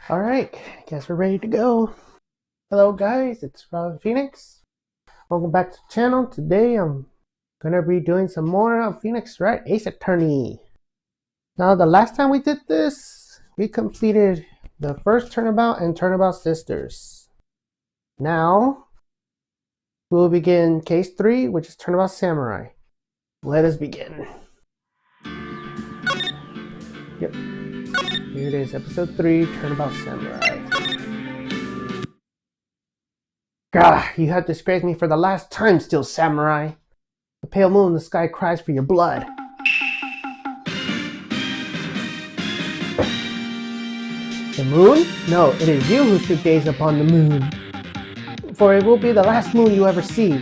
Alright, guess we're ready to go. Hello guys, it's Rob Phoenix. Welcome back to the channel. Today I'm gonna be doing some more of Phoenix Wright Ace Attorney. Now the last time we did this, we completed the first Turnabout and Turnabout Sisters. Now we'll begin case 3, which is Turnabout Samurai. Let us begin. Yep. Here it is, episode 3, Turnabout Samurai. Gah, you have disgraced me for the last time, Still Samurai. The pale moon in the sky cries for your blood. The moon? No, it is you who should gaze upon the moon. For it will be the last moon you ever see.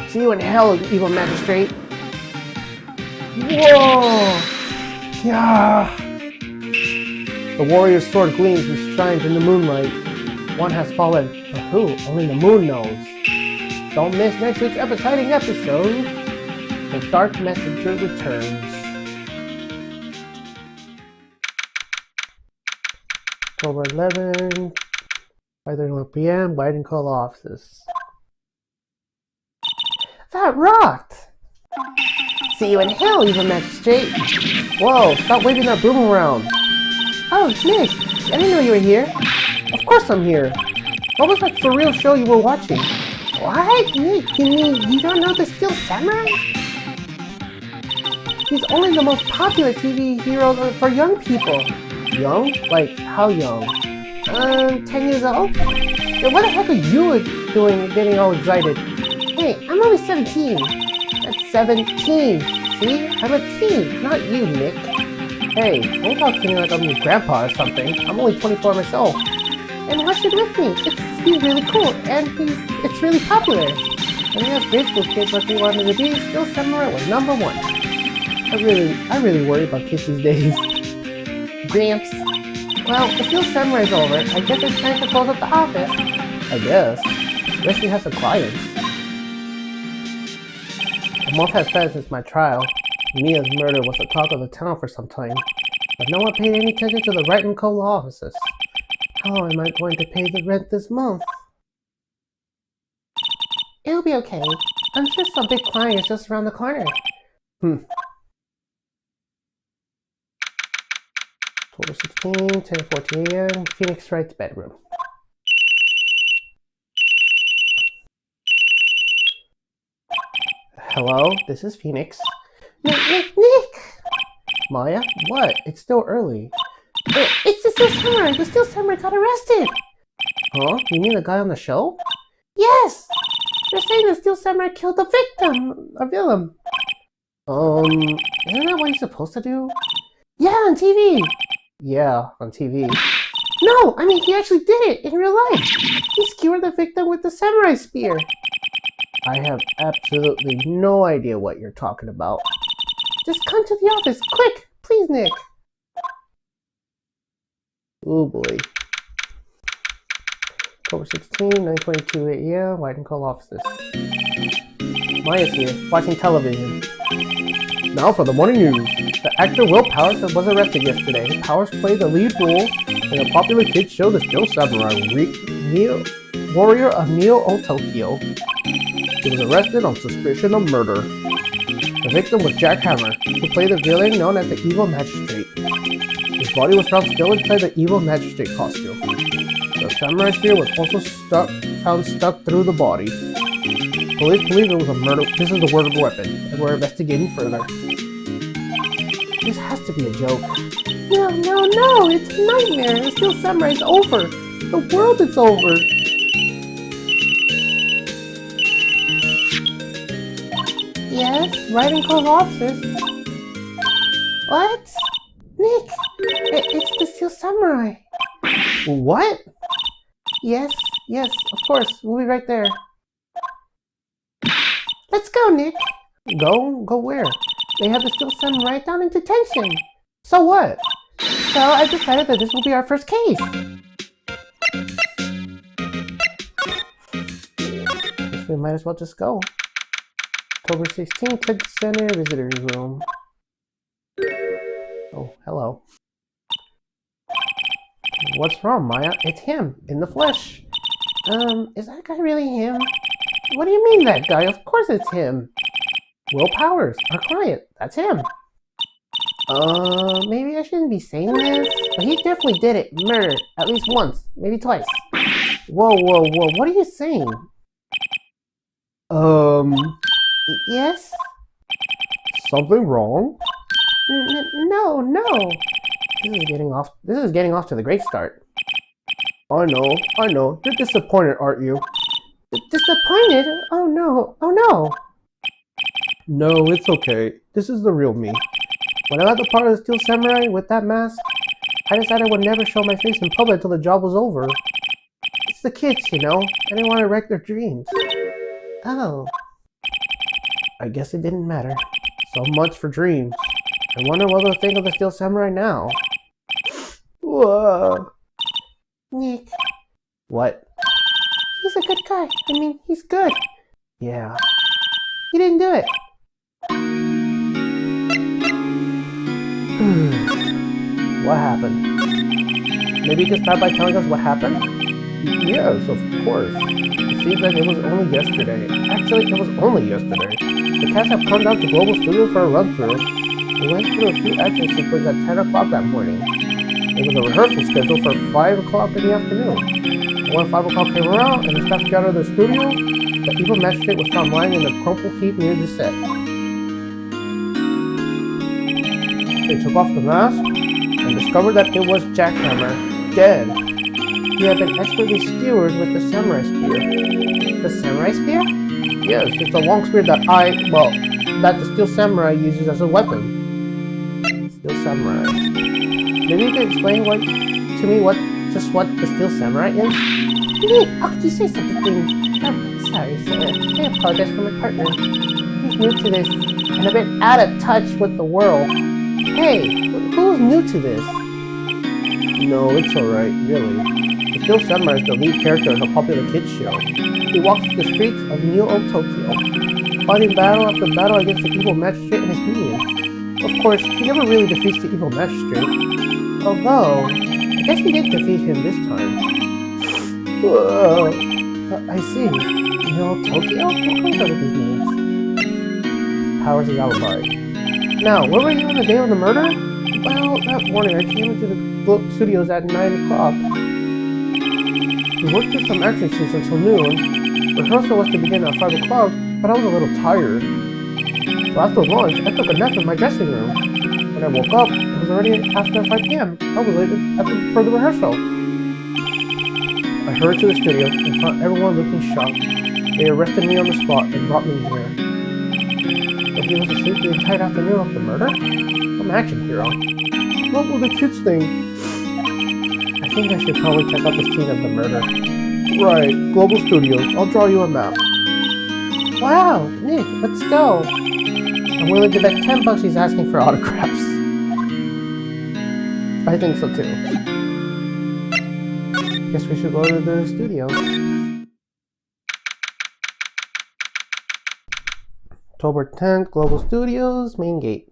See you in hell, evil magistrate. Whoa! Yeah! The warrior's sword gleams and shines in the moonlight. One has fallen, but who? Only the moon knows. Don't miss next week's exciting episode. The Dark Messenger returns. October 11, 5:31 p.m. Wright and Cole offices. That rocked! See you in hell, evil magistrate! Whoa, stop waving that broom around! Oh, Nick! I didn't know you were here. Of course I'm here. What was that for real show you were watching? What? Nick, you mean you don't know the Steel Samurai? He's only the most popular TV hero for young people. Young? Like, how young? 10 years old? Then what the heck are you doing getting all excited? Hey, I'm only 17. That's 17. See? I'm a teen, not you, Nick. Hey, don't talk to me like I'm your grandpa or something. I'm only 24 myself. And watch it with me. He's really cool, and it's really popular. When we have grade school kids like we wanted to be, Still Samurai was number 1. I really worry about kids these days. Gramps. Well, the Steel Samurai's over. I guess it's time to close up the office. I guess. Wish we have some clients. A month has passed since my trial. Mia's murder was the talk of the town for some time, but no one paid any attention to the Wright and Cole offices. How am I going to pay the rent this month? It'll be okay. I'm sure some big client is just around the corner. October 16, 10:14 a.m. Phoenix Wright's bedroom. Hello, this is Phoenix. Nick! Maya? What? It's still early. It's the Steel Samurai! The Steel Samurai got arrested! Huh? You mean the guy on the show? Yes! They're saying the Steel Samurai killed the victim! A villain. Isn't that what he's supposed to do? Yeah, on TV! Yeah, on TV. No! I mean, he actually did it in real life! He skewered the victim with the samurai spear! I have absolutely no idea what you're talking about. Just come to the office, quick! Please, Nick! Oh boy. October 16, 9:22 a.m. Wright and Cole offices. Maya's here, watching television. Now for the morning news. The actor Will Powers was arrested yesterday. Powers played the lead role in a popular kids show, The Steel Samurai, Warrior of Neo-Tokyo. He was arrested on suspicion of murder. The victim was Jack Hammer, who played the villain known as the Evil Magistrate. His body was found still inside the Evil Magistrate costume. The samurai spear was also found stuck through the body. Police believe it was a murder. This is a murder weapon, and we're investigating further. This has to be a joke. No, it's a nightmare. The Steel Samurai is over. The world is over. Yes, Wright and Cole offices. What? Nick, it's the Steel Samurai. What? Yes, of course. We'll be right there. Let's go, Nick. Go where? They have the Steel Samurai down in detention. So what? So I decided that this will be our first case. Guess we might as well just go. October 16th, Ted Center Visitors Room. Oh, hello. What's wrong, Maya? It's him, in the flesh. Is that guy really him? What do you mean, that guy? Of course it's him. Will Powers, our client. That's him. Maybe I shouldn't be saying this, but he definitely did it. Murder. At least once. Maybe twice. Whoa, whoa, whoa. What are you saying? Yes? Something wrong? No, no. This is getting off to the great start. I know. You're disappointed, aren't you? Disappointed? Oh no, oh no. No, it's okay. This is the real me. When I got the part of the Steel Samurai with that mask, I decided I would never show my face in public until the job was over. It's the kids, you know. I didn't want to wreck their dreams. Oh. I guess it didn't matter. So much for dreams. I wonder what they'll think of the Steel Samurai now. Whoa. Nick. What? He's a good guy. I mean, he's good. Yeah. He didn't do it. What happened? Maybe you can start by telling us what happened? Yes, of course. It seems like it was only yesterday. Actually, it was only yesterday. The cast have come down to Global Studio for a run-through. We went through a few action sequences at 10 o'clock that morning. It was a rehearsal scheduled for 5 o'clock in the afternoon. When 5 o'clock came around and the staff got out of the studio, the evil magistrate was found lying in the crumpled heap near the set. They took off the mask and discovered that it was Jackhammer, dead. He had been expertly skewered with the samurai spear. The samurai spear? Yes, it's a long spear that that the Steel Samurai uses as a weapon. Steel Samurai. Maybe you can explain to me what the Steel Samurai is? Oh, you say something. Oh, sorry, sir. I apologize for my partner. He's new to this and a bit out of touch with the world. Hey, who's new to this? No, it's alright, really. The Steel Samurai is the lead character in a popular kids show. He walks the streets of New Old Tokyo, fighting battle after battle against the evil magistrate and his minions. Of course, he never really defeats the evil magistrate. Although, I guess he did defeat him this time. I see. New Old Tokyo? What comes out of these names? Powers is alibi. Now, where were you on the day of the murder? Well, that morning I came into the studios at 9 o'clock. We worked through some action scenes until noon. Rehearsal was to begin at 5 o'clock, but I was a little tired. So after lunch, I took a nap in my dressing room. When I woke up, it was already after 5 p.m. I was late for the rehearsal. I hurried to the studio and found everyone looking shocked. They arrested me on the spot and brought me here. But he was asleep the entire afternoon of the murder? I'm an action hero. What will the kids think? I think I should probably check out the scene of the murder. Right, Global Studios. I'll draw you a map. Wow, Nick, let's go. I'm willing to bet $10 he's asking for autographs. I think so too. Guess we should go to the studio. October 10th, Global Studios, main gate.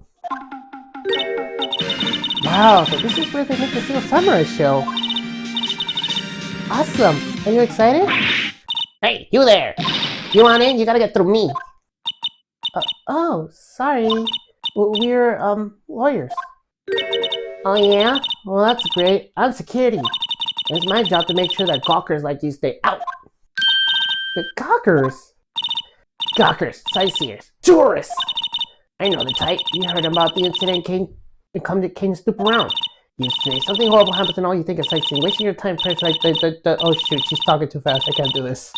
Wow, so this is where they make the Steel Samurai show. Awesome! Are you excited? Hey, you there! You want in? You gotta get through me. Oh, sorry. We're, lawyers. Oh yeah? Well, that's great. I'm security. It's my job to make sure that gawkers like you stay out. The gawkers? Gawkers, sightseers, tourists! I know the type. You heard about the incident came to snoop around. You say something horrible happens and all you think is sightseeing. Wasting your time press like oh shoot, she's talking too fast. I can't do this.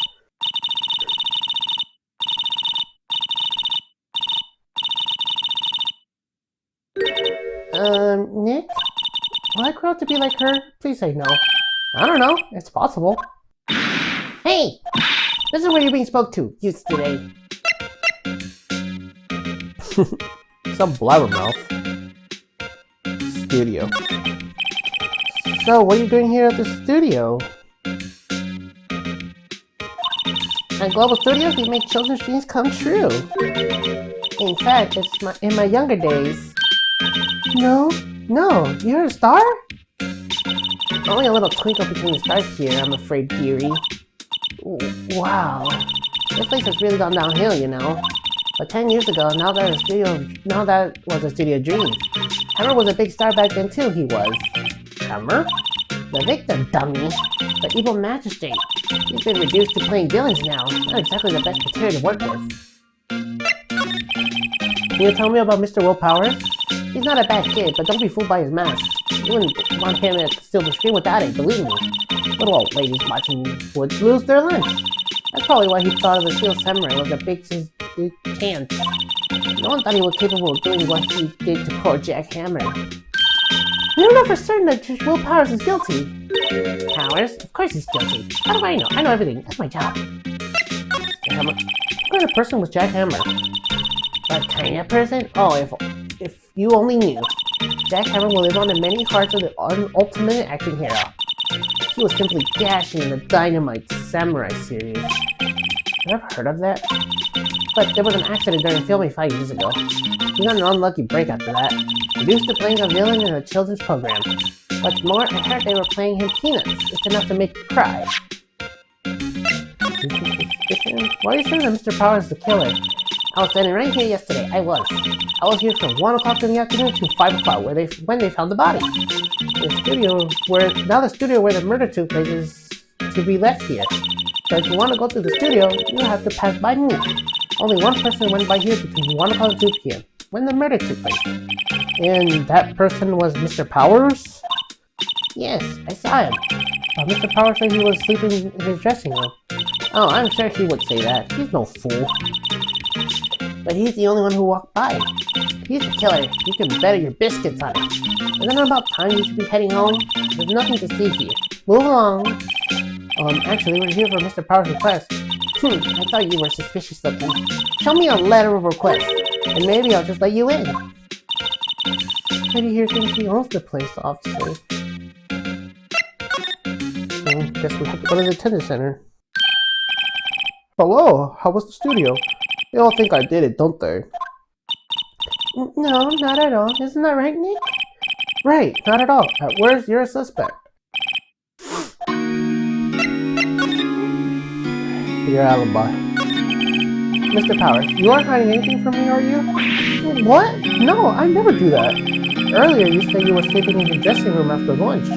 Nick? Will I grow up to be like her? Please say no. I don't know. It's possible. Hey! This is where you're being spoke to, youth today. Some blabbermouth. Studio. So, what are you doing here at the studio? At Global Studios, we make children's dreams come true. In fact, in my younger days. No, No, you're a star? Only a little twinkle between the stars here, I'm afraid, dearie. Wow. This place has really gone downhill, you know. But 10 years ago, now that was a studio dream. Hammer was a big star back then too, he was. Hammer? The victim, dummy. The evil magistrate. He's been reduced to playing villains now. Not exactly the best material to work with. Can you tell me about Mr. Will Powers? He's not a bad kid, but don't be fooled by his mask. You wouldn't want him to steal the screen without it, believe me. Little old ladies watching would lose their lunch. That's probably why he thought of the Steel Samurai was a big chance. No one thought he was capable of doing what he did to poor Jack Hammer. We don't know for certain that Will Powers is guilty. Powers? Of course he's guilty. How do I know? I know everything. That's my job. Hammer. What kind of person was Jack Hammer? What kind of person? Oh, if you only knew. Jack Hammer will live on in many hearts of the ultimate action hero. He was simply dashing in the Dynamite Samurai series. You ever heard of that? But there was an accident during filming 5 years ago. He got an unlucky break after that. Reduced to playing a villain in a children's program. What's more, I heard they were playing him peanuts. It's enough to make you cry. Why are you sure that Mr. Powers is the killer? I was standing right here yesterday. I was here from 1 o'clock in the afternoon to 5 o'clock when they found the body. The studio where the murder took place is to be left here. So if you want to go to the studio, you have to pass by me. Only one person went by here between 1 o'clock and 2 p.m. when the murder took place. And that person was Mr. Powers? Yes, I saw him. Mr. Powers said he was sleeping in his dressing room. Oh, I'm sure he would say that. He's no fool. But he's the only one who walked by. He's the killer. You can bet your biscuits on it. Isn't it about time you should be heading home? There's nothing to see here. Move along. Actually, we're here for Mr. Powers' request. I thought you were suspicious looking. Show me a letter of request, and maybe I'll just let you in. Maybe he thinks he owns the place, officer. Guess we have to go to the attendance center. Hello, how was the studio? They all think I did it, don't they? No, not at all. Isn't that right, Nick? Right, not at all. Where's your suspect? Your alibi. Mr. Powers, you aren't hiding anything from me, are you? What? No, I never do that. Earlier, you said you were sleeping in the dressing room after lunch.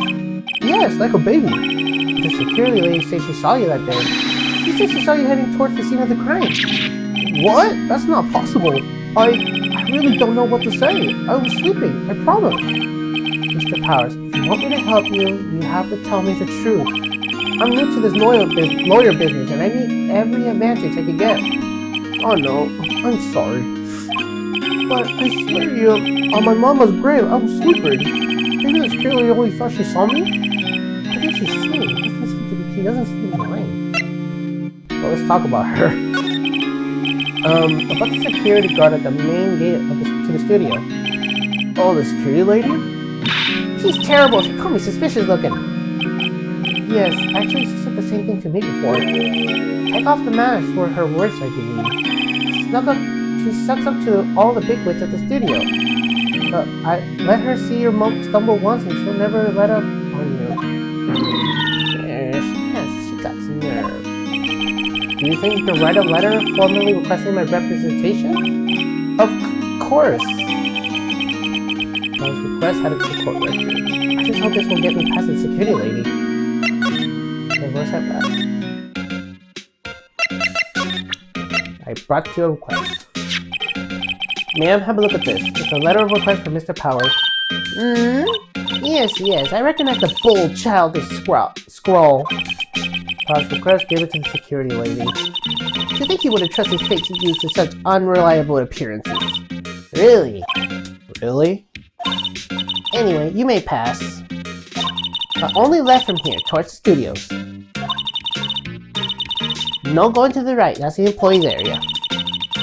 Yes, like a baby. The security lady said she saw you that day. She said she saw you heading towards the scene of the crime. What? That's not possible. I really don't know what to say. I was sleeping, I promise. Mr. Powers, if you want me to help you, you have to tell me the truth. I'm new to this lawyer business, and I need every advantage I can get. Oh no, I'm sorry. But I swear to you, on my mama's grave, I was sleeping. Maybe the security only thought she saw me? I think she's seen. She doesn't seem to mind. Well, let's talk about her. About the security guard at the main gate to the studio. Oh, the security lady? She's terrible. She called me suspicious looking. Yes, actually she said the same thing to me before. Take off the mask were her words, I believe. She sucks up to all the bigwigs at the studio. But I let her see your stumble once and she'll never let up on you. Yes, she got some nerve. Do you think you could write a letter formally requesting my representation? Of course. My request had it to the court record. I just hope this will get me past the security lady. Where's that back? I brought you a request. Ma'am, have a look at this. It's a letter of request for Mr. Powers. Yes, I recognize the bold, childish scrawl. Powers' request, give it to the security lady. Do you think he would have trusted his fate to use to such unreliable appearances? Really? Anyway, you may pass. Only left from here, towards the studios. No going to the right, that's the employees area.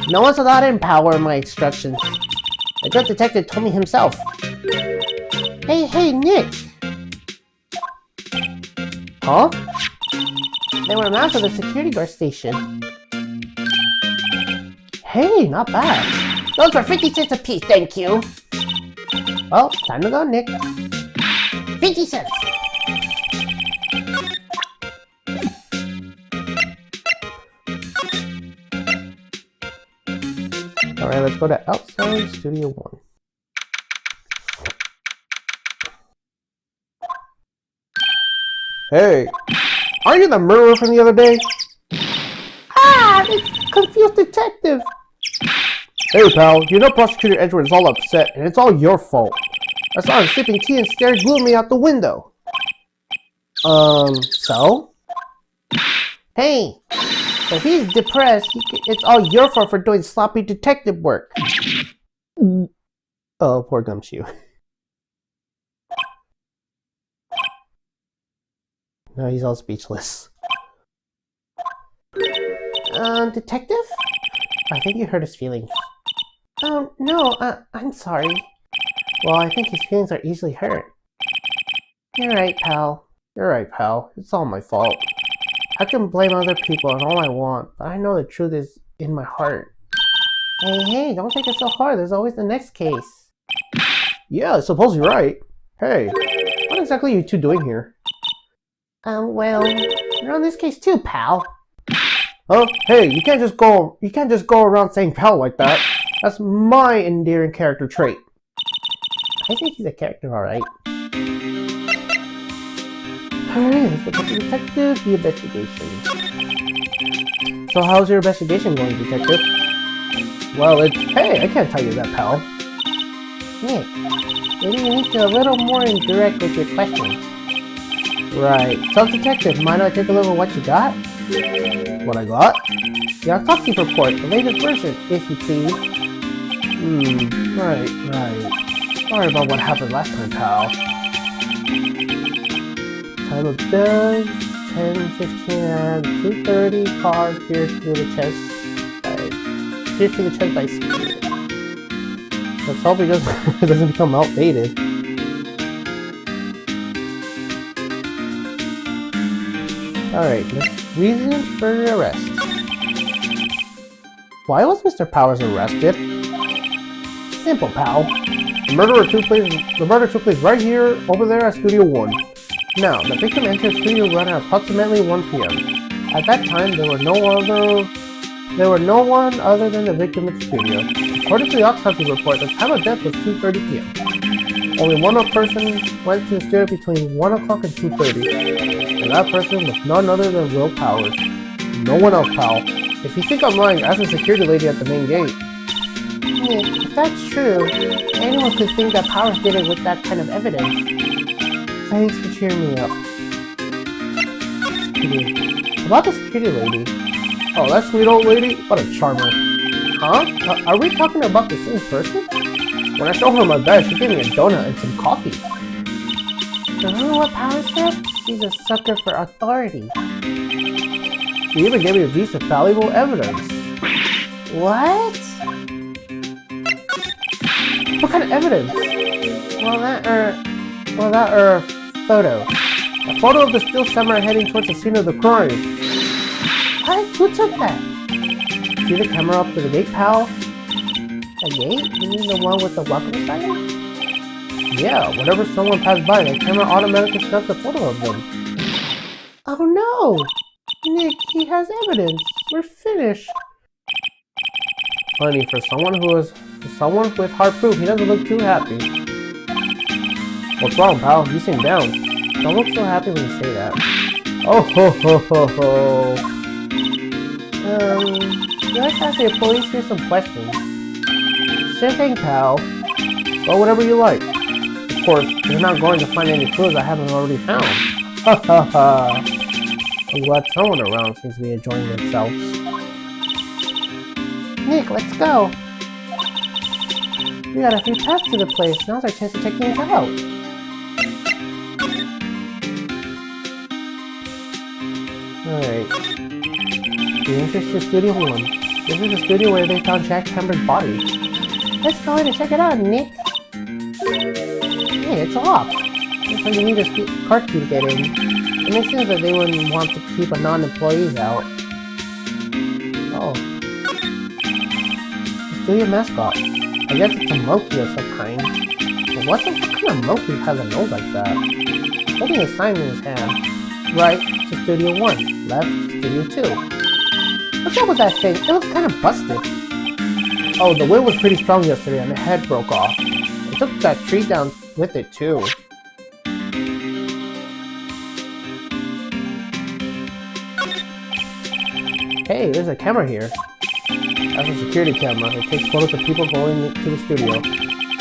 No one's allowed in, Power, my instructions. The drug detective told me himself. Hey, Nick! Huh? They were masked at the security guard station. Hey, not bad. Those were 50 cents a piece, thank you. Well, time to go, Nick. 50 cents. Alright, let's go to outside Studio 1. Hey, aren't you the murderer from the other day? Ah, it's confused detective. Hey pal, you know Prosecutor Edward is all upset, and it's all your fault. I saw him sipping tea and staring gloomily out the window. So? Hey, if he's depressed, it's all your fault for doing sloppy detective work. Oh, poor Gumshoe. Now he's all speechless. Detective? I think you hurt his feelings. No, I'm sorry. Well, I think his feelings are easily hurt. You're right, pal. You're right, pal. It's all my fault. I can blame other people and all I want, but I know the truth is in my heart. Hey, don't take it so hard. There's always the next case. Yeah, I suppose you're right. Hey, what exactly are you two doing here? Well, you're on this case too, pal. Huh? Hey, you can't just go around saying pal like that. That's my endearing character trait. I think he's a character, alright. Alright, let's go to the detective, the investigation. So how's your investigation going, detective? Well, hey, I can't tell you that, pal. Nick, maybe you need to be a little more indirect with your questions. Right. So, detective, mind if I take a look at what you got? What I got? The autopsy report, the latest version, if you please. Right. Sorry about what happened last time, pal. Time of death, 10:15 and 2:30, car pierced through the chest by speed. Let's hope it doesn't become outdated. Alright, reason for the arrest. Why was Mr. Powers arrested? Simple, pal. The murder took place right here, over there at Studio 1. Now, the victim entered Studio 1 at approximately 1 p.m. At that time, there were no one other than the victim in the studio. According to the autopsy report, the time of death was 2:30 p.m. Only one person went to the studio between 1 o'clock and 2:30, and that person was none other than Will Powers. No one else, pal. If you think I'm lying, ask the security lady at the main gate. Nick, if that's true, anyone could think that Powers did it with that kind of evidence. Thanks for cheering me up. About the security lady. Oh, that sweet old lady? What a charmer. Huh? Are we talking about the same person? When I showed her my bed, she gave me a donut and some coffee. Remember what Powers said? She's a sucker for authority. She even gave me a piece of valuable evidence. What? What kind of evidence? Well, that photo. A photo of the still samurai heading towards the scene of the crime. What? Who took that? See the camera up to the gate, pal? The gate? You mean the one with the welcome sign? Yeah, whenever someone passed by, the camera automatically snaps a photo of them. Oh no! Nick, he has evidence. We're finished. Funny, for someone with hard proof, he doesn't look too happy. What's wrong, pal? You seem down. Don't look so happy when you say that. Oh ho ho ho ho. You like to ask the police here some questions? Sure thing, pal. Go whatever you like. Of course, you're not going to find any clues I haven't already found. Ha ha ha. I'm glad someone around seems to be enjoying themselves. Nick, let's go. We got a few paths to the place. Now's our chance to check things out. Alright. The entrance to Studio 1. This is the studio where they found Jack Hammer's body. Let's go in and check it out, Nick. Hey, it's locked. Looks like you need a car key to get in. It makes sense that they wouldn't want to keep a non-employees out. Oh. The studio mascot. I guess it's a monkey of some kind. What kind of monkey has a nose like that? Holding a sign in his hand. Right to Studio 1. Left Studio 2. What's up with that thing? It looks kind of busted. Oh, the wind was pretty strong yesterday and the head broke off. It took that tree down with it too. Hey, there's a camera here. That's a security camera. It takes photos of people going to the studio.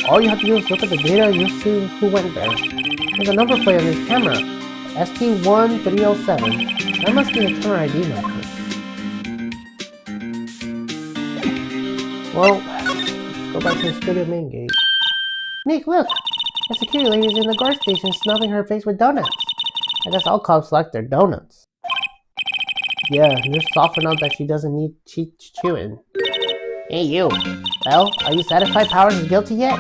All you have to do is look at the data and you'll see who went there. There's a number plate on this camera. ST1307. That must be the camera ID number. Well, let's go back to the studio main gate. Nick, look! The security lady's in the guard station snubbing her face with donuts. I guess all cops like their donuts. Yeah, they're soft enough that she doesn't need chewing. Hey you! Well, are you satisfied Powers is guilty yet?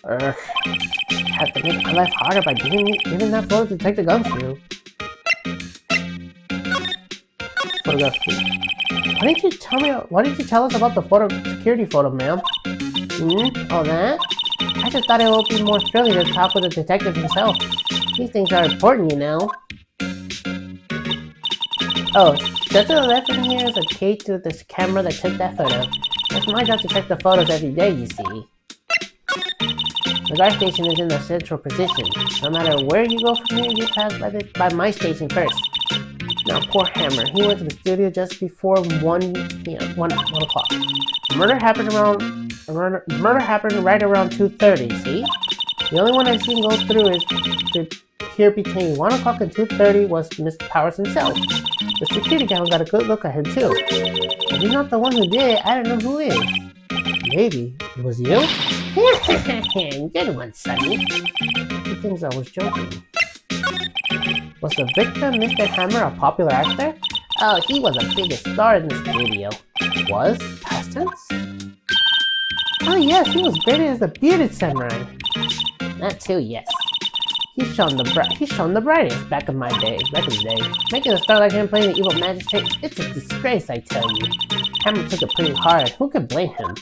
Have to make my life harder by giving that photo to Detective Gumshoe. Photograph. Why didn't you tell us about the security photo, ma'am? All that? I just thought it would be more thrilling to talk with the detective himself. These things are important, you know. Oh, just to the left from here is a key to this camera that took that photo. It's my job to check the photos every day, you see. The guard station is in the central position. No matter where you go from here, you pass by my station first. Now, poor Hammer. He went to the studio just before 1 o'clock. Murder happened right around 2:30. See, the only one I've seen go through is here between 1 o'clock and 2:30 was Mr. Powers himself. The security guy got a good look at him too. If he's not the one who did it, I don't know who is. Maybe it was you. Good one, Sonny. He thinks I was joking. Was the victim, Mr. Hammer, a popular actor? Oh, he was the biggest star in the studio. Was? Past tense? Oh yes, he was great as the bearded samurai. That too, yes. He's shown the brightest back in the day. Making a star like him playing the evil magistrate, it's a disgrace, I tell you. Hammer took it pretty hard. Who could blame him?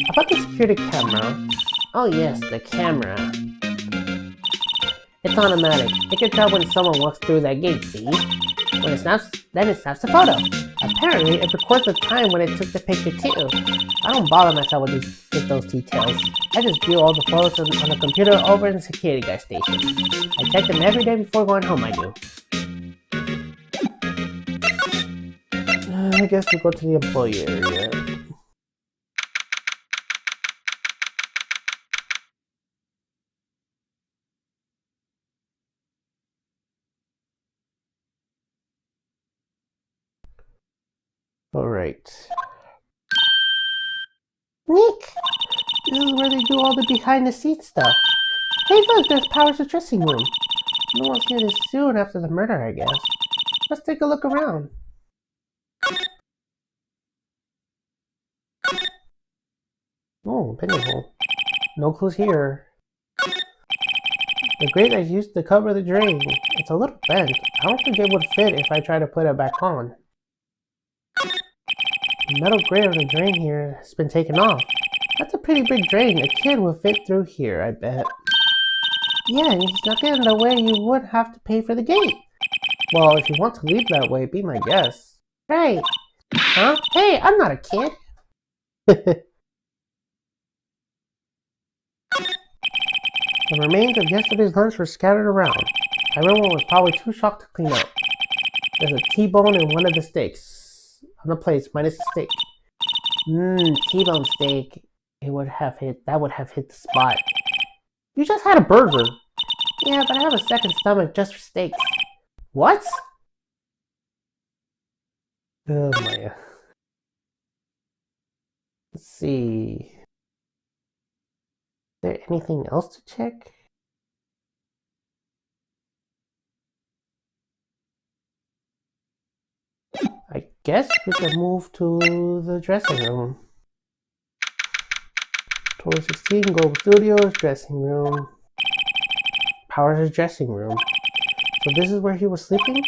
About the security camera. Oh yes, the camera. It's automatic. It can tell when someone walks through that gate, see? When it snaps, then it snaps the photo. Apparently, it records the time when it took the picture too. I don't bother myself with those details. I just view all the photos on the computer over in the security guard station. I check them every day before going home, I do. I guess we go to the employee area. Alright. Nick! This is where they do all the behind-the-scenes stuff. Hey look, there's Powers' dressing room. No one's here this soon after the murder, I guess. Let's take a look around. Oh, penny hole. No clues here. The grate I used to cover the drain. It's a little bent. I don't think it would fit if I try to put it back on. The metal grate on the drain here has been taken off. That's a pretty big drain. A kid will fit through here, I bet. Yeah, and you snuck it in the way you would have to pay for the gate. Well, if you want to leave that way, be my guest. Right. Huh? Hey, I'm not a kid. The remains of yesterday's lunch were scattered around. Everyone was probably too shocked to clean up. There's a T-bone in one of the steaks. On the plates, minus the steak. T-bone steak. That would have hit the spot. You just had a burger. Yeah, but I have a second stomach just for steaks. What? Oh my. Let's see. Is there anything else to check? I guess we can move to the dressing room. 2016 Global Studios dressing room. Powers' dressing room. So this is where he was sleeping?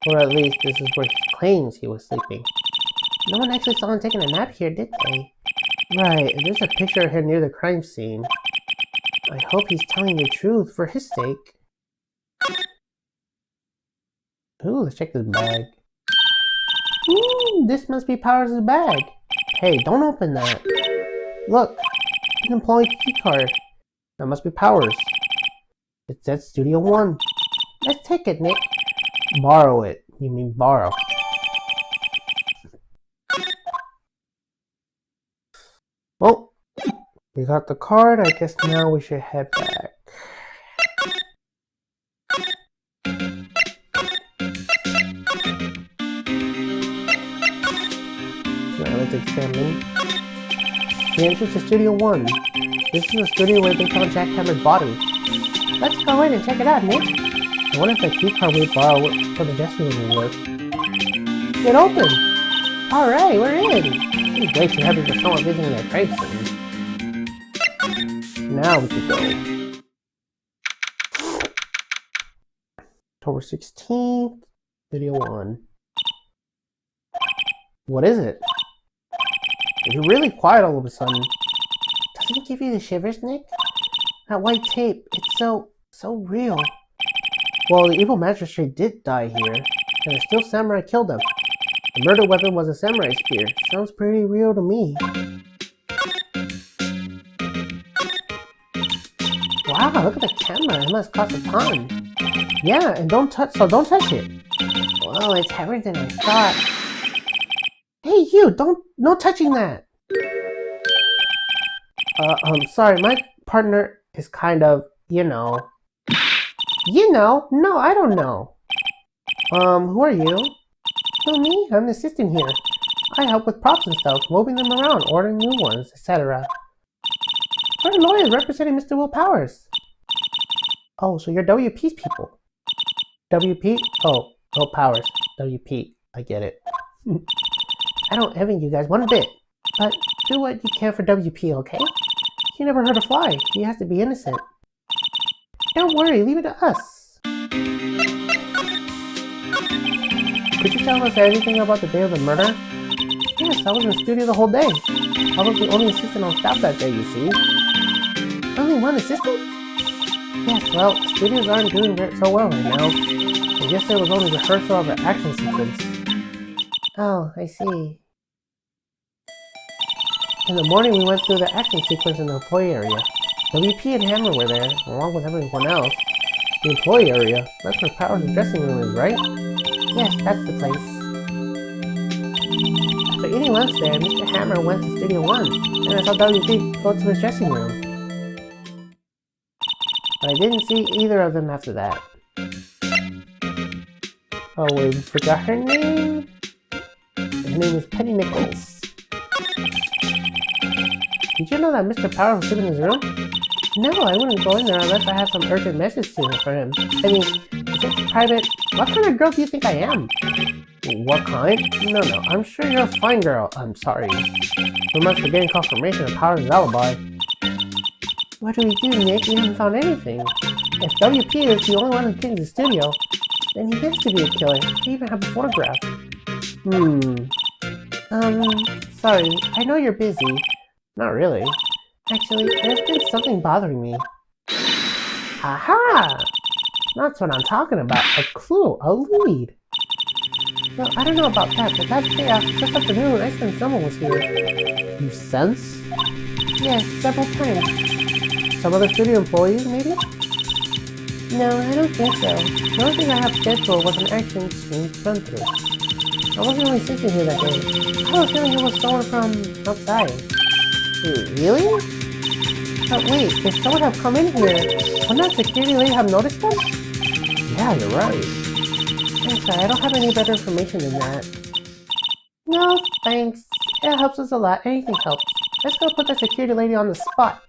Or at least this is where he claims he was sleeping. No one actually saw him taking a nap here, did they? Right, and there's a picture of him near the crime scene. I hope he's telling the truth for his sake. Ooh, let's check this bag. This must be Powers' bag. Hey, don't open that. Look, an employee key card. That must be Powers. It says Studio 1. Let's take it, Nick. Borrow it. You mean borrow. Well, we got the card. I guess now we should head back. Now let's examine the entrance to Studio 1. This is the studio where they found Jack Hammer's body. Let's go in and check it out, Nick. I wonder if the key card we borrowed for the dressing room will work. It opened! Alright, we're in! It's way too heavy for someone visiting their trade scene. Now we can go. October 16th, Video 1. What is it? It's really quiet all of a sudden. Doesn't it give you the shivers, Nick? That white tape, it's so real. Well, the evil magistrate did die here, and a steel samurai killed him. The murder weapon was a samurai spear. Sounds pretty real to me. Wow, look at the camera. It must cost a ton. Yeah, and don't touch it. Whoa, it's heavier than I thought. Hey, you! No touching that! Sorry, my partner is kind of, you know. You know? No, I don't know. Who are you? Who, me? I'm the assistant here. I help with props and stuff, moving them around, ordering new ones, etc. We're lawyers representing Mr. Will Powers. Oh, so you're WP's people. WP? Oh, Powers. WP. I get it. I don't envy you guys one bit, but do what you can for WP, okay? He never hurt a fly. He has to be innocent. Don't worry, leave it to us. Could you tell us everything about the day of the murder? Yes, I was in the studio the whole day. I was the only assistant on staff that day, you see. Only one assistant? Yes, well, studios aren't doing so well right now. I guess there was only rehearsal of an action sequence. Oh, I see. In the morning, we went through the action sequence in the employee area. WP and Hammer were there, along with everyone else. The employee area? That's where Powers' dressing room is, right? Yes, that's the place. After eating lunch there, Mr. Hammer went to Studio 1, and I saw WP go to his dressing room. But I didn't see either of them after that. Oh, we forgot her name? Her name is Penny Nichols. Did you know that Mr. Powers was sitting in his room? No, I wouldn't go in there unless I have some urgent message for him. I mean, is it private? What kind of girl do you think I am? What kind? No, I'm sure you're a fine girl. I'm sorry. We must be getting confirmation of Powers' alibi. What do we do, Nick? We haven't found anything. If WP is the only one who came to the studio, then he has to be a killer. We even have a photograph. Sorry, I know you're busy. Not really. Actually, there's been something bothering me. Aha! That's what I'm talking about. A clue, a lead. Well, I don't know about that, but that day this afternoon, I sensed someone was here. You sense? Yes, several times. Some other studio employees, maybe? No, I don't think so. The only thing I have scheduled was an action scene run-through. I wasn't really sitting here that day. I have a feeling it was someone from outside. Really? But wait, if someone had come in here, wouldn't that security lady have noticed them? Yeah, you're right. I'm sorry, I don't have any better information than that. No, thanks. It helps us a lot. Anything helps. Let's go put the security lady on the spot.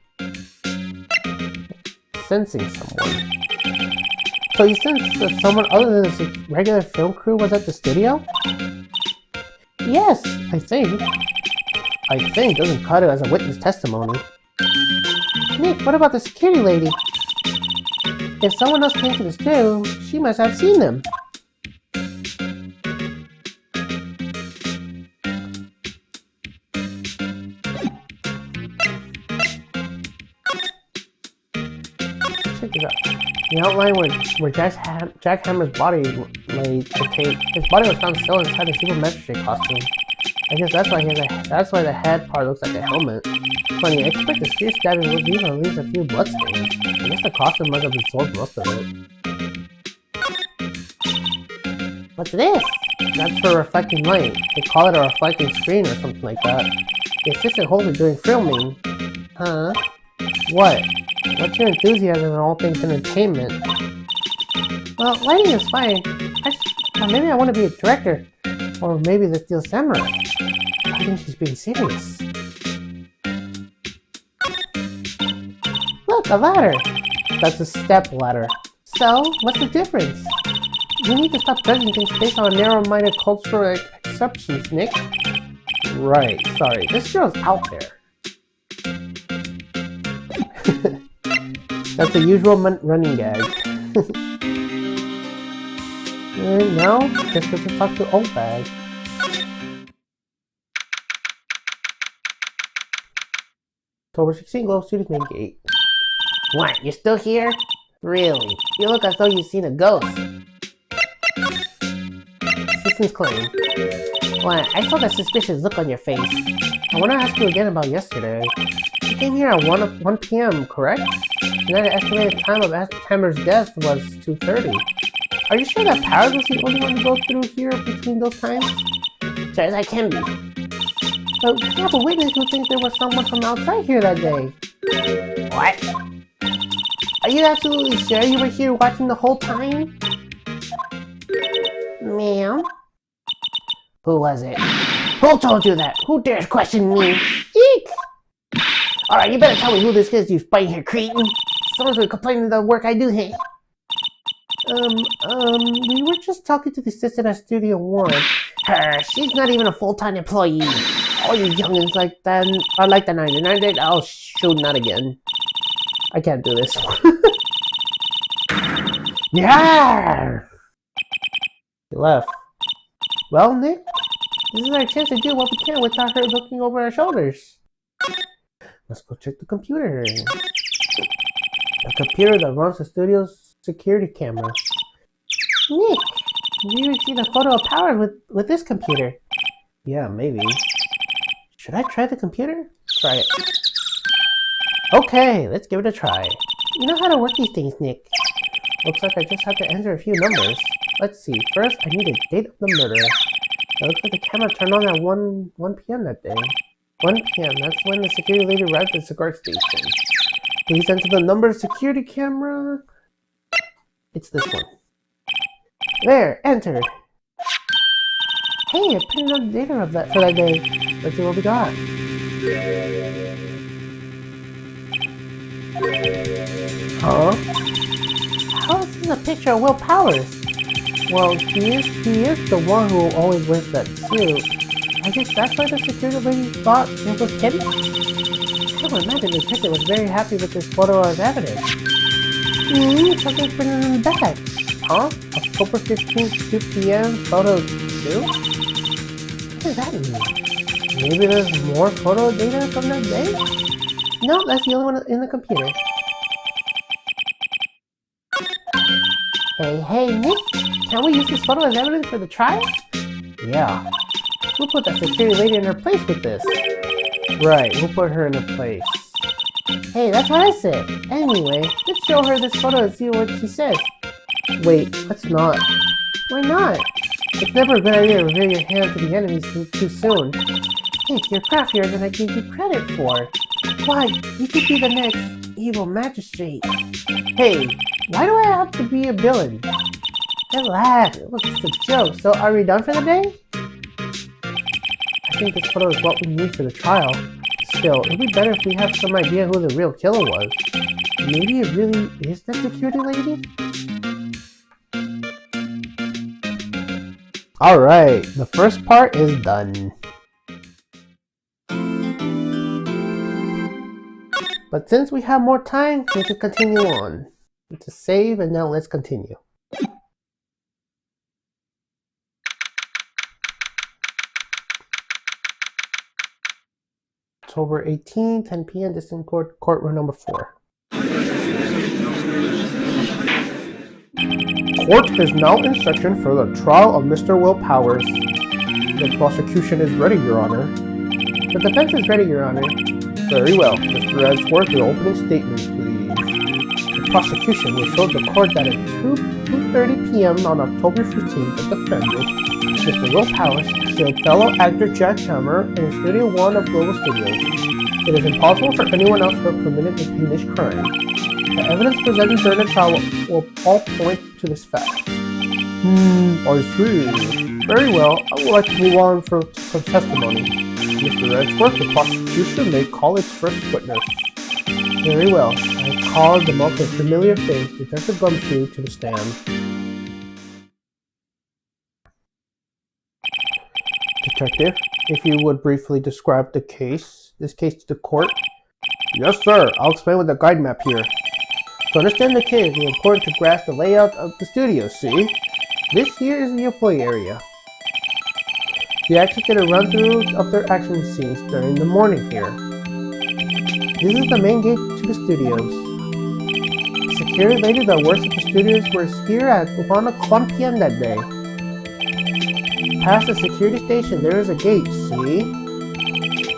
Sensing someone. So you sensed that someone other than the regular film crew was at the studio? Yes, I think. I think doesn't cut it as a witness testimony. Nick, what about the security lady? If someone else came to the studio, she must have seen them. check this out. The outline where Jack Hammer's body lay, his body was found still inside the Super Magistrate costume. I guess that's why the head part looks like a helmet. Funny, I expect a spear stabbing would leave at least a few bloodstains. I guess the costume must have absorbed most of it. What's this? That's for reflecting light. They call it a reflecting screen or something like that. The assistant holds it during filming. Huh? What? What's your enthusiasm in all things entertainment? Well, lighting is fine. Maybe I want to be a director. Or maybe the Steel Samurai. I think she's being serious. Look, a ladder. That's a step ladder. So, what's the difference? You need to stop judging things based on narrow-minded cultural exceptions, Nick. Right, sorry. This girl's out there. That's the usual running gag. And now, guess we can talk to Old Bag. October 16, Globe Studios main gate. What, you're still here? Really? You look as though you've seen a ghost. Assistant's claim. What, I saw that suspicious look on your face. I want to ask you again about yesterday. You came here at 1 p.m., correct? And then the estimated time of Hammer's death was 2:30. Are you sure that Powers was the only one to go through here between those times? Sure as I can be. But we have a witness who thinks there was someone from outside here that day. What? Are you absolutely sure you were here watching the whole time? Ma'am? Who was it? Who told you that? Who dares question me? Eek! Alright, you better tell me who this is, you spine-haired cretin. Someone's been complaining of the work I do here. We were just talking to the assistant at Studio One. Her, she's not even a full-time employee. All you youngins like that are like the 99 day. Oh shoot, not again. I can't do this. Yeah! He left. Well, Nick, this is our chance to do what we can without her looking over our shoulders. Let's go check the computer. The computer that runs the studio's security camera. Nick, did you see the photo of Powers with this computer? Yeah, maybe. Should I try the computer? Try it. Okay, let's give it a try. You know how to work these things, Nick. Looks like I just have to enter a few numbers. Let's see. First, I need a date of the murder. It looks like the camera turned on at 1 p.m. that day. 1 p.m. That's when the security lady arrived at the cigar station. Please enter the number of security camera. It's this one. There, entered. Hey, I put in the data of that for that day. Let's see what we got. Huh? How is this a picture of Will Powers? Well, he is the one who always wears that suit. I guess that's why the security lady thought it was him? I would imagine the detective was very happy with this photo as evidence. Something's written in the back. Huh? October 15th, 2 p.m. Photo 2? What does that mean? Maybe there's more photo data from that day? No, that's the only one in the computer. Hey, Nick, can we use this photo as evidence for the trial? Yeah. We'll put that security lady in her place with this. Right, we'll put her in her place. Hey, that's what I said. Anyway, let's show her this photo and see what she says. Wait, let's not. Why not? It's never a good idea to reveal your hand to the enemies too soon. Hey, you're craftier than I give you credit for. Why, you could be the next evil magistrate. Hey, why do I have to be a villain? Relax, it was just a joke. So are we done for the day? I think this photo is what we need for the trial. Still, it would be better if we have some idea who the real killer was. Maybe it really is the security lady? Alright, the first part is done. But since we have more time, we can continue on. It's a save, and now let's continue. October 18, 10 p.m. Distant Courtroom number 4. Court is now in session for the trial of Mr. Will Powers. The prosecution is ready, Your Honor. The defense is ready, Your Honor. Very well. Mr. Edgeworth, your opening statement, please. The prosecution will show the court that at 2:30 p.m. on October 15th, the defendant, Mr. Will Powers, killed fellow actor Jack Hammer in Studio 1 of Global Studios. It is impossible for anyone else to have committed this heinous crime. The evidence presented during the trial will all point to this fact. I see. Very well. I would like to move on for some testimony. Mr. Edgeworth, the prosecution may call its first witness. Very well. I call the most familiar face, Detective Gumshoe, to the stand. Detective, if you would briefly describe this case to the court. Yes, sir. I'll explain with the guide map here. To understand the case, it is important to grasp the layout of the studio. See? This here is the employee area. The actors get a run-through of their action scenes during the morning here. This is the main gate to the studios. Security lady that works at the studios was here at 1 p.m. that day. Past the security station, there is a gate, see?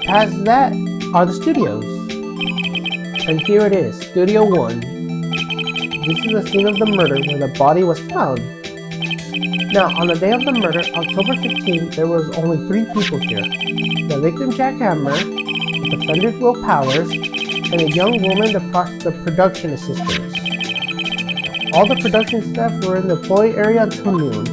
Past that are the studios. And here it is, Studio 1. This is the scene of the murder where the body was found. Now, on the day of the murder, October 15th, there was only 3 people here. The victim, Jack Hammer, the defendant, Will Powers, and a young woman, the production assistants. All the production staff were in the employee area until noon.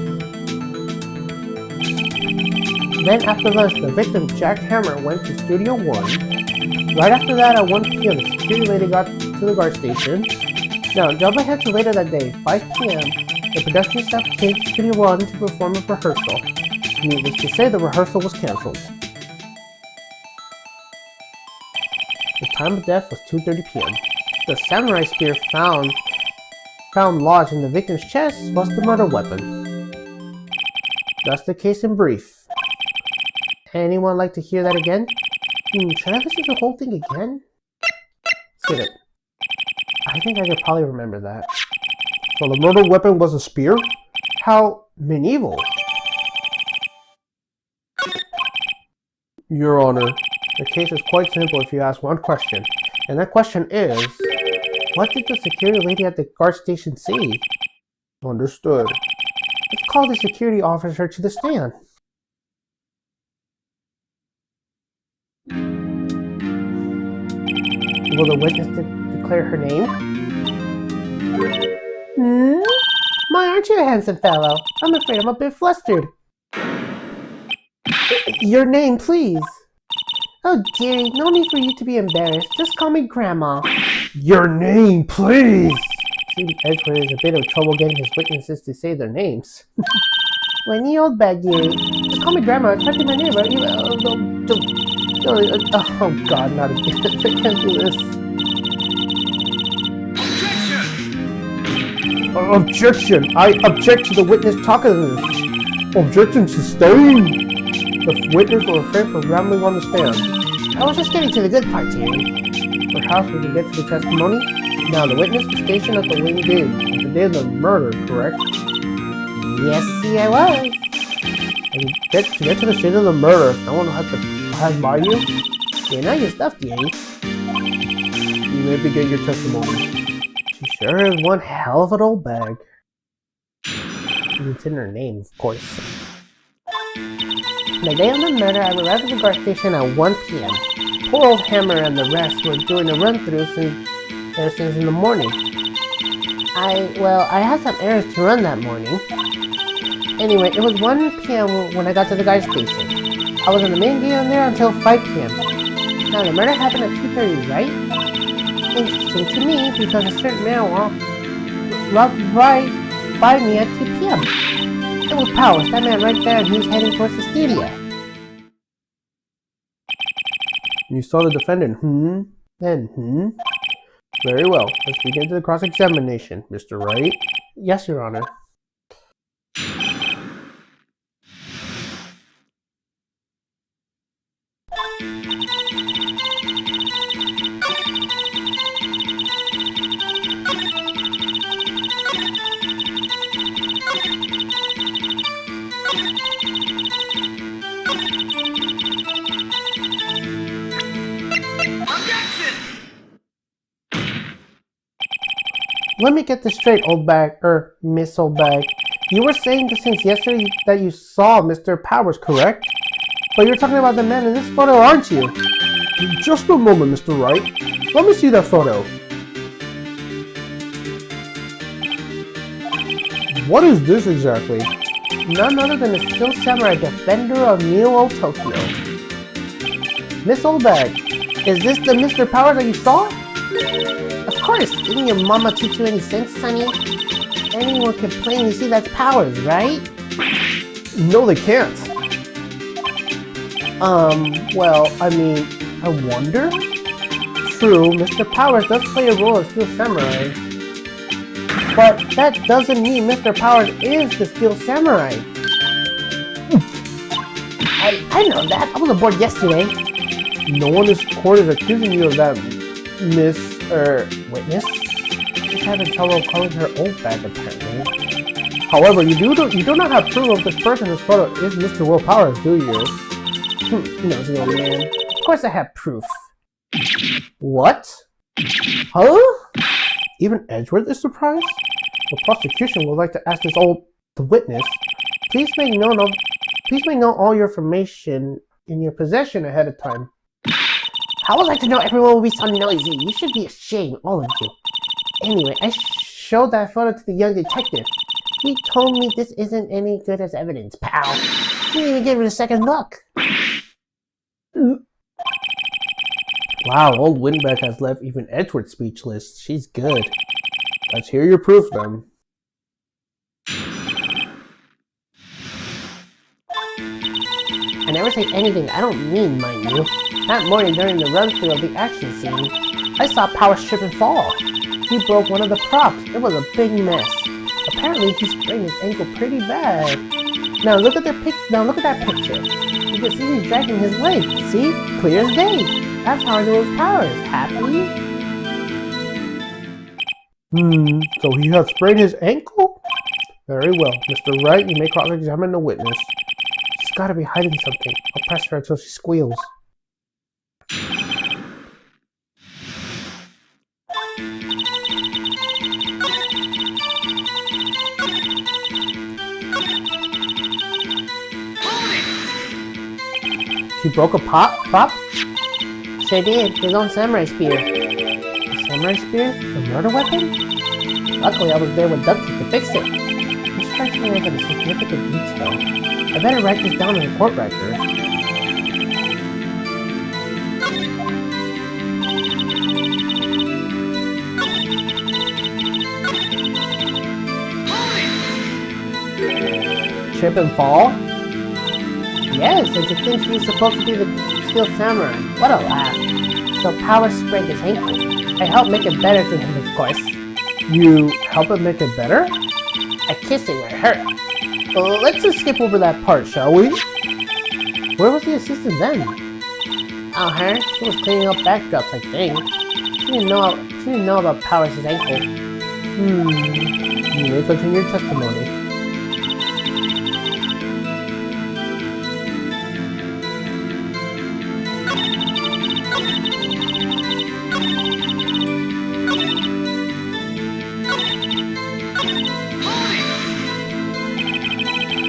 Then after lunch, the victim, Jack Hammer, went to Studio 1. Right after that, at 1 p.m., the security lady got to the guard station. Now, jump ahead to later that day, 5 p.m., the production staff came to Studio 1 to perform a rehearsal. Needless to say, the rehearsal was cancelled. The time of death was 2:30 p.m. The samurai spear found lodged in the victim's chest was the murder weapon. That's the case in brief. Anyone like to hear that again? Should I listen to the whole thing again? Let's get it. I think I could probably remember that. So the murder weapon was a spear? How medieval. Your Honor, the case is quite simple if you ask one question. And that question is, what did the security lady at the guard station see? Understood. Let's call the security officer to the stand. Will the witness declare her name? My, aren't you a handsome fellow? I'm afraid I'm a bit flustered. Your name, please. Oh, dearie, no need for you to be embarrassed. Just call me Grandma. Your name, please! See, Edgeworth is a bit of trouble getting his witnesses to say their names. When you old bag, dearie, just call me Grandma. It's my name, right? Oh, God, not again. I can't do this. Objection! I object to the witness talkative. Objection sustained. The witness will refrain from rambling on the stand. I was just getting to the good part, dearie. Perhaps we can get to the testimony. Now, the witness was stationed at the wing gate at the day of the murder, correct? Yes, see, I was. And to get to the scene of the murder, no one had to pass by you? You know your stuff, dearie. You may begin your testimony. She sure is one hell of an old bag. It's in her name, of course. The day of the murder, I arrived at the guard station at 1 p.m. Poor old Hammer and the rest were doing a run-through since in the morning. I had some errands to run that morning. Anyway, it was 1 p.m. when I got to the guard station. I was in the main gate on there until 5 p.m. Now, the murder happened at 2:30, right? Interesting to me because a certain man walked right by me at 2 p.m. It was Powers, that man right there, and he was heading towards the studio. You saw the defendant, Then, Very well. Let's begin to the cross-examination, Mr. Wright. Yes, Your Honor. Let me get this straight, old bag, Miss Old Bag. You were saying this since yesterday that you saw Mr. Powers, correct? But you're talking about the man in this photo, aren't you? Just a moment, Mr. Wright. Let me see that photo. What is this exactly? None other than the Steel Samurai, defender of Neo Tokyo. Miss Old Bag, is this the Mr. Powers that you saw? Of course, didn't your mama teach you any sense, Sonny? Anyone can plainly see that's Powers, right? No, they can't. Well, I mean, I wonder? True, Mr. Powers does play a role as Steel Samurai. But that doesn't mean Mr. Powers is the Steel Samurai. I know that. I was aboard yesterday. No one in court is accusing you of that, witness. She's having trouble calling her old bag, apparently. However, you do not have proof of this person whose photo is Mr. Will Powers, do you? Nosy old man. Of course I have proof. What? Huh? Even Edgeworth is surprised? The prosecution would like to ask the witness, please make known all your information in your possession ahead of time. How was I to know everyone will be so noisy? You should be ashamed, all of you. Anyway, I showed that photo to the young detective. He told me this isn't any good as evidence, pal. He didn't even give it a second look. Wow, old Windback has left even Edgeworth speechless. She's good. Let's hear your proof then. I never say anything I don't mean, mind you. That morning during the run-through of the action scene, I saw Powers trip and fall. He broke one of the props. It was a big mess. Apparently he sprained his ankle pretty bad. Now look at that picture. You can see he's dragging his leg. See? Clear as day. That's how I knew it was Powers. Happy? So he has sprained his ankle? Very well. Mr. Wright, you may cross-examine the witness. She's gotta be hiding something. I'll press her until she squeals. She broke a prop? Sure did. His own samurai spear. A samurai spear? A murder weapon? Luckily, I was there with duct tape to fix it. This strikes me as a significant detail. I better write this down in the court record. Trip and fall? Yes, and to think he was supposed to be the Steel Samurai. What a laugh. So Powers sprained his ankle. I helped make it better to him, of course. You help it make it better? I kissed it where it hurt. Let's just skip over that part, shall we? Where was the assistant then? Oh, her? She was cleaning up backdrops, I think. She didn't know about Powers' ankle. You may continue your testimony.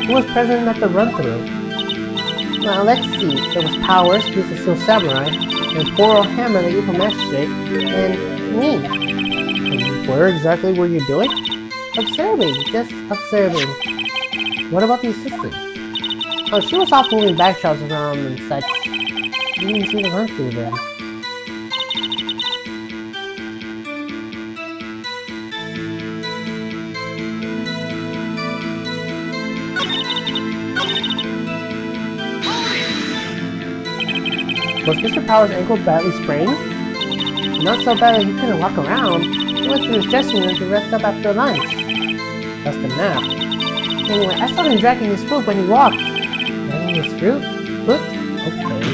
Who was present at the run-through? Well, let's see. There was Powers, who's the Steel Samurai, and poor old Hammer, the evil magistrate, and me. And where exactly were you doing? Observing. Just observing. What about the assistant? Oh, she was off moving backdrops around and such. You didn't see the run-through then. Was Mr. Powers' ankle badly sprained? Not so bad that he couldn't walk around. He went to his dressing room to rest up after lunch. That's the nap. Anyway, I saw him dragging his foot when he walked. Dragging his foot? Okay.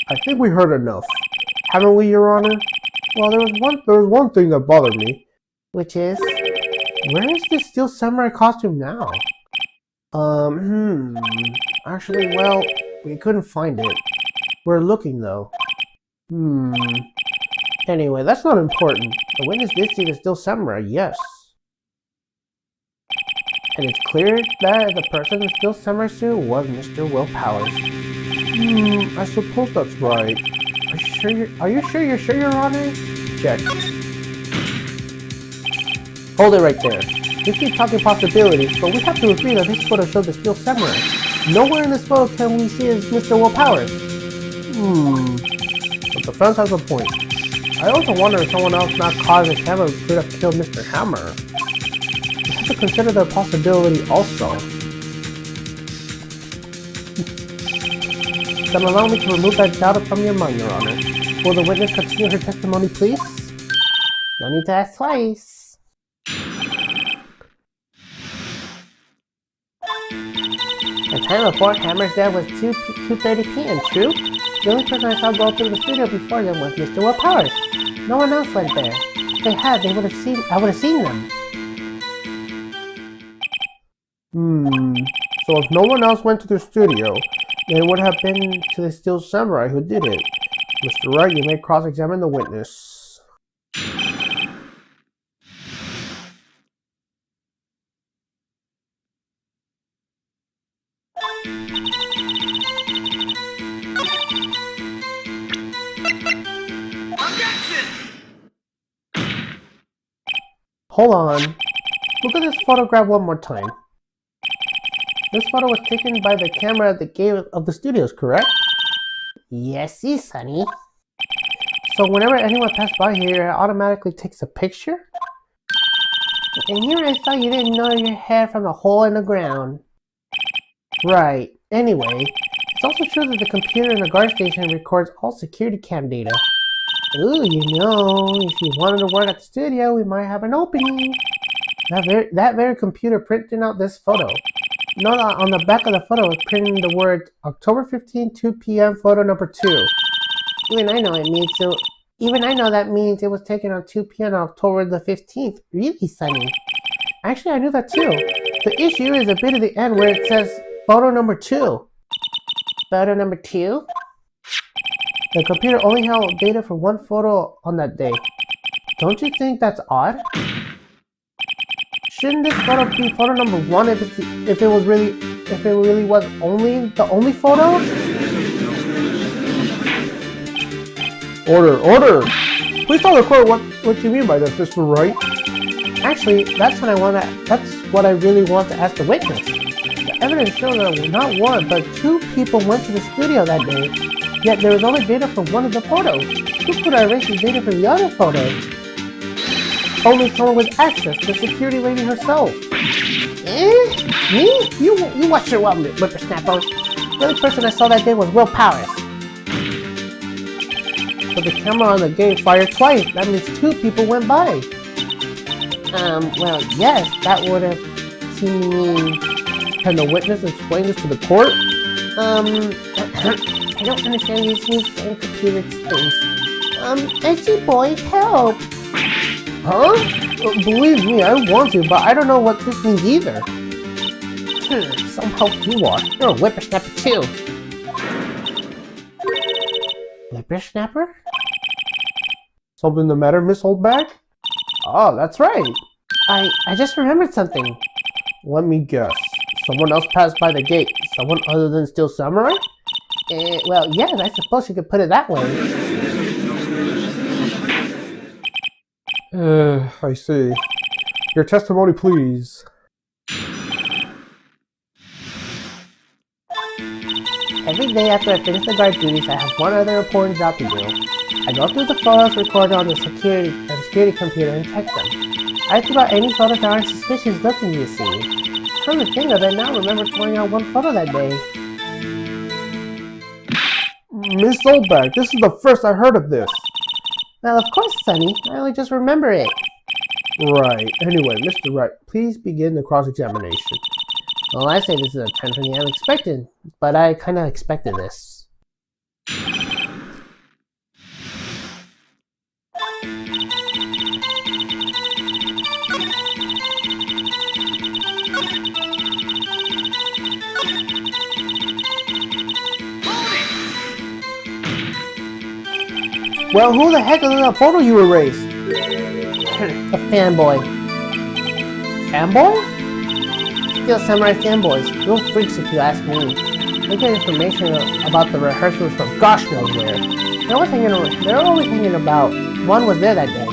I think we heard enough. Haven't we, Your Honor? Well, there was one thing that bothered me. Which is? Where is this Steel Samurai costume now? Actually, well, we couldn't find it. We're looking, though. Anyway, that's not important. The witness did see the still samurai, yes. And it's clear that the person in the still samurai suit was Mr. Will Powers. I suppose that's right. Are you sure, Your Honor? Check. Hold it right there. We keep talking possibilities, but we have to agree that this photo shows the still samurai. Nowhere in this photo can we see as Mr. Will Powers. But the friend has a point. I also wonder if someone else not caught in the camera could have killed Mr. Hammer. We have to consider the possibility also. Then allow me to remove that doubt from your mind, Your Honor. Will the witness continue her testimony, please? No need to ask twice. The time before Hammer's death was 2:30 p.m., true? The only person I saw go through the studio before them was Mr. Will Powers. No one else went there. If they had, I would have seen them. So if no one else went to the studio, then it would have been to the still samurai who did it. Mr. Wright, you may cross-examine the witness. Hold on. Look at this photograph one more time. This photo was taken by the camera at the gate of the studios, correct? Yes, Sonny. So whenever anyone passed by here, it automatically takes a picture? And here I saw you didn't know your hair from a hole in the ground. Right. Anyway, it's also true that the computer in the guard station records all security cam data. Ooh, if you wanted to work at the studio, we might have an opening. That very computer printed out this photo. Note that on the back of the photo is printing the word October 15, 2 p.m. photo number 2. Even I know that means it was taken on 2 p.m. on October the 15th. Really, Sonny? Actually, I knew that too. The issue is a bit at the end where it says photo number 2. Photo number 2? The computer only held data for one photo on that day. Don't you think that's odd? Shouldn't this photo be photo number 1 if it really was the only photo? Order! Please tell the court what you mean by this, Mr. Wright. Actually, that's what I really want to ask the witness. The evidence shows that not one, but 2 people went to the studio that day, yet there was only data for one of the photos. Who could erase the data from the other photos? Only someone with access, the security lady herself. Me? You watch your whippersnapper. The only person I saw that day was Will Powers. But the camera on the gate fired twice. That means 2 people went by. Well, yes, that would have seemed to mean... Can the witness explain this to the court? I don't understand these new computer things. Edgy boy, help! Huh? Believe me, I want to, but I don't know what this means either. Some help you are. You're a whippersnapper too. Whippersnapper? Something the matter, Miss Holdback? Oh, that's right. I just remembered something. Let me guess. Someone else passed by the gate. Someone other than Steel Samurai? Well, yes, I suppose you could put it that way. I see. Your testimony, please. Every day after I finish the guard duties, I have one other important job to do. I go through the photos recorded on the security computer and check them. I threw out any photos that aren't suspicious looking, you see. Come to think of it, now I remember throwing out one photo that day. Miss Oldback, this is the first I heard of this. Well, of course, Sonny. I only just remember it. Right. Anyway, Mr. Wright, please begin the cross-examination. Well, I say this is a turn from the unexpected, but I kind of expected this. Well, who the heck is in that photo you erased? A fanboy. Fanboy? Steel Samurai fanboys. Real freaks if you ask me. They get information about the rehearsals from gosh knows where. They're always hanging about. One was there that day.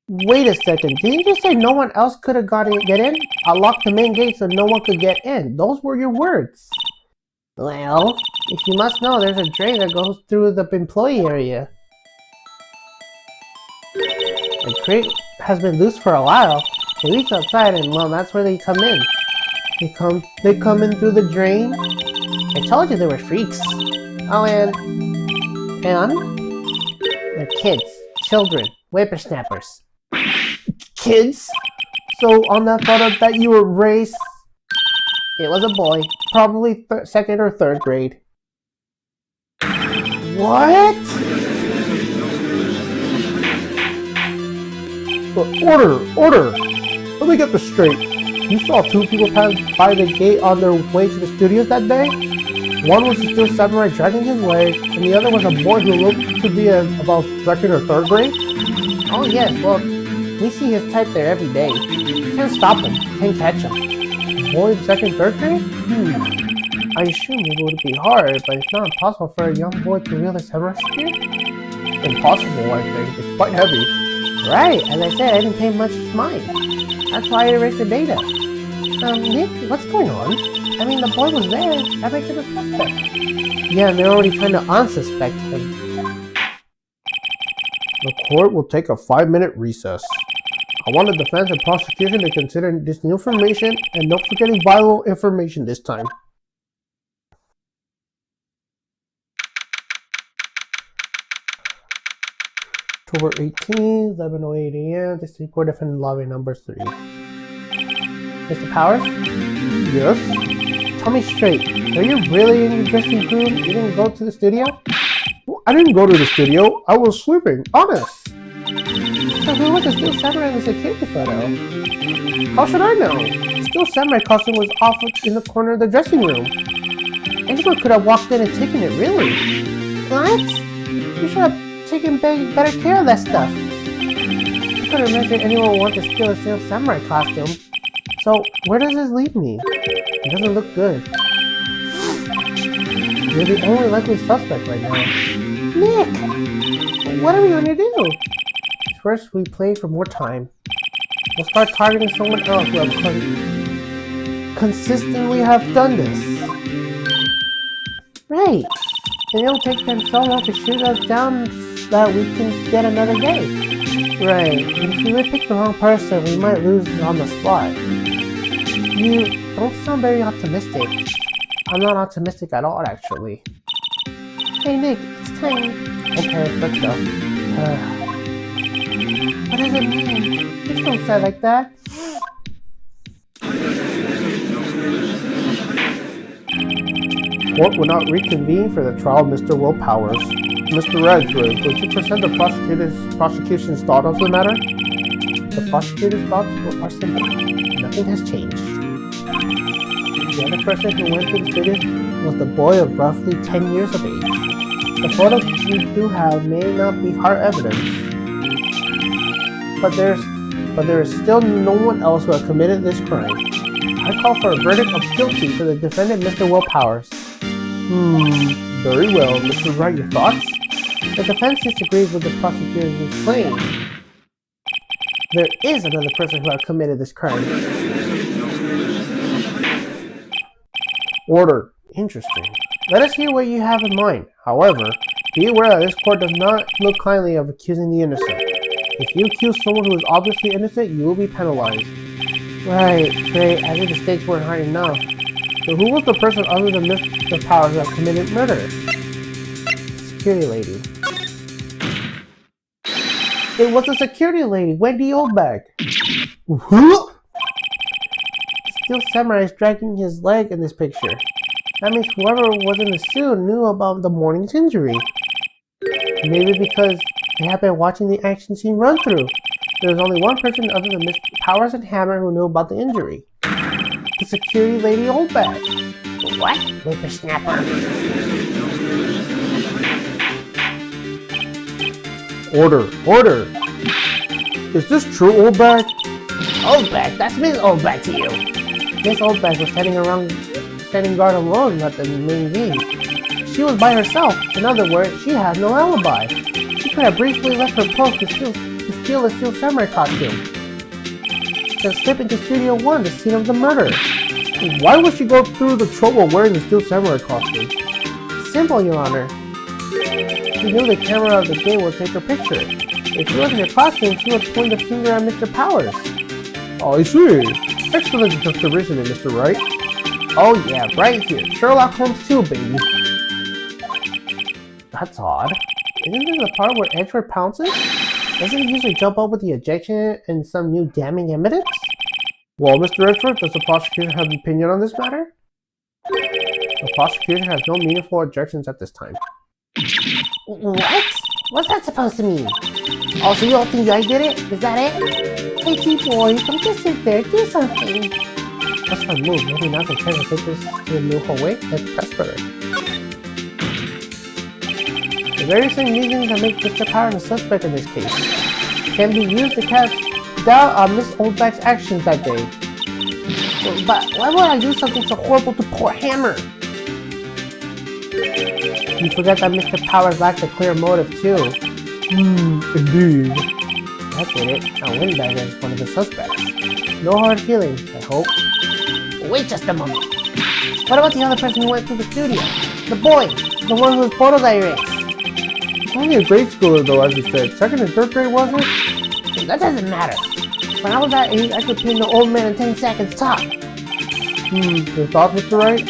Wait a second, didn't you just say no one else could have get in? I locked the main gate so no one could get in. Those were your words. Well, if you must know, there's a drain that goes through the employee area. The crate has been loose for a while. They reach outside and, well, that's where they come in. They come in through the drain. I told you they were freaks. Oh, and? They're kids, children, whippersnappers. Kids? So on that photo that you erased, it was a boy. probably second or third grade. What? Order! Let me get this straight. You saw two people pass by the gate on their way to the studios that day? One was a Steel Samurai dragging his leg, and the other was a boy who looked to be about second or third grade? Oh yes, well, we see his type there every day. Can't stop him, can't catch him. Boy in second, third grade? I assume it would be hard, but it's not impossible for a young boy to wield a samurai spear? Impossible, I think. It's quite heavy. Right, as I said, I didn't pay much mind. That's why I erased the data. Nick, what's going on? I mean, the boy was there. That makes him a suspect. Yeah, and they're already trying to unsuspect him. The court will take a 5-minute recess. I want the defense and prosecution to consider this new information and don't forget any vital information this time. October 18th, 11:08 a.m. District Court Defendant Lobby number 3. Mr. Powers? Yes? Tell me straight, are you really in your dressing room? You didn't go to the studio? I didn't go to the studio. I was sleeping. Honest. So who was the Steel Samurai in the security photo? How should I know? The Steel Samurai costume was off in the corner of the dressing room. Anyone could have walked in and taken it, really. What? You should have taken better care of that stuff. I couldn't imagine anyone would want to steal a Steel Samurai costume. So, where does this leave me? It doesn't look good. You're the only likely suspect right now. Nick! What are we going to do? First, we play for more time. We'll start targeting someone else who have consistently have done this. Right. And it'll take them so long to shoot us down that we can get another day. Right. And if we pick the wrong person, we might lose on the spot. You don't sound very optimistic. I'm not optimistic at all, actually. Hey Nick, it's time. Okay, let's go. What does it mean? Please don't say like that. Court will not reconvene for the trial of Mr. Will Powers. Mr. Redford, would you present the prosecution's thought of the matter? The prosecutor's thoughts are simple. Nothing has changed. The other person who went to the studio was the boy of roughly 10 years of age. The photos we do have may not be hard evidence, but there is still no one else who has committed this crime. I call for a verdict of guilty for the defendant, Mr. Will Powers. Very well. Mr. Wright, your thoughts? The defense disagrees with the prosecutor's claim. There is another person who has committed this crime. Order. Interesting. Let us hear what you have in mind. However, be aware that this court does not look kindly of accusing the innocent. If you accuse someone who is obviously innocent, you will be penalized. Right, great. I think the stakes weren't high enough. So who was the person other than Mr. Powers that committed murder? Security lady. It was the security lady, Wendy Oldbag. Steel Samurai is dragging his leg in this picture. That means whoever was in the suit knew about the morning's injury. Maybe because they had been watching the action scene run through. There was only one person other than Mr. Powers and Hammer who knew about the injury. The security lady Oldbag. What? Whippersnapper. Order! Order! Is this true, old bag? Oldback, that's Miss Oldback to you. Miss Oldback was standing guard alone at the main gate. She was by herself. In other words, she had no alibi. She could have briefly left her post to steal a Steel Samurai costume. Then slip into Studio 1, the scene of the murder. Why would she go through the trouble of wearing the Steel Samurai costume? Simple, Your Honor. She knew the camera of the gate would take her picture. If she was in her costume, she would point the finger at Mr. Powers. Oh, I see. Excellent observation, Mr. Wright. Oh yeah, right here. Sherlock Holmes too, baby. That's odd. Isn't this the part where Edward pounces? Doesn't he usually jump up with the objection and some new damning evidence? Well, Mr. Edgeworth, does the prosecution have an opinion on this matter? The prosecution has no meaningful objections at this time. What? What's that supposed to mean? Oh, so you all think I did it? Is that it? Hey, T-boy, don't just sit there. Do something. That's my move. Maybe now's the chance to take this to a new hallway. Let's press for it. The very same reasons that make Mr. Power the suspect in this case can be used to cast doubt on Miss Oldback's actions that day. But why would I do something so horrible to poor Hammer? You forget that Mr. Powers lacked a clear motive too. Indeed. I get it. Now Windbag is one of the suspects. No hard feelings, I hope. Wait just a moment. What about the other person who went to the studio? The boy! The one whose photos I erased. He's only a grade schooler though, as you said. Second and third grade, wasn't it? That doesn't matter. When I was that age, I could pin the old man in 10 seconds top. Your thoughts, Mr. Wright?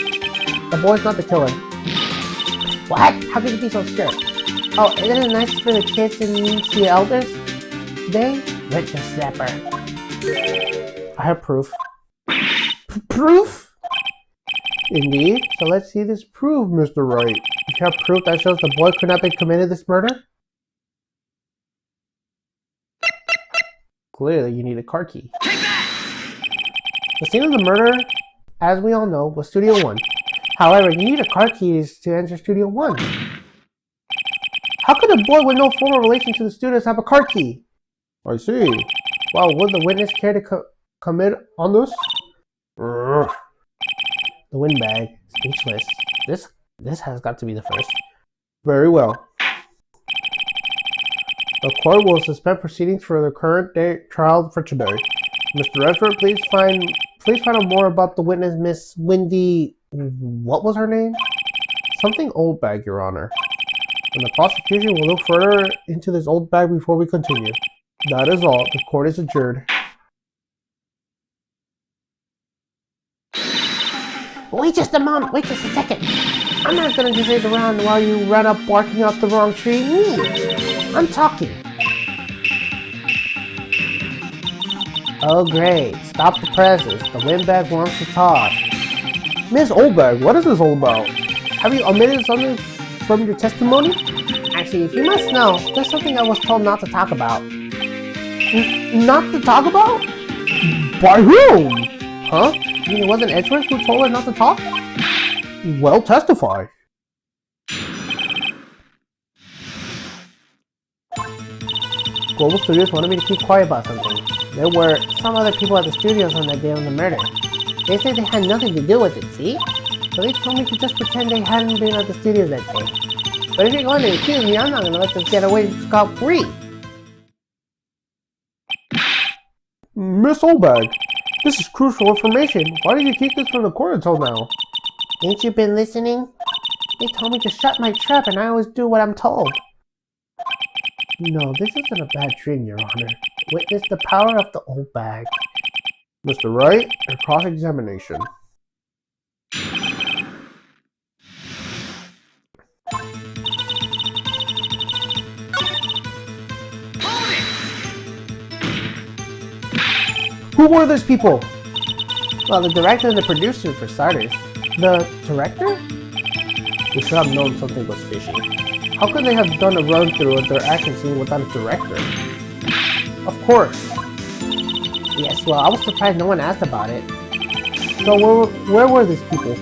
The boy's not the killer. What? How could you be so sure? Oh, isn't it nice for the kids to meet the elders? They with the snapper. I have proof. Proof? Indeed. So let's see this proof, Mr. Wright. You have proof that shows the boy could not have committed this murder? Clearly, you need a car key. The scene of the murder, as we all know, was Studio 1. However, you need a car key to enter Studio 1. How could a boy with no formal relation to the studios have a car key? I see. Well, would the witness care to commit on this? The windbag, speechless. This has got to be the first. Very well. The court will suspend proceedings for the current day trial for today. Mr. Redford, please find out more about the witness, Miss Wendy. What was her name? Something old bag, Your Honor. And the prosecution will look further into this old bag before we continue. That is all. The court is adjourned. Wait just a moment. Wait just a second. I'm not gonna just sit around while you run up barking up the wrong tree. I'm talking. Oh great. Stop the presses. The windbag wants to talk. Miss Oldbag, what is this all about? Have you omitted something from your testimony? Actually, if you must know, there's something I was told not to talk about. Not to talk about? By whom? Huh? You mean it wasn't Edgeworth who told her not to talk? Well, testify. Global Studios wanted me to keep quiet about something. There were some other people at the studios on that day of the murder. They said they had nothing to do with it, see? So they told me to just pretend they hadn't been at the studios that day. But if you're going to accuse me, I'm not going to let this get away scot-free. Miss Oldbag, this is crucial information. Why did you keep this from the court until now? Ain't you been listening? They told me to shut my trap and I always do what I'm told. No, this isn't a bad dream, Your Honor. Witness the power of the old bag. Mr. Wright, your cross-examination. Who were these people? Well, the director and the producer, for starters. The director? We should have known something was fishy. How could they have done a run-through of their action scene without a director? Of course. Yes, well, I was surprised no one asked about it. So where were these people?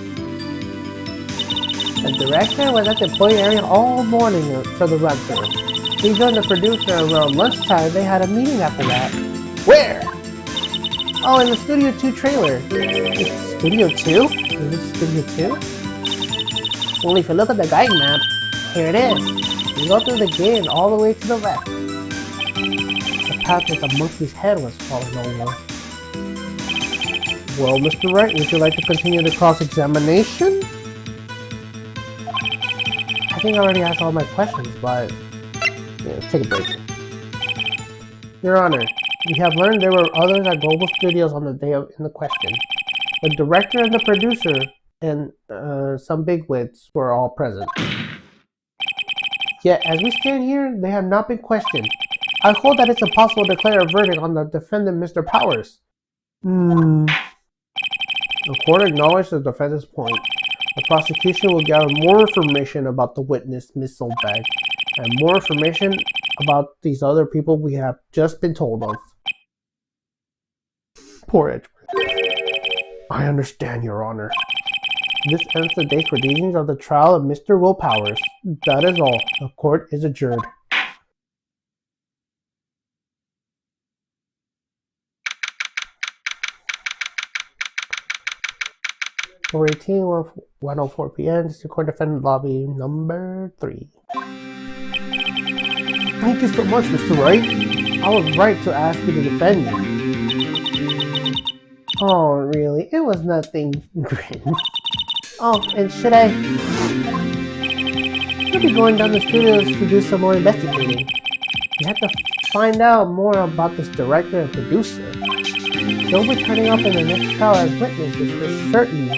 The director was at the employee area all morning for the run-through. He joined the producer around lunchtime. They had a meeting after that. Where? Oh, in the Studio 2 trailer. Studio 2? Is it Studio 2? Well, if you look at the guide map, here it is. You go through the gate all the way to the left. The path with the monkey's head was falling over. Well, Mr. Wright, would you like to continue the cross-examination? I think I already asked all my questions, but yeah, take a break. Your Honor, we have learned there were others at Global Studios on the day in the question. The director and the producer and some bigwigs were all present. Yet, as we stand here, they have not been questioned. I hold that it's impossible to declare a verdict on the defendant, Mr. Powers. The court acknowledged the defendant's point. The prosecution will gather more information about the witness, Miss Soulbag, and more information about these other people we have just been told of. Poor Edgeworth. I understand, Your Honor. This ends the date for proceedings of the trial of Mr. Will Powers. That is all. The court is adjourned. October 18, 1:04 p.m. District Court Defendant Lobby number 3. Thank you so much, Mr. Wright. I was right to ask you to defend me. Oh, really? It was nothing. Grin. Oh, and should I? We'll be going down the studios to do some more investigating. We have to find out more about this director and producer. They'll be turning up in the next trial as witnesses for certain.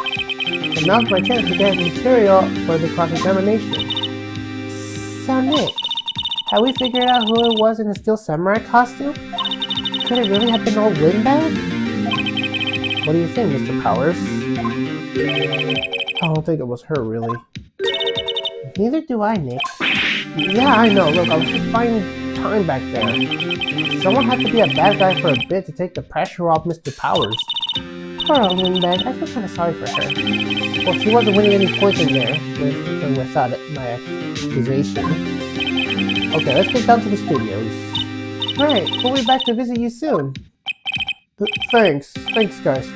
And now's my chance to get material for the cross-examination. So Nick, have we figured out who it was in the Steel Samurai costume? Could it really have been old Windbag? What do you think, Mr. Powers? I don't think it was her, really. Neither do I, Nick. Yeah, I know. Look, I was just buying time back there. Someone had to be a bad guy for a bit to take the pressure off Mr. Powers. Poor old Windbag. I feel kind of sorry for her. Well, she wasn't winning any points in there without my accusation. Okay, let's get down to the studios. Alright, we'll be back to visit you soon. Thanks, guys.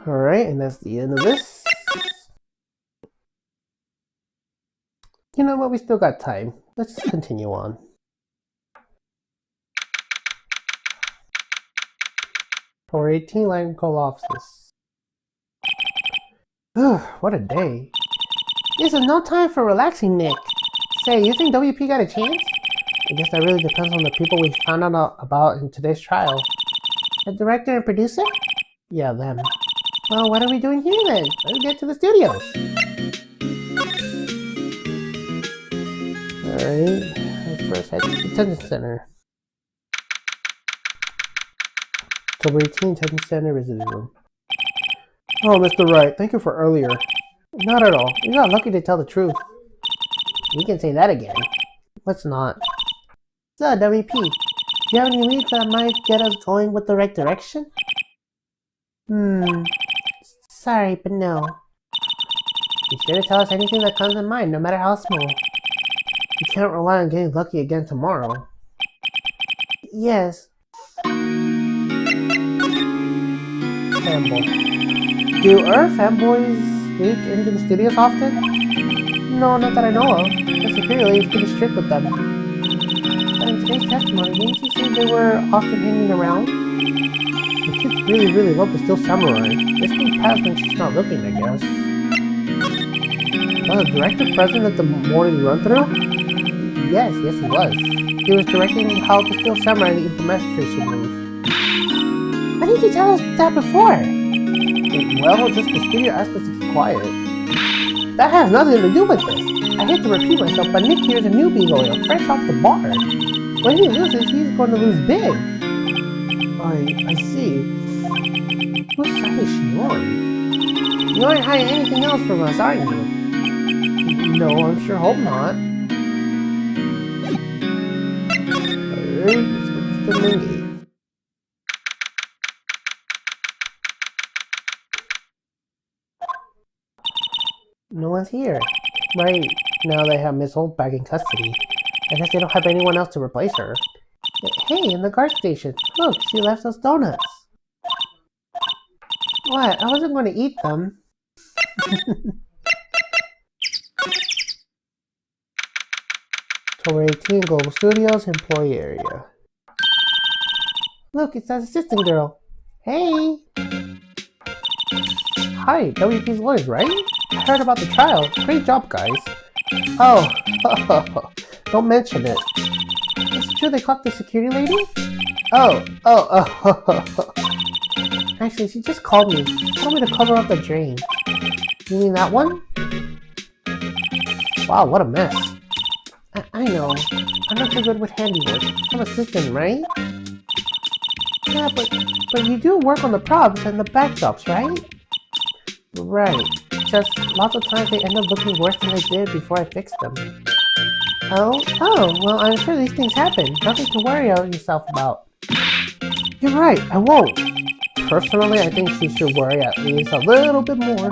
Alright, and that's the end of this. You know what, we still got time. Let's just continue on. For 18 line call offices. Ugh, what a day. This is no time for relaxing, Nick. Say, you think WP got a chance? I guess that really depends on the people we found out about in today's trial. The director and producer? Yeah, them. Well, what are we doing here then? Let's get to the studios. Alright, let's first head to the detention center. October 18, detention center visiting room. Oh, Mr. Wright, thank you for earlier. Not at all. You got lucky to tell the truth. We can say that again. Let's not. So, WP, do you have any leads that might get us going with the right direction? Sorry, but no. Be sure to tell us anything that comes in mind, no matter how small. You can't rely on getting lucky again tomorrow. Yes. Fanboy. Do fanboys sneak into the studios often? No, not that I know of. The security is pretty strict with them. But in today's testimony, didn't you say they were often hanging around? The kids really love the Steel Samurai. They sneak past when she's not looking, I guess. Was the director present at the morning run-through? Yes, he was. He was directing how to Steel Samurai in the implementation move. Why didn't you tell us that before? Well, just the studio asked us to keep quiet. That has nothing to do with this. I hate to repeat myself, but Nick here is a newbie lawyer, fresh off the bar. When he loses, he's going to lose big. I see. Whose side is she on? You aren't hiding anything else from us, are you? No, I'm sure hope not. Alright, let's go to the main gate. No one's here. Right. Now they have Miss Old back in custody. I guess they don't have anyone else to replace her. Hey, in the guard station. Look, she left us donuts. What? I wasn't going to eat them. Tower 18, Global Studios, employee area. Look, it's that assistant girl. Hey! Hi, WP's lawyers, right? I heard about the trial. Great job, guys. Oh, don't mention it. Is it true they caught the security lady? Oh. Actually, she just called me. She told me to cover up the drain. You mean that one? Wow, what a mess. I know. I'm not so good with handiwork. I'm an assistant, right? Yeah, but you do work on the props and the backdrops, right? Right. Just lots of times they end up looking worse than they did before I fixed them. Oh, well, I'm sure these things happen. Nothing to worry yourself about. You're right, I won't. Personally, I think she should worry at least a little bit more.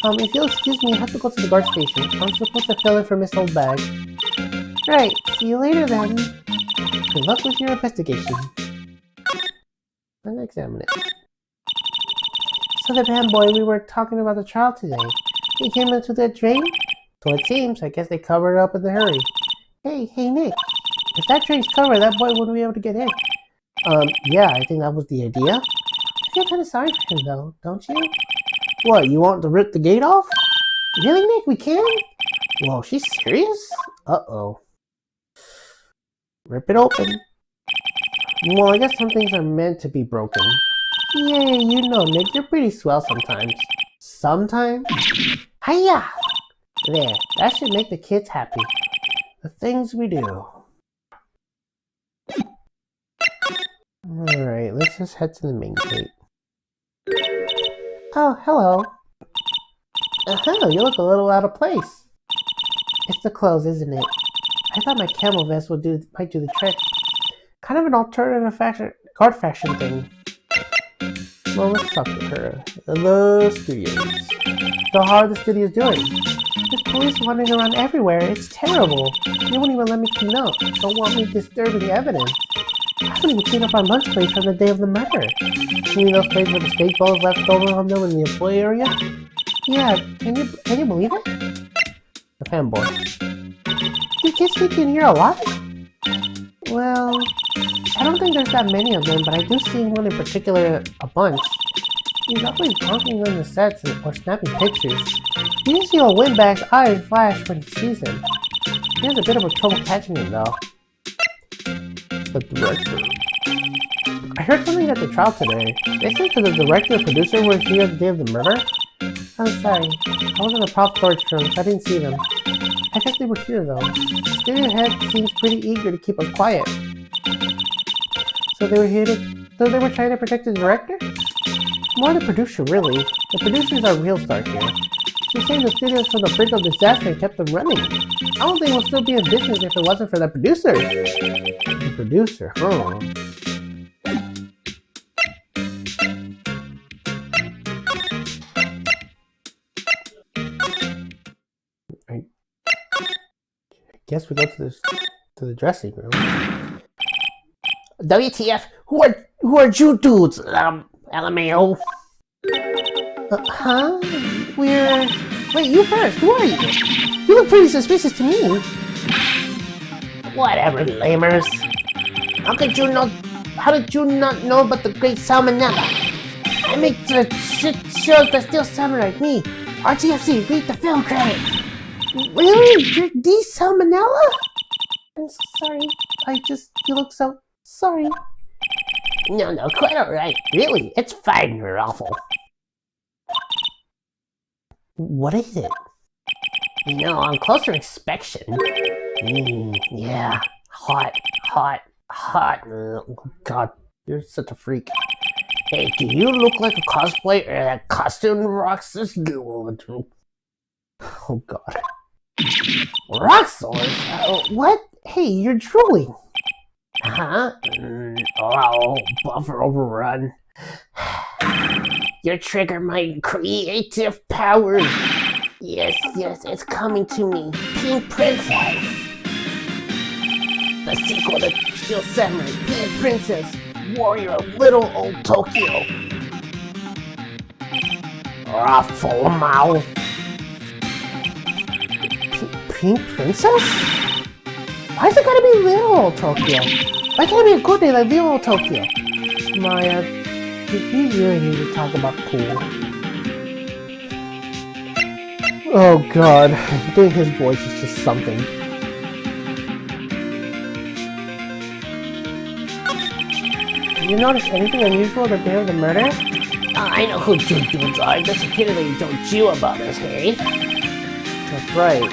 If you'll excuse me, I have to go to the guard station. I'm supposed to fill in for Miss Old Bag. Right, see you later then. Good luck with your investigation. Let's examine it. So the band boy, we were talking about the trial today. He came into the drain? So it seems. I guess they covered it up in a hurry. Hey, Nick. If that drain's covered, that boy wouldn't be able to get in. Yeah, I think that was the idea. I feel kind of sorry for him, though, don't you? What, you want to rip the gate off? Really, Nick? We can? Whoa, she's serious? Uh-oh. Rip it open. Well, I guess some things are meant to be broken. Yeah, you know, Nick, you're pretty swell sometimes. Sometimes? Hiya! There, that should make the kids happy. The things we do. Alright, let's just head to the main gate. Oh, hello. You look a little out of place. It's the clothes, isn't it? I thought my camel vest might do the trick. Kind of an alternative guard fashion thing. Well, let's talk to her. The studios. So how are the studios doing? There's police wandering around everywhere. It's terrible. They won't even let me clean up. Don't want me disturbing evidence. I haven't even cleaned up our lunch plates from the day of the murder. You mean those plates with the steak balls left over on them in the employee area? Yeah, can you believe it? The fanboy. Do kids sneak in here a lot? Well, I don't think there's that many of them, but I do see one in particular a bunch. He's always honking on the sets or snapping pictures. You can see a windbag's eyes flash when he sees him. He has a bit of trouble catching him, though. The director. I heard something at the trial today. They said that the director and producer were here the day of the murder. I'm sorry. I was in the prop storage room, so I didn't see them. I guess they were here, though. The studio head seems pretty eager to keep us quiet. So they were trying to protect the director? More the producer, really. The producer's our real star here. She saved the studios from the brink of disaster and kept them running. I don't think we'll still be in business if it wasn't for the producer. The producer, huh? I guess we go to the dressing room. WTF? Who are you dudes? LMAO. Huh? Wait, you first. Who are you? You look pretty suspicious to me. Whatever, lamers. How did you not know about the great salmonella? I make the shit shows that still sound like me. RTFC, read the film credits. Really? You're the salmonella? I'm so sorry. You look so sorry. No, quite alright. Really, it's fine, you're awful. What is it? On closer inspection. Yeah. Hot. Oh, God, you're such a freak. Hey, do you look like a cosplayer or a costume rocks this dude? Oh, God. Rock sword? What? Hey, you're drooling. Huh? Oh, buffer overrun. Your trigger my creative powers. Yes, it's coming to me. Pink Princess. The sequel to Steel Samurai, Pink Princess, Warrior of Little Old Tokyo. Full mouth. Pink Princess? Why is it gotta be Little Tokyo? Why can't it be a good name like Little Tokyo? Maya, we really need to talk about cool. Oh god, doing his voice is just something. Did you notice anything unusual the day of the murder? I know who two dudes are. That's a pity that you don't chew about us, Harry. That's right.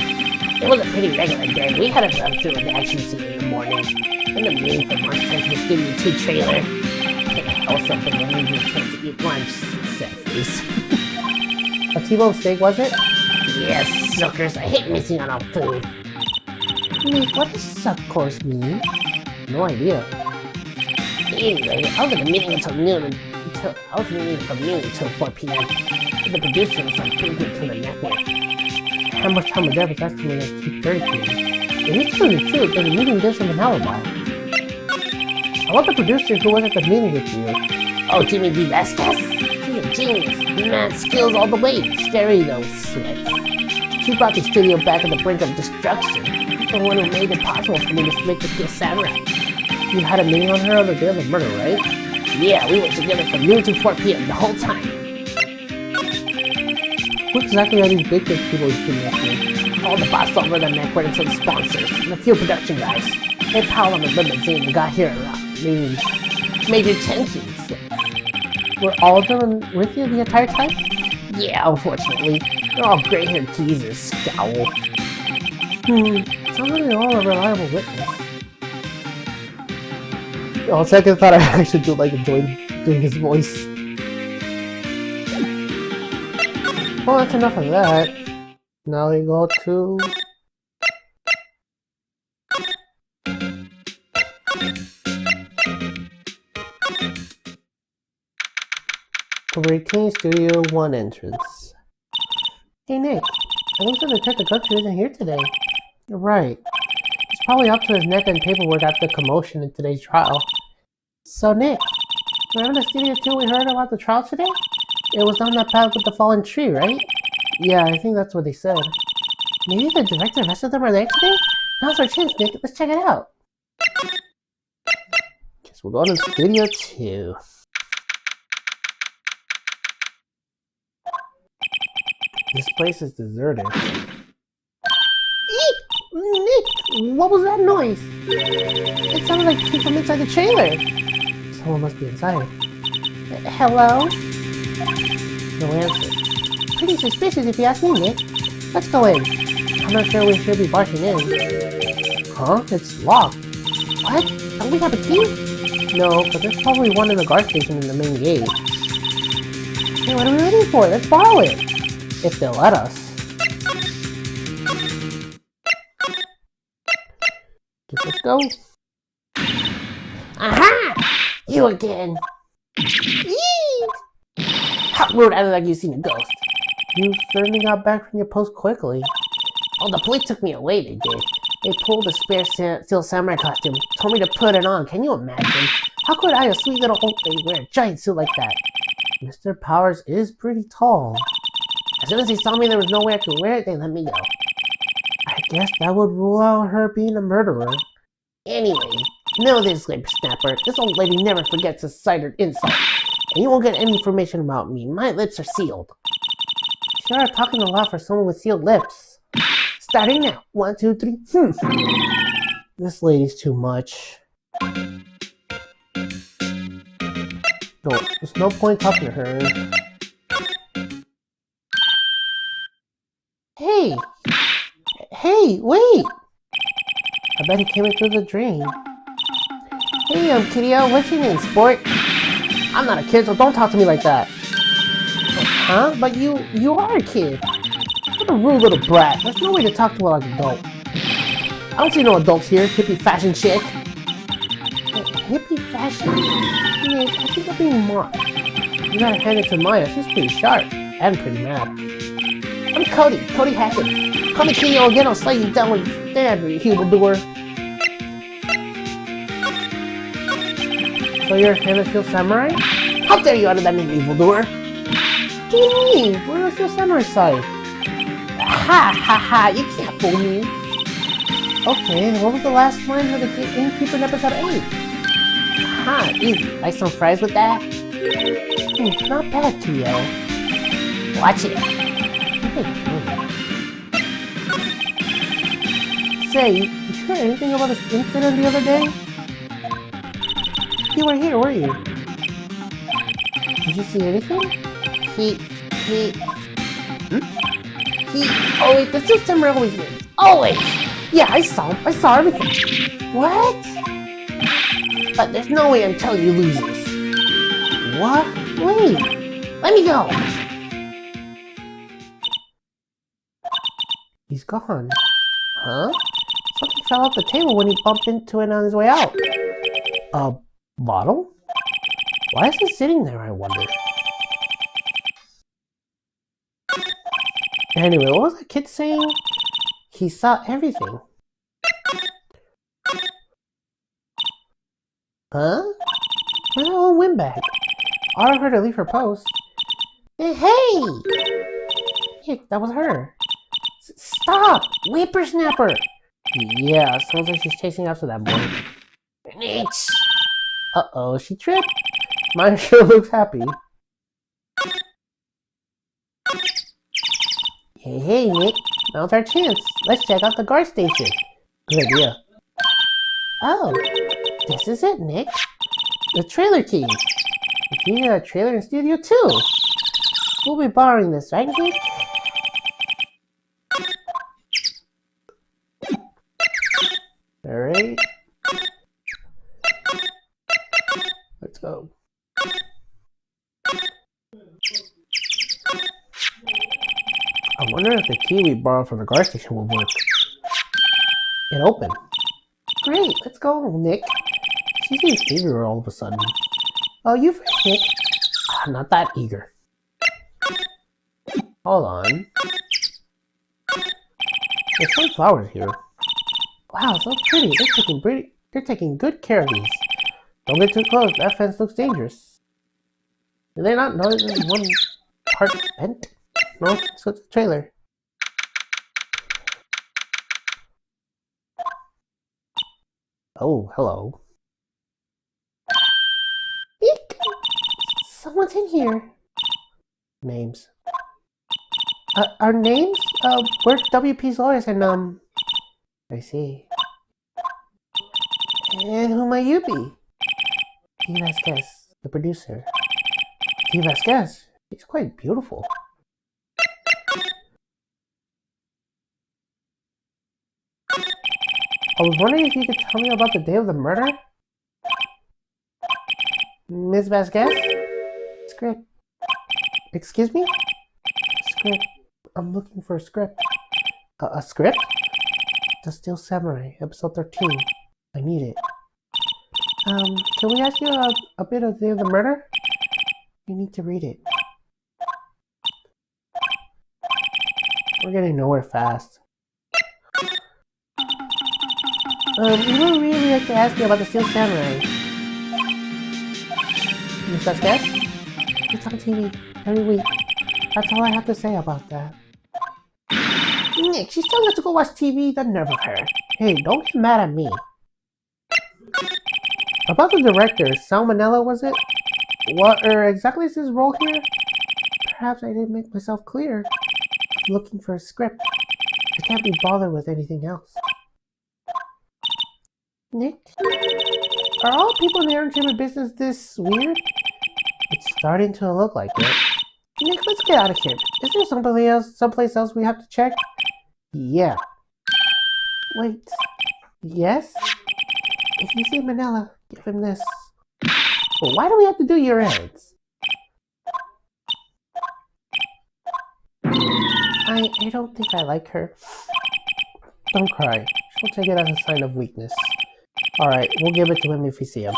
It was a pretty regular day. We had a run through an action scene in the morning. And the meeting for March 10th Studio 2 trailer. Also, but when we were trying to eat lunch, sad face. A T-bone steak, was it? Yes, suckers. I hate missing out on food. Wait, what does sub-course mean? No idea. Anyway, I was at a meeting until noon. I was meeting from noon until 4 p.m. The producer was on thinking to the network. How much time of day was estimated at 2:30 p.m.? If it's truly true, then the meeting gives him an alibi. I want the producer who was at the meeting with you. Oh, Jimmy B. Vasquez? She's a genius. Mad skills all the way. Scary those sweats. She brought the studio back on the brink of destruction. The one who made it possible for me to make the Steel Samurai. You had a meeting on her on the day of the murder, right? Yeah, we were together from noon to 4 p.m. the whole time. Who exactly are these big people he's shooting up with? All the boss over the network and some sponsors, and a few production guys. They piled on the limousine and got here around major tensions. Were all of them with you the entire time? Yeah, unfortunately. They're all gray-haired teasers, scowl. Sounds like they're all a reliable witness. On second thought, I actually do like enjoying doing his voice. Well, that's enough of that. Now we go to... Routine Studio 1 entrance. Hey Nick, it looks like Detective Gertrude isn't here today. You're right. He's probably up to his neck in paperwork after the commotion in today's trial. So Nick, remember the Studio 2 we heard about the trial today? It was on that path with the fallen tree, right? Yeah, I think that's what they said. Maybe the director and the rest of them are there today? Now's our chance, Nick. Let's check it out. Guess we'll go to Studio 2. This place is deserted. Eek! Nick, what was that noise? It sounded like it came from inside the trailer. Someone must be inside. Hello? No answer. Pretty suspicious if you ask me, Nick. Let's go in. I'm not sure we should be barging in. Huh? It's locked. What? Don't we have a key? No, but there's probably one in the guard station in the main gate. Hey, what are we waiting for? Let's borrow it. If they'll let us. Let's go. Aha! You again. Eek! How rude, I look like you've seen a ghost. You certainly got back from your post quickly. Oh, the police took me away, they did. They pulled a spare Steel Samurai costume, told me to put it on. Can you imagine? How could I, a sweet little old lady, wear a giant suit like that? Mr. Powers is pretty tall. As soon as they saw me there was no way I could wear it, they let me go. I guess that would rule out her being a murderer. Anyway, know this, Snapper. This old lady never forgets a sight or insult. And you won't get any information about me. My lips are sealed. Sure are talking a lot for someone with sealed lips. Starting now. 1, 2, 3. This lady's too much. No, there's no point talking to her. Hey! Hey, wait! I bet he came in through the drain. Hey, Kiddo, what's your name, sport? I'm not a kid, so don't talk to me like that. Huh? But you are a kid. What a rude little brat. There's no way to talk to her like an adult. I don't see no adults here, hippie fashion chick. Hippie fashion? Nick, I think I'm being mocked. You gotta hand it to Maya. She's pretty sharp. And pretty mad. I'm Cody Hackett. Come and kill you again, I'll slay you down with your dad, you evildoer. So you're a fan of Steel Samurai? How dare you utter that name, evildoer? What do you mean? We're on the Steel Samurai side. Ha ha ha, you can't fool me. Okay, what was the last line of the Innkeeper in episode 8? Ha, easy. Like some fries with that? Not bad, Tio. Watch it. Say, you hear anything about this incident the other day? You were here, were you? Did you see anything? Oh wait, the Steel Samurai always wins. Always! Yeah, I saw him. I saw everything. What? But there's no way until you lose this. What? Wait! Let me go! He's gone. Huh? Something fell off the table when he bumped into it on his way out. A bottle? Why is he sitting there, I wonder? Anyway, what was that kid saying? He saw everything. Huh? Where's that old windbag? I ordered her to leave her post. Hey! Hey, that was her. Stop! Whippersnapper! Yeah, sounds like she's chasing after that boy. Uh-oh, she tripped. Mine sure looks happy. Hey, Nick. Now's our chance. Let's check out the guard station. Good idea. Oh, this is it, Nick. The trailer key. The key to the trailer in Studio 2. We'll be borrowing this, right, Nick? Alright. Let's go. I wonder if the key we borrowed from the guard station will work. It opened. Great, let's go, Nick. She seems eager all of a sudden. Oh, you first, Nick. Not that eager. Hold on. There's some flowers here. Wow, so pretty. They're taking good care of these. Don't get too close. That fence looks dangerous. Did they not notice there's one part bent? No, so it's a trailer. Oh, hello. Eek! Someone's in here. Names. Our names? We're WP's lawyers and, I see. And who might you be? T. Vasquez, the producer. T. Vasquez? She's quite beautiful. I was wondering if you could tell me about the day of the murder? Ms. Vasquez? Script. Excuse me? Script. I'm looking for a script. A script? The Steel Samurai, episode 13. I need it. Can we ask you a bit of the day of the murder? You need to read it. We're getting nowhere fast. We would really like to ask you about the Steel Samurai. Miss Vasquez? It's on TV every week. That's all I have to say about that. Nick, she's telling us to go watch TV. That never hurt. Hey, don't get mad at me. About the director, Salmonella, was it? What exactly is his role here? Perhaps I didn't make myself clear. I'm looking for a script. I can't be bothered with anything else. Nick? Are all people in the entertainment business this weird? It's starting to look like it. Nick, let's get out of here. Is there someplace else we have to check? Yeah. Wait. Yes? If you see Manila, give him this. Well, why do we have to do your errands? I don't think I like her. Don't cry. She'll take it as a sign of weakness. Alright, we'll give it to him if we see him.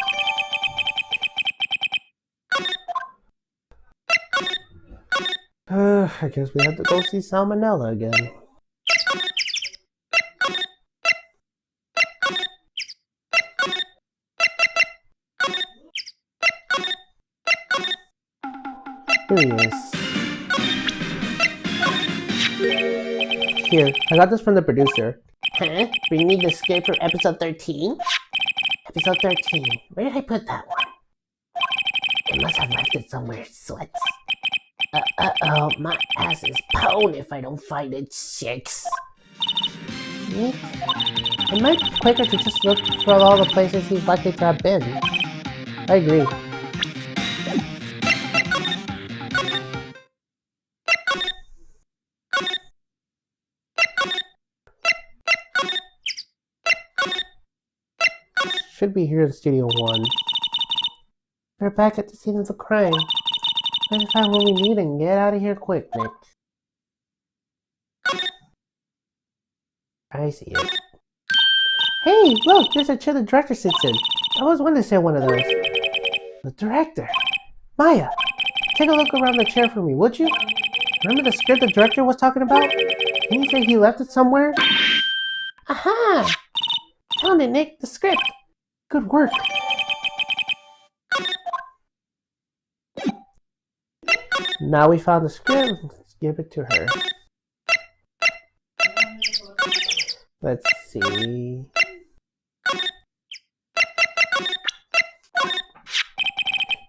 I guess we have to go see Salmonella again. Here he is. Here, I got this from the producer. Huh? Bring me the script for episode 13? Episode 13. Where did I put that one? I must have left it somewhere. Sweats. Uh-oh. My ass is pwned if I don't find it, chicks. It might be quicker to just look for all the places he's likely to have been. I agree. Should be here in Studio 1. We're back at the scene of the crime. Let's find what we need and get out of here quick, Nick. I see it. Hey, look! There's a chair the director sits in. I always wanted to sit in one of those. The director? Maya! Take a look around the chair for me, would you? Remember the script the director was talking about? Didn't you say he left it somewhere? Aha! Found it, Nick. The script. Good work. Now we found the script. Let's give it to her. Let's see.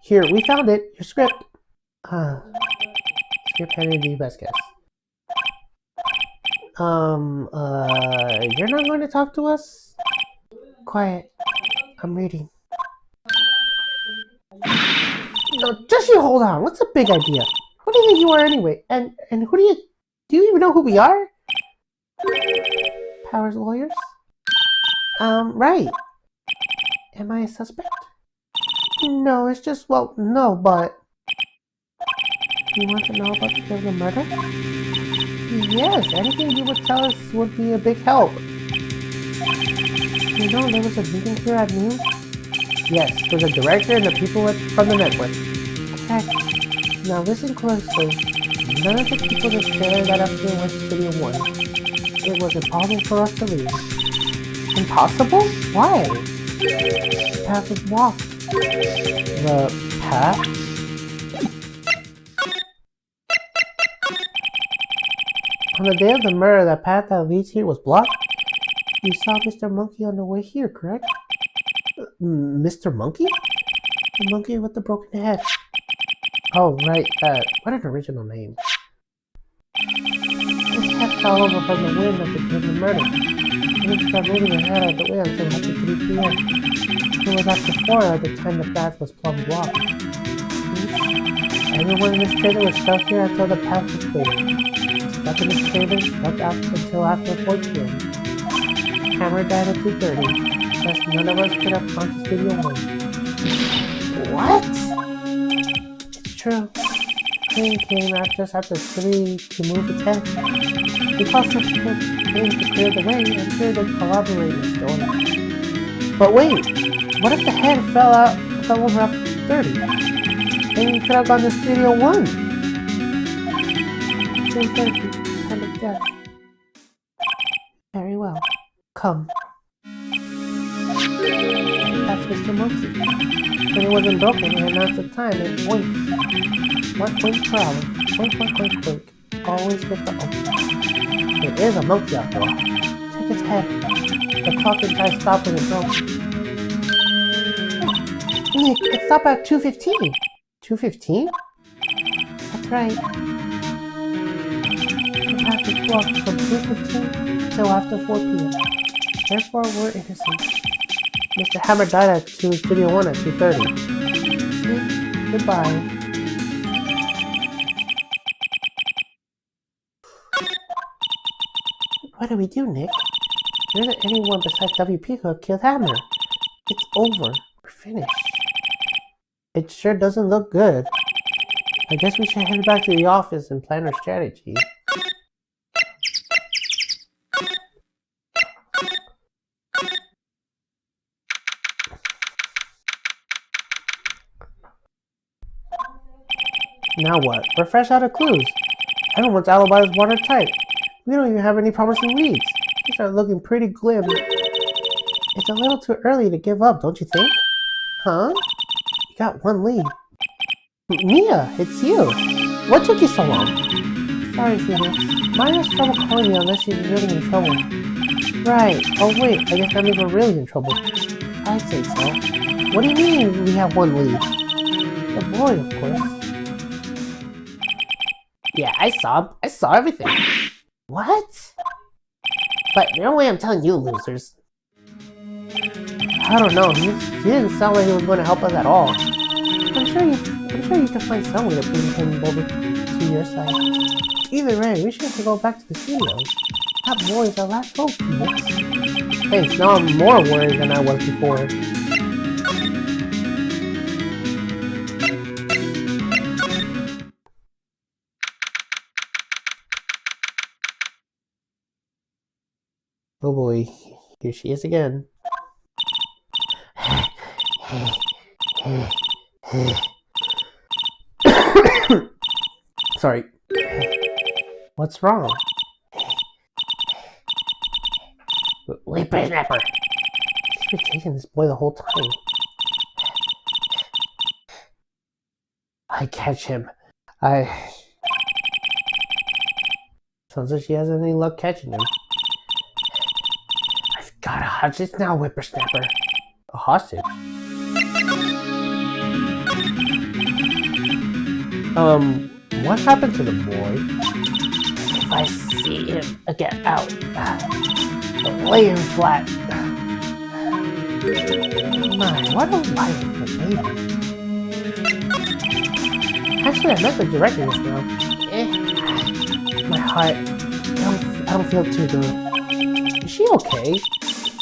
Here, we found it. Your script. Script headed to the best guess. You're not going to talk to us? Quiet. I'm reading. No, just you hold on. What's the big idea? Who do you think you are anyway? And who do you even know who we are? Powers lawyers? Right. Am I a suspect? No, it's just, well, no, but... You want to know about the killer murder? Yes, anything you would tell us would be a big help. You know, there was a meeting here at noon? Yes, for the director and the people from the network. Correct. Now listen closely. None of the people that shared that afternoon went to Studio 1. It was impossible for us to leave. Impossible? Why? The path was blocked. The path? On the day of the murder, the path that leads here was blocked? You saw Mr. Monkey on the way here, correct? Mr. Monkey? The monkey with the broken head. Oh, right, what an original name. This head fell over from the wind at the time of the murder. He didn't start moving the head out of the way until after 3 p.m. It was after 4 at the time the path was plumb blocked. Everyone in this trailer was stuck here until the path was clear. Stuck in this trailer, stuck out until after 4 p.m. Hammer died at 2:30. Thus none of us could have gone to Studio 1. What? It's true. Train came just after 3 to move its head. We called such came to clear the way and sure they collaborate in the story. But wait! What if the head fell over after 30? Then you could have gone to Studio 1! 3:30, time of death. Very well. Come. That's Mr. Monkey. When it wasn't broken, it announced the time in points. 1 point per hour. Point, point, point, point. Always with the open. It is a monkey after all. Check its head. The clock inside stopped when it broke. Nick, it stopped at 2:15. 2:15? That's right. The path is blocked from 2:15 till after 4 p.m. Therefore, we're innocent. Mr. Hammer died at Studio 1 at 2:30. Goodbye. What do we do, Nick? There isn't anyone besides WP who have killed Hammer. It's over. We're finished. It sure doesn't look good. I guess we should head back to the office and plan our strategy. Now what? We're fresh out of clues. Everyone's alibi is watertight. We don't even have any promising leads. We start looking pretty glim. It's a little too early to give up, don't you think? Huh? You got one lead. Mia, it's you. What took you so long? Sorry, Phoenix. Maya has trouble calling me unless she's really in trouble. Right. Oh wait, I guess that means we're really in trouble. I'd say so. What do you mean we have one lead? The boy, of course. Yeah, I saw everything. What? But no way I'm telling you, losers. I don't know. He didn't sound like he was going to help us at all. I'm sure you can find some way to bring him over to your side. Either way, we should have to go back to the studio. That boy is our last hope, Phoenix. Thanks, now I'm more worried than I was before. Oh boy, here she is again. Sorry. What's wrong? Whippersnapper. She's been chasing this boy the whole time. I catch him. Sounds like she hasn't any luck catching him. I've got a hostage now, Whippersnapper. A hostage? What happened to the boy? If I see him get out, Lay him flat. My, what a life for baby. Actually, I met the director just now. My heart, I don't feel too good. Is she okay?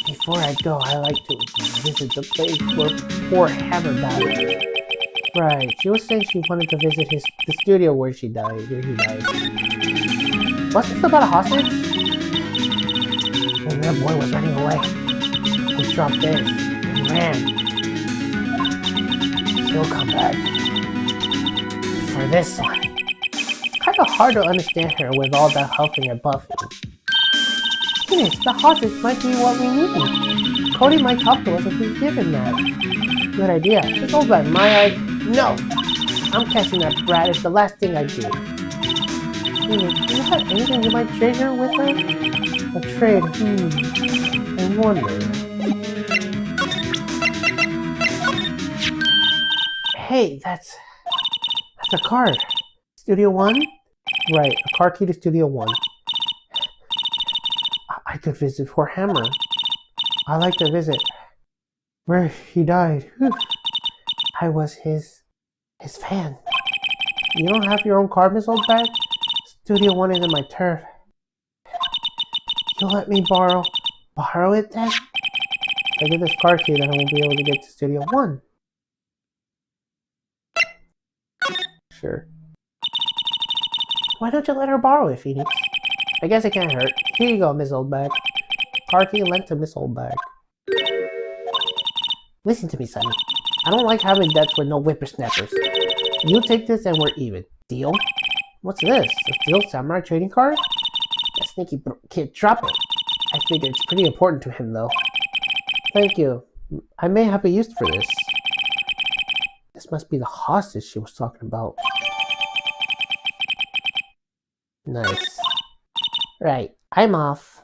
Before I go, I like to visit the place where poor Hammer died. Right, she was saying she wanted to visit the studio where he died. What's this about a hostage? When that boy was running away, he dropped this and ran. He'll come back. For this one. It's kind of hard to understand her with all that huffing and buffing. Phoenix, the hostage might be what we need. Cody might talk to us if we give him that. Good idea. It's all by my eye. No! I'm catching that brat. It's the last thing I do. Phoenix, do you have anything you might trade her with her? A trade? I wonder. Hey, that's a card. Studio 1? Right, a car key to Studio 1. I could visit for Hammer. I like to visit where he died. Whew. I was his fan. You don't have your own car, Miss Oldbag? Studio 1 isn't my turf. You'll let me borrow it then? If I get this car key, then I won't be able to get to Studio 1. Sure. Why don't you let her borrow it, Phoenix? I guess it can't hurt. Here you go, Miss Oldbag. Car key lent to Miss Oldbag. Listen to me, Sonny. I don't like having debts with no whippersnappers. You take this and we're even. Deal? What's this? A Steel Samurai trading card? That sneaky kid, drop it. I figure it's pretty important to him, though. Thank you. I may have a use for this. This must be the hostage she was talking about. Nice. Right, I'm off.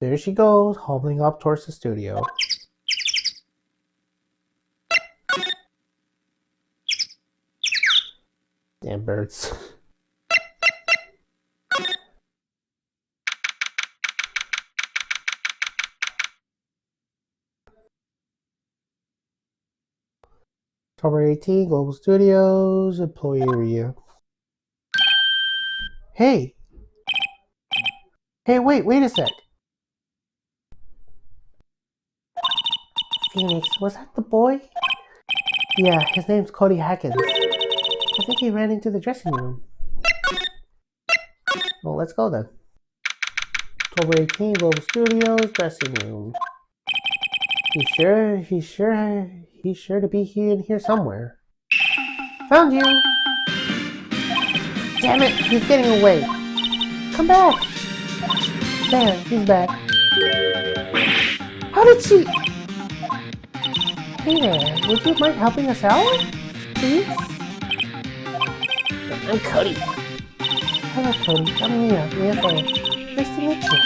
There she goes, hobbling up towards the studio. Damn birds. October 18, Global Studios, employee area. Hey! Hey, wait a sec. Phoenix, was that the boy? Yeah, his name's Cody Hackins. I think he ran into the dressing room. let's go then. October 18th, Global Studios, dressing room. He's sure to be here somewhere. Found you! Damn it, he's getting away. Come back! There, he's back. How did she... Hey there, would you mind helping us out? Please? I'm Cody. Hello, Cody. I'm Mia. Nice to meet you.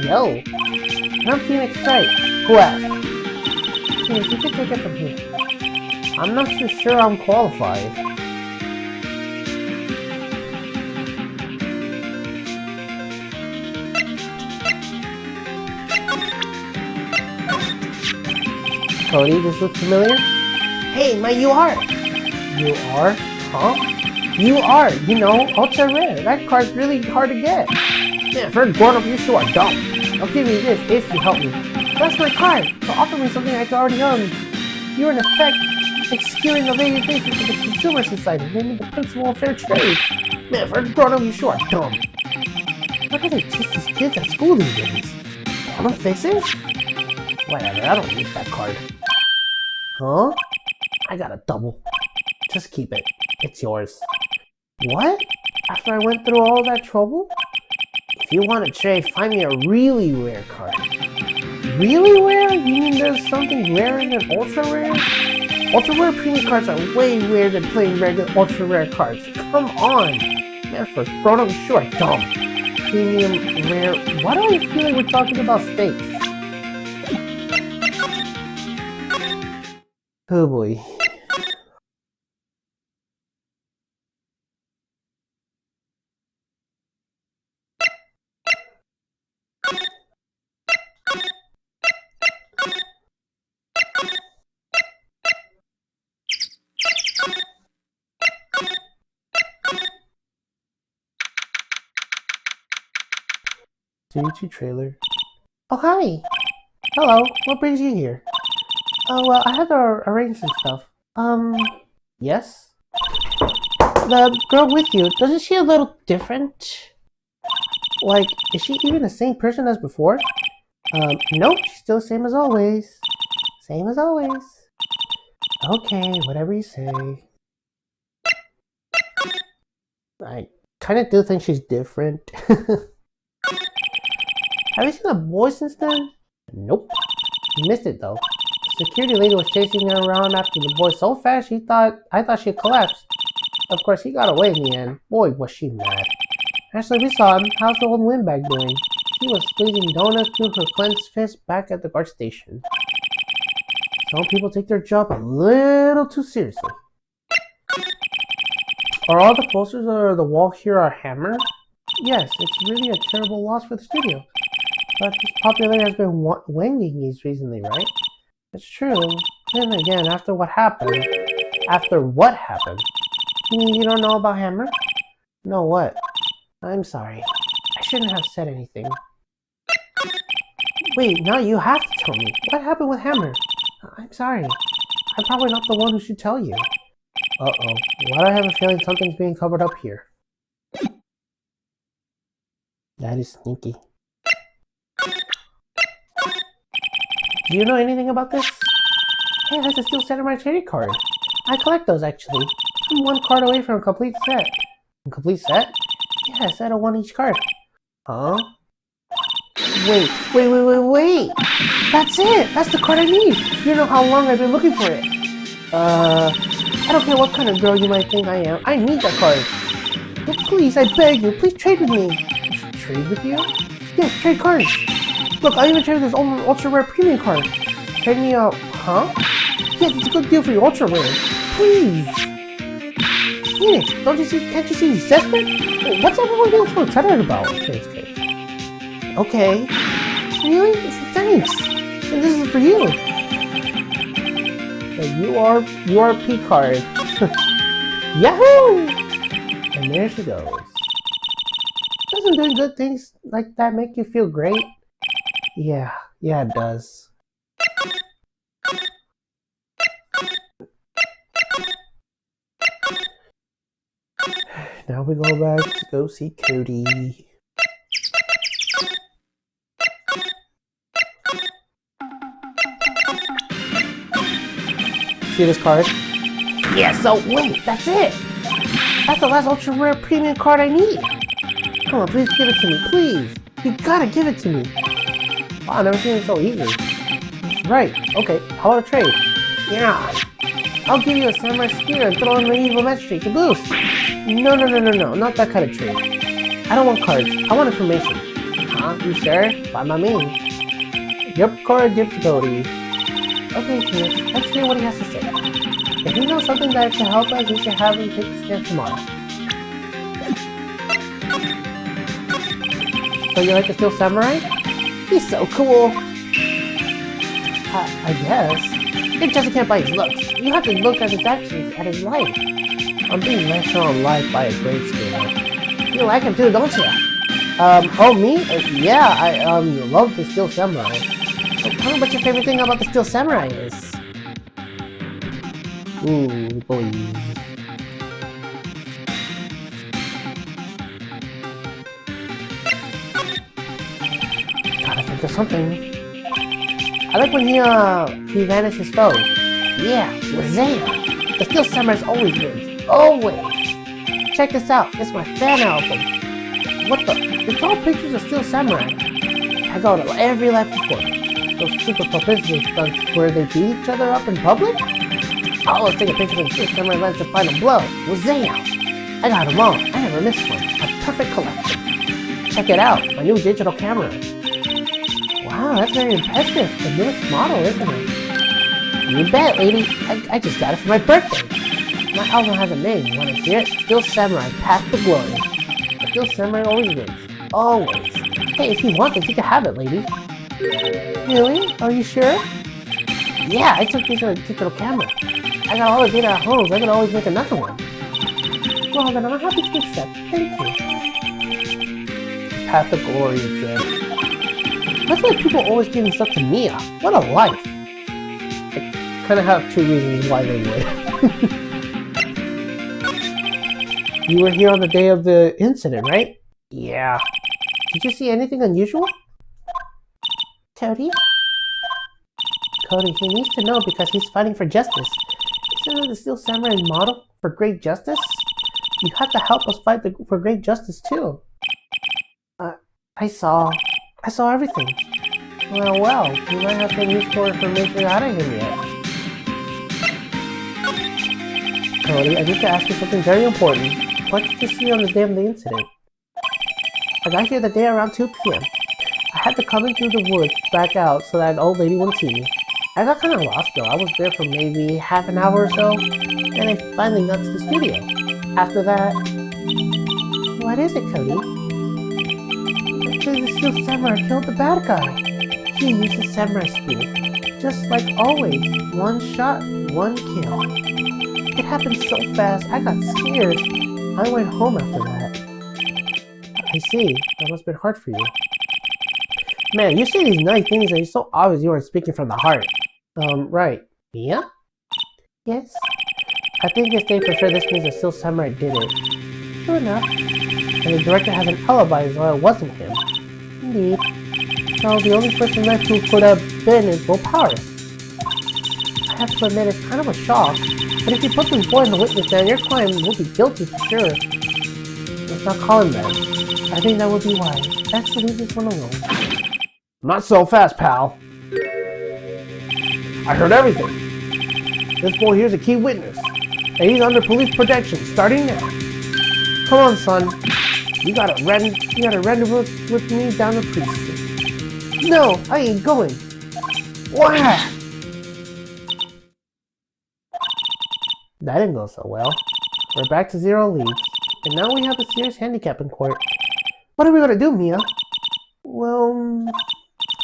Yo. And I'm Phoenix Wright. Who asked? Phoenix, you can take it from here. I'm not so sure I'm qualified. Cody, this looks familiar? Hey, my UR! You are? Huh? You are, you know, ultra rare. That card's really hard to get. Yeah, for a grown-up, you sure are dumb. I'll give you this if you help me. That's my card, so offer me something I can already own. You're in effect executing the very basis of the consumer society, naming the principle of fair trade. Man, for a grown-up, you sure are dumb. How can they teach these kids at school these days? Quantum fixes? Whatever, I don't need that card. Huh? I got a double. Just keep it. It's yours. What? After I went through all that trouble? If you want to trade, find me a really rare card. Really rare? You mean there's something rarer than ultra rare? Ultra rare premium cards are way rarer than plain regular ultra rare cards. Come on! Man, for grown up, sure dumb. Premium rare. Why do I feel like we're talking about steaks? Oh boy. YouTube trailer. Oh, hi! Hello, what brings you here? Oh, well, I had to arrange some stuff. Yes? The girl with you, doesn't she a little different? Like, is she even the same person as before? Nope, she's still the same as always. Same as always. Okay, whatever you say. I kind of do think she's different. Have you seen a boy since then? Nope. You missed it though. The security lady was chasing her around after the boy so fast I thought she'd collapsed. Of course, he got away in the end. Boy, was she mad. Actually, we saw him. How's the old windbag doing? She was squeezing donuts through her clenched fist back at the guard station. Some people take their job a little too seriously. Are all the posters on the wall here our hammer? Yes, it's really a terrible loss for the studio. But this popularity has been waning these recently, right? It's true. Then again, after what happened? You don't know about Hammer? No, what? I'm sorry. I shouldn't have said anything. Wait, now you have to tell me. What happened with Hammer? I'm sorry. I'm probably not the one who should tell you. Uh-oh. Why do I have a feeling something's being covered up here? That is sneaky. Do you know anything about this? Hey, that's a Steel Samurai trading card. I collect those, actually. I'm one card away from a complete set. A complete set? Yeah, a set of one each card. Huh? Wait. That's it! That's the card I need! You know how long I've been looking for it. I don't care what kind of girl you might think I am. I need that card. But please, I beg you, please trade with me. Trade with you? Yes, trade cards. Look, I'll even trade with this ultra rare premium card. Trade me out, huh? Yes, it's a good deal for your ultra rare. Please. Phoenix, can't you see he's desperate? What's everyone being so excited about? Okay. Really? Thanks. And this is for you. You are a P card. Yahoo! And there she goes. Doesn't doing good things like that make you feel great? Yeah, it does. Now we go back to go see Cody. See this card? Yeah, so wait, that's it! That's the last ultra rare premium card I need! Come on, please give it to me, please! You gotta give it to me! Wow, I've never seen it so easy. Right, okay, how about a trade? Yeah! I'll give you a samurai spear and throw in my evil magistrate to boost! No, not that kind of trade. I don't want cards, I want information. Huh? You sure? By my means. Yep, card gives to Cody. Okay, Phoenix, let's hear what he has to say. If he knows something that can help us, we should have him take the scan tomorrow. So you like the Steel Samurai? He's so cool! I guess. You just can't buy his looks. You have to look at his actions, at his life. I'm being lectured on life by a grade schooler. You like him too, don't you? Oh, me? Yeah, I love the Steel Samurai. So tell me what your favorite thing about the Steel Samurai is. Ooh, boy. Gotta think of something. I like when he vanished his foe. Yeah, Wazam! The Steel Samurai always wins. Always! Check this out, it's my fan album. What the? It's all pictures of Steel Samurai. I go to every live performance. Those stupid publicity stunts where they beat each other up in public? I always take a picture of the Steel Samurai lands the final blow. Wazam! I got them all. I never missed one. A perfect collection. Check it out, my new digital camera. Wow, that's very impressive. The newest model, isn't it? You bet, lady. I just got it for my birthday. My album has a name. You want to hear it? Steel Samurai, Path to Glory. The Steel Samurai always wins. Always. Hey, if you want it, you can have it, lady. Really? Are you sure? Yeah, I took this on a digital camera. I got all the data at home, so I can always make another one. Well, then I'm happy to accept. Thank you. Path to Glory, you said. That's why people always give stuff to Mia. What a life. I kind of have two reasons why they would. You were here on the day of the incident, right? Yeah. Did you see anything unusual? Cody? Cody, he needs to know because he's fighting for justice. Isn't the Steel Samurai model for great justice? You have to help us fight for great justice too. I saw everything. Well, we might have some useful information out of him yet. Cody, I need to ask you something very important. What did you see on the day of the incident? I got here the day around 2 p.m. I had to come in through the woods back out so that an old lady wouldn't see me. I got kind of lost though. I was there for maybe half an hour or so, and I finally got to the studio. After that... What is it, Cody? The Steel Samurai killed the bad guy. He used his samurai spear. Just like always, one shot, one kill. It happened so fast, I got scared. I went home after that. I see. That must have been hard for you. Man, you say these nice things and it's so obvious you aren't speaking from the heart. Right. Mia? Yes? I think this day for sure this means the Steel Samurai did it. True enough. And the director has an alibi so it wasn't him. Indeed. So the only person left who could have been is Will Powers. I have to admit it's kind of a shock, but if you put this boy in the witness stand, your client will be guilty for sure. Let's not call him that. I think that would be wise. Best to leave this one alone. Not so fast, pal. I heard everything. This boy here's a key witness, and he's under police protection starting now. Come on, son. You got a rendezvous with me down the precinct. No, I ain't going. Wah! That didn't go so well. We're back to 0 leads, and now we have a serious handicap in court. What are we gonna do, Mia? Well,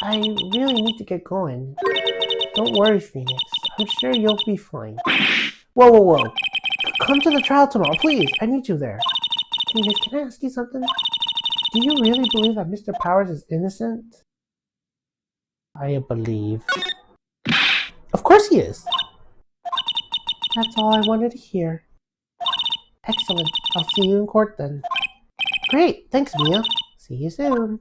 I really need to get going. Don't worry, Phoenix. I'm sure you'll be fine. Whoa. Come to the trial tomorrow, please. I need you there. Phoenix, can I ask you something? Do you really believe that Mr. Powers is innocent? I believe. Of course he is. That's all I wanted to hear. Excellent. I'll see you in court then. Great. Thanks, Mia. See you soon.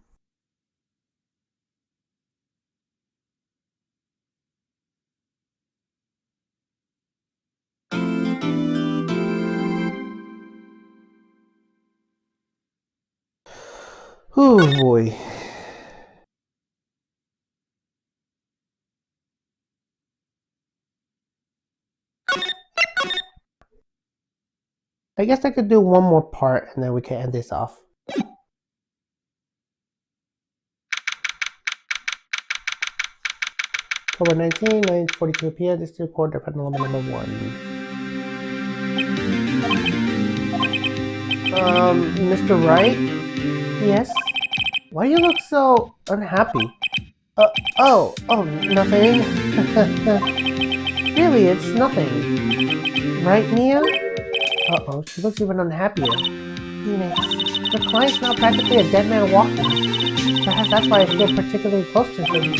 Oh boy. I guess I could do one more part and then we can end this off. October 19, 9:42 p.m. This is record dependent element number 1. Mr. Wright? Yes? Why do you look so unhappy? Nothing. Really, it's nothing. Right, Mia? Uh-oh, she looks even unhappier. Phoenix, the client's now practically a dead man walking. Perhaps that's why I feel particularly close to him.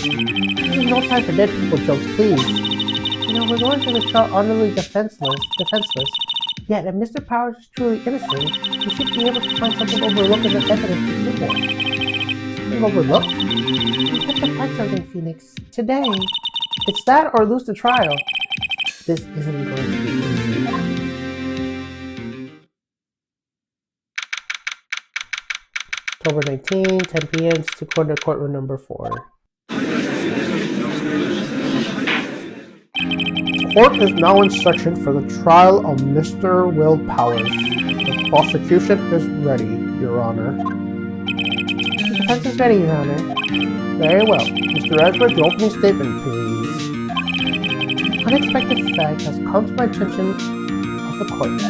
This is no time for dead people jokes, please. You know, we're going through this trial utterly defenseless. Yet, if Mr. Powers is truly innocent, we should be able to find something overlooked in the evidence to prove it. Something overlooked? We have to find something, Phoenix. Today. It's that or lose the trial. This isn't going to be easy. October 19, 10 p.m. to courtroom number 4. Court is now in session for the trial of Mr. Will Powers. The prosecution is ready, Your Honor. The defense is ready, Your Honor. Very well. Mr. Edwards, your opening statement, please. An unexpected fact has come to my attention of the court.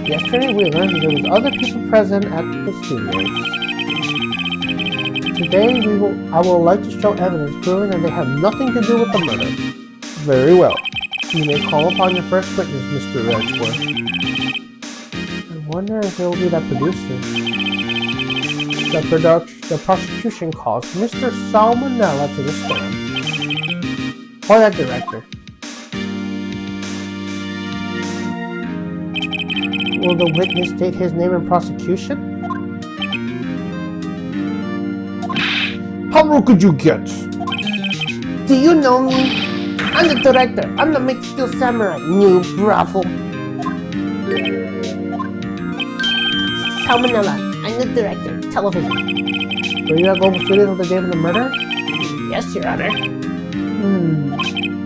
Yesterday we learned there was other people present at the studios. Today I will like to show evidence proving that they have nothing to do with the murder. Very well. You may call upon your first witness, Mr. Edgeworth. I wonder if it will be that producer. The prosecution calls Mr. Salmonella to the stand. Or that director. Will the witness state his name in prosecution? How low could you get? Do you know me? I'm the director. I'm the Mexican samurai. New brothel. Salmonella. I'm the director. Television. Were you at Global Studios on the day of the murder? Yes, Your Honor.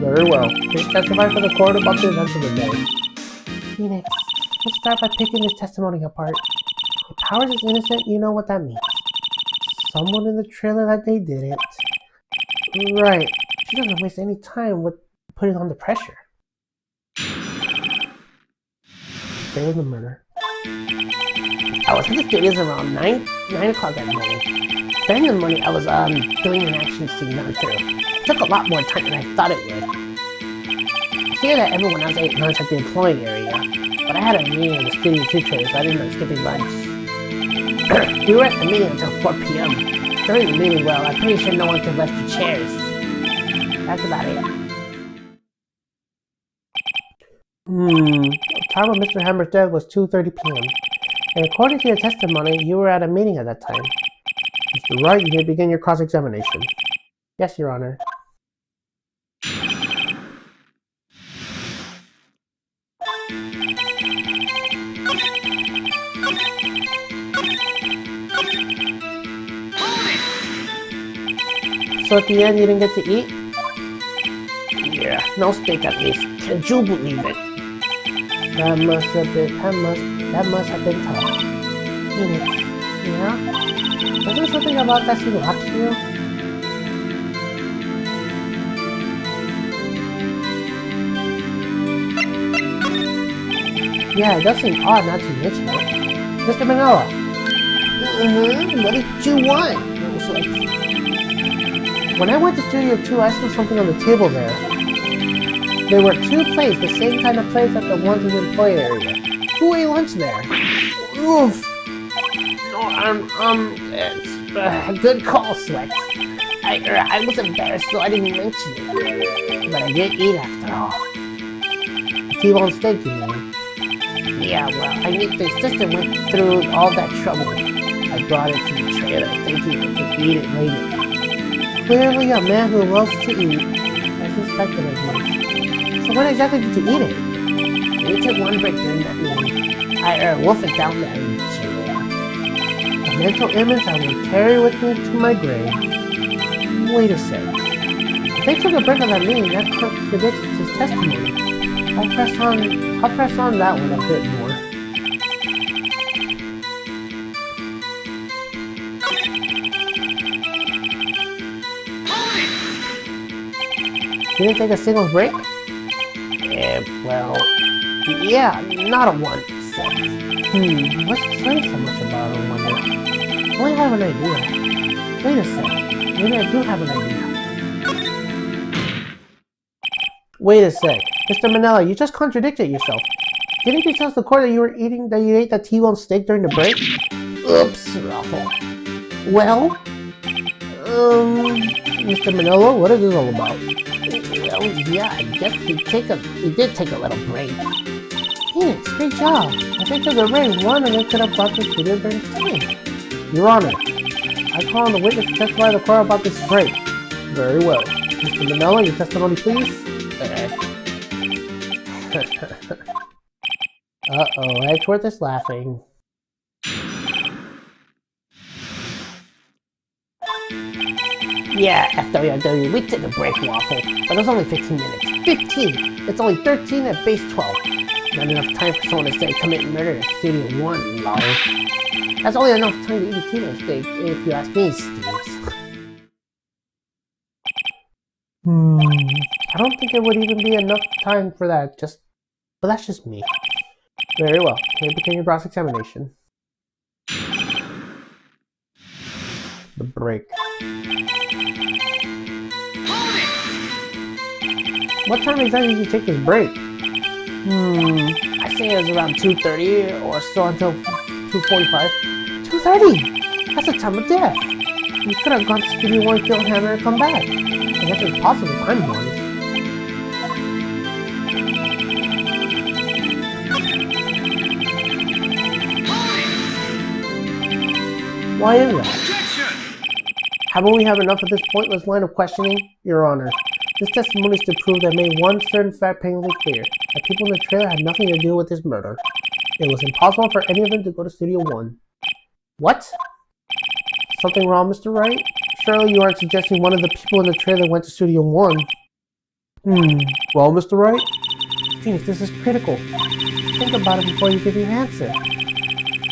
Very well. Please testify for the court about the events of the day. Phoenix, let's start by picking this testimony apart. If Powers is innocent, you know what that means. Someone in the trailer that they did it. Right. She doesn't waste any time with putting on the pressure. Day of the murder. I was at the studios around 9 o'clock that morning. During the morning, I was doing an action scene run through. It took a lot more time than I thought it would. I hear that everyone else ate lunch at the employee area, but I had a meeting in the Studio 2 trailer, so I didn't mind skipping lunch. We were at the meeting until 4 p.m. During the meeting, well, I'm pretty sure no one could left the chairs. That's about it. The time of Mr. Hammer's death was 2:30 p.m. And according to your testimony, you were at a meeting at that time. Mr. Wright, you may begin your cross-examination. Yes, Your Honor. So at the end, you didn't get to eat? Yeah, no steak at least. Can you believe it? That must have been tough. Phoenix, Yeah? Was there something about that scene locked you? Yeah, it does seem odd not to mention it. Mr. Manila. What did you want? It was like, when I went to Studio 2, I saw something on the table there. There were 2 plates, the same kind of plates as the ones in the employee area. Who ate lunch there? oof. No, it's good call, Sweat. I was embarrassed, so I didn't mention it. But I did eat after all. T-bone steak, you mean? Yeah, well, I mean, the sister went through all that trouble. I brought it to the trailer, thinking we could eat it later. Clearly a man who loves to eat. I suspected of you. So when exactly did you eat it? We took one break during that meeting. I wolfed it down there to mental image I will carry with me to my grave. Wait a sec. If they took a break on that meeting, that contradicts his testimony. I'll press on that one a bit more. You didn't take a single break? Well, yeah, not a one. What's explain so much about it, I wonder? I have an idea. Wait a sec. Maybe I do have an idea. Wait a sec. Mr. Manila, you just contradicted yourself. Didn't you tell the court that you ate that T-bone steak during the break? Oops, Raffle. Well, Mr. Manila, what is this all about? Well, yeah, I guess we did take a little break. Phoenix, great job. If they took a break, one of them could have brought the studio during the time. Your Honor, I call on the witness to testify to the court about this break. Very well. Mr. Manila, your testimony, please. Uh-oh, Edgeworth is laughing. Yeah, FWW, we took a break, Waffle, but it was only 15 minutes. 15! It's only 13 at base 12. Not enough time for someone to say commit murder at Studio 1, lol. That's only enough time to eat a T-bone steak, if you ask me, Steves. I don't think it would even be enough time for that, but that's just me. Very well, here begin your cross-examination. The break. What time exactly did you take this break? I say it was around 2:30 or so until 2:45. 2:30? That's the time of death. You could have gone to Studio 1, killed Hammer, and come back. I guess it's possible time-wise. Why is that? Haven't we had enough of this pointless line of questioning? Your Honor, this testimony is to prove that made one certain fact painfully clear, that people in the trailer had nothing to do with this murder. It was impossible for any of them to go to Studio 1. What? Something wrong, Mr. Wright? Surely you aren't suggesting one of the people in the trailer went to Studio 1. Well, Mr. Wright? Phoenix, this is critical. Think about it before you give your answer.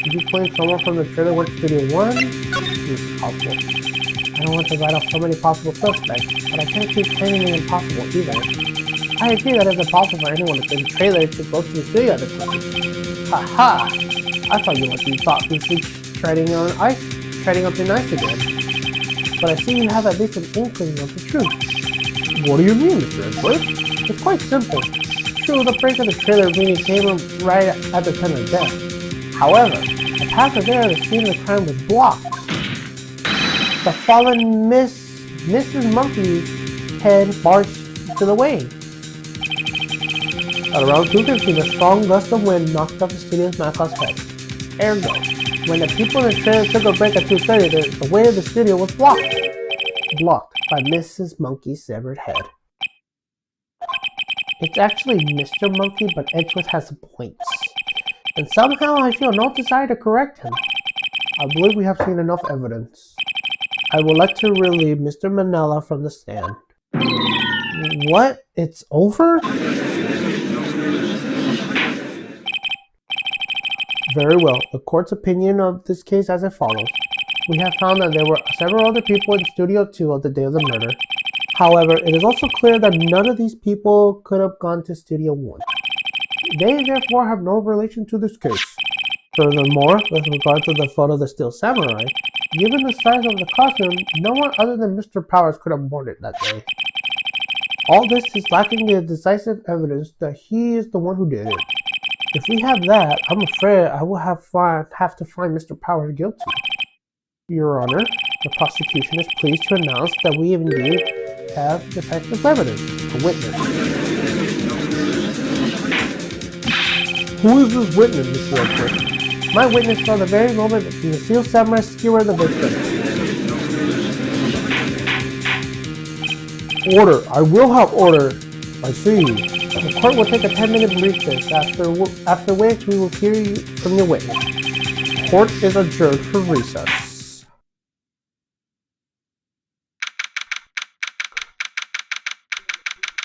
Did you claim someone from the trailer went to Studio 1? This is possible. I don't want to write off so many possible suspects, but I can't keep claiming the impossible either. I agree that it's impossible for anyone in the trailer to go to the studio at the time. Ha! I thought you were thoughtlessly treading on ice, treading up thin ice again. But I see you have at least an inkling of the truth. What do you mean, Mr. Edgeworth? It's quite simple. True, the break of the trailer meeting came right at the time of death. However, the path there to the scene of the crime was blocked. The fallen Mrs. Monkey's head barged to the way. At around 2:15, a strong gust of wind knocked off the studio's mascot's head. Ergo, when the people in the trailer took a break at 2:30, the way of the studio was blocked by Mrs. Monkey's severed head. It's actually Mr. Monkey, but Edgeworth has points. And somehow I feel no desire to correct him. I believe we have seen enough evidence. I would like to relieve Mr. Manila from the stand. What? It's over? Very well. The court's opinion of this case as follows. We have found that there were several other people in Studio 2 on the day of the murder. However, it is also clear that none of these people could have gone to Studio 1. They therefore have no relation to this case. Furthermore, with regard to the photo of the Steel Samurai, given the size of the costume, no one other than Mr. Powers could have worn it that day. All this is lacking the decisive evidence that he is the one who did it. If we have that, I'm afraid I will have to find Mr. Powers guilty. Your Honor, the prosecution is pleased to announce that we indeed have decisive evidence, a witness. Who is this witness, Mr. Edgeworth? My witness saw the very moment that the Steel Samurai skewered the victim. Order! I will have order! I see. The court will take a 10-minute recess, after which we will hear you from your witness. Court is adjourned for recess.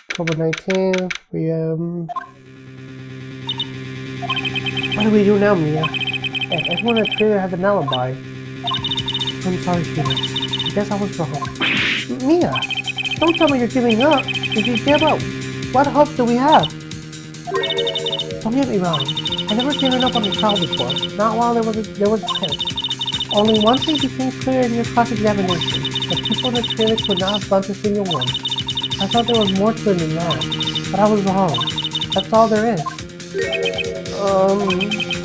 October 19th, What do we do now, Mia? Hey, everyone at Trader has an alibi. I'm sorry, Felix. I guess I was wrong. Mia, don't tell me you're giving up. If you give up, what hope do we have? Don't get me wrong. I never given up on the trial before. Not while there was a chance. Only one thing became clear in your cross-examination. The people in the clinics would not have gone to single one. I thought there was more to it than that. But I was wrong. That's all there is.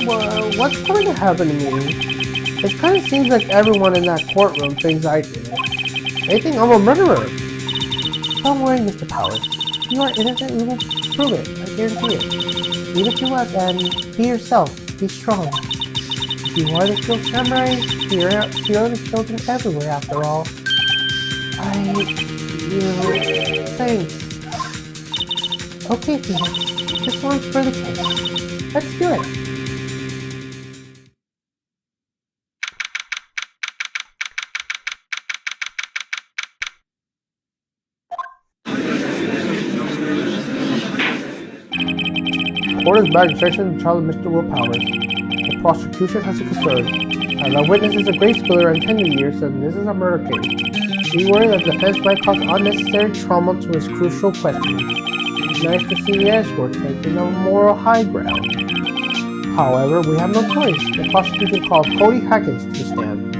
Well, what's going to happen to me? It kind of seems like everyone in that courtroom thinks I did it. They think I'm a murderer. Don't worry, Mr. Powers. If you are innocent, we will prove it. I guarantee it. Leave it to us and be yourself. Be strong. If you are the skilled samurai, here are the children everywhere after all. Thanks. Okay, Felix. This one's for the case. Let's do it. Court is back in session to trial of Mr. Will Powers. The prosecution has a concern. As our witness is a grade schooler and 10 years, and this is a murder case. We worry that the defense might cause unnecessary trauma to his crucial questioning. It's nice to see yes, we're taking a moral high ground. However, we have no choice. The prosecution called Cody Hackins to the stand.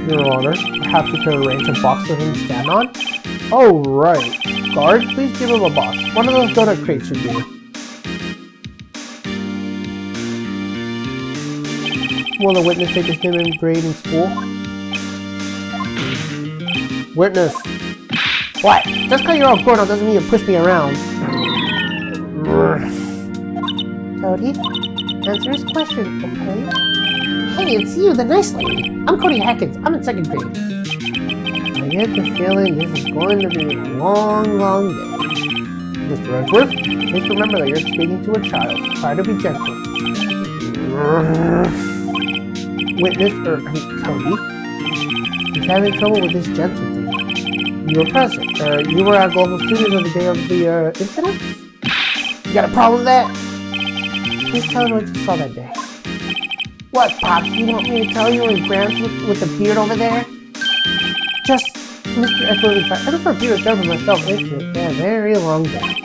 Your Honor, perhaps you could arrange a box for him to stand on? Oh, right. Guard, please give him a box. One of those donut crates should do. Will the witness take his name and grade in school? Witness. What? Just because you're all grown up doesn't mean you push me around. Cody, answer his question, okay? Hey, it's you, the nice lady. I'm Cody Hackins. I'm in 2nd grade. I get the feeling this is going to be a long, long day. Mr. Edgeworth, please remember that you're speaking to a child. Try to be gentle. Witness, Cody? He's having trouble with this gentle thing. You were present. You were at Global Studios on the day of the incident? You got a problem with that? Please tell me what you saw that day. What, Pops? You want me to tell you and Gramps with the beard over there? Just, Mr. Edgeworth, if I ever forbid to jump myself into it, a very long day.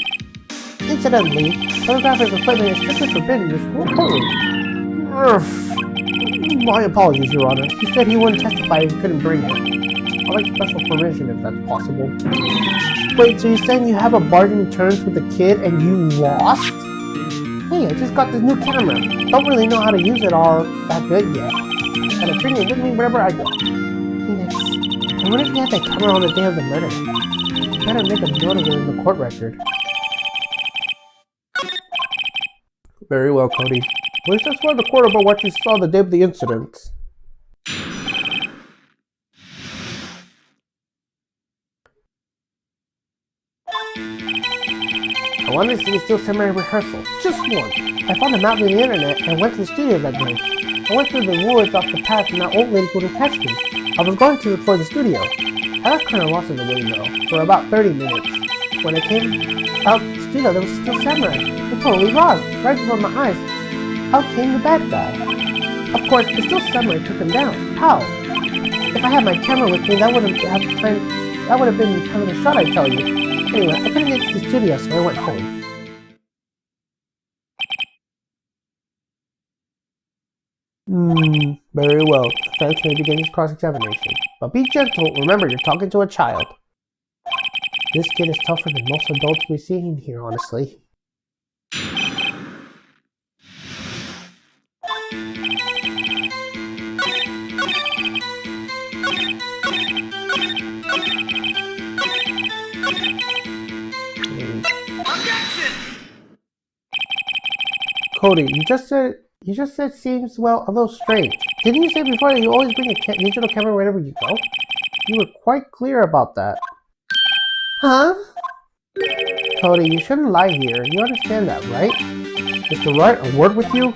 Incidentally, photographic equipment is strictly forbidden in the school courtroom. My apologies, Your Honor. He said he wouldn't testify if he couldn't bring it. I'd like special permission if that's possible. Wait, so you're saying you have a bargain terms with the kid and you lost? Hey, I just got this new camera. Don't really know how to use it all that good yet. Gotta bring it with me wherever I go. Phoenix, I wonder if you had that camera on the day of the murder. You better make a note of it in the court record. Very well, Cody. Please testify to the court about what you saw the day of the incident. I wanted to see the Steel Samurai rehearsal. Just one. I found a map on the internet and went to the studio that day. I went through the woods off the path and that old lady couldn't catch me. I was going to for the studio. I got kind of lost in the way though, for about 30 minutes. When I came out the studio, there was a Steel Samurai. It totally lost, right before my eyes. Out came the bad guy. Of course, the Steel Samurai took him down. How? If I had my camera with me, that would have been kind of a shot, I tell you. Anyway, I couldn't get to the studio, so I went home. Very well. The defense may begin his cross-examination. But be gentle. Remember, you're talking to a child. This kid is tougher than most adults we've seen here, honestly. Cody, you just said seems, well, a little strange. Didn't you say before that you always bring a digital camera wherever you go? You were quite clear about that. Huh? Cody, you shouldn't lie here. You understand that, right? Mr. Wright, a word with you?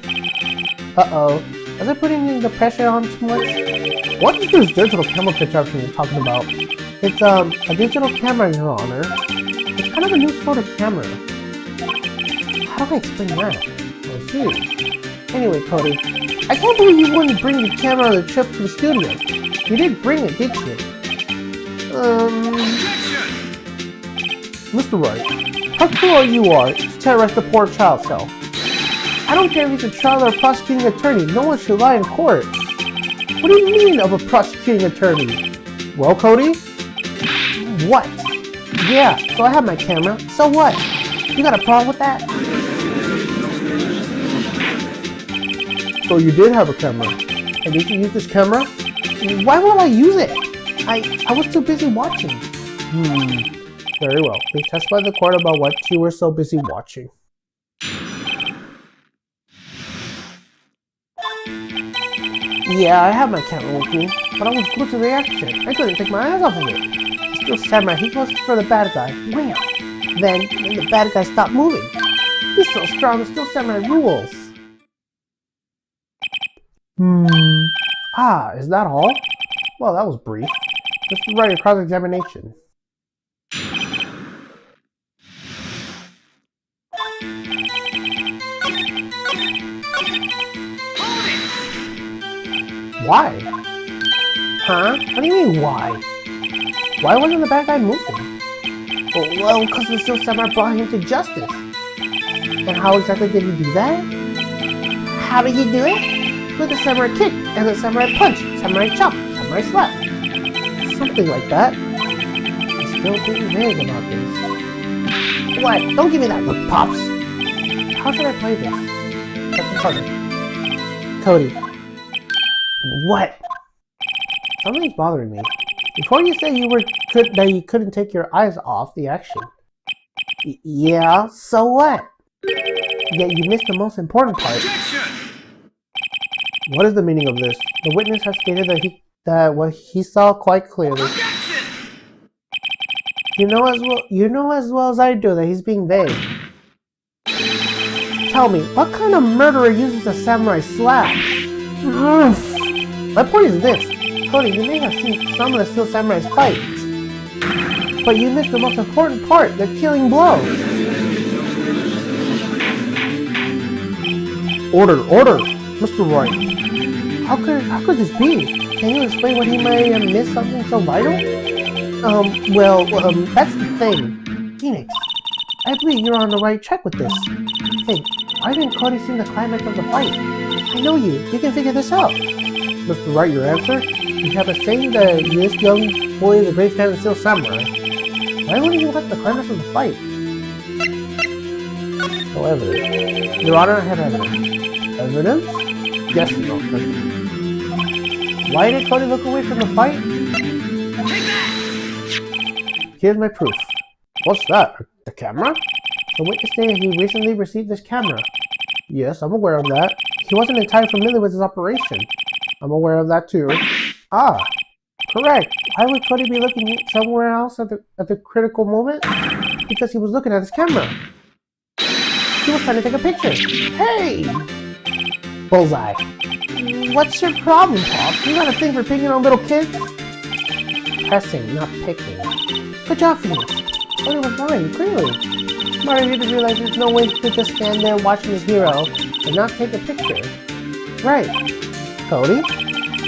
Uh-oh. Was I putting the pressure on too much? What is this digital camera contraption you're talking about? It's a digital camera, Your Honor. It's kind of a new sort of camera. How do I explain that? I see. Anyway, Cody, I can't believe you wouldn't bring the camera on the trip to the studio. You did bring it, did you? Mr. Wright, how cruel you are to terrorize the poor child cell. I don't care if he's a trial or a prosecuting attorney. No one should lie in court. What do you mean of a prosecuting attorney? Well, Cody? What? Yeah, so I have my camera. So what? You got a problem with that? So you did have a camera. And did you use this camera? Why would I use it? I was too busy watching. Very well. Please testify to the court about what you were so busy watching. Yeah, I have my camera with me, but I was glued to the action. I couldn't take my eyes off of it. Still samurai, he goes for the bad guy. Wham! Then the bad guy stopped moving. He's so strong, still samurai rules. Ah, is that all? Well, that was brief. Mr. Wright, your cross-examination. Why? Huh? What do you mean, why? Why wasn't the bad guy moving? Well, because the Steel Samurai brought him to justice. And how exactly did he do that? How did he do it? With the samurai kick, and the samurai punch, samurai chop, samurai slap. Something like that. I'm still pretty vague about this. What? Don't give me that look, Pops. How should I play this? That's harder. Cody. What? Something's bothering me. Before you say that you couldn't take your eyes off the action. Yeah, so what? Yet you missed the most important part. What is the meaning of this? The witness has stated that what he saw quite clearly. You know as well as I do that he's being vague. Tell me, what kind of murderer uses a samurai slap? My point is this. Cody, you may have seen some of the Steel Samurai's fights, but you missed the most important part, the killing blow. Order! Mr. Wright. How could this be? Can you explain what he may have missed something so vital? That's the thing. Phoenix, I believe you're on the right track with this. Think, why didn't Cody see the climax of the fight? I know you can figure this out. Mr. Wright, your answer? You have a saying that this young boy is a great fan of Steel Samurai. Why wouldn't you watch the climax of the fight? No evidence. Your Honor, I have evidence. Evidence? Yes or no? Why did Cody look away from the fight? Here's my proof. What's that? The camera? The witness stated he recently received this camera. Yes, I'm aware of that. He wasn't entirely familiar with his operation. I'm aware of that too. Ah, correct. Why would Cody be looking somewhere else at the critical moment? Because he was looking at his camera. He was trying to take a picture. Hey! Bullseye. What's your problem, Pop? You got a thing for picking on little kids? Pressing, not picking. Good job, Phoenix. Cody was lying, clearly. Smart of you to realize there's no way he could just stand there watching his hero and not take a picture. Right. Cody?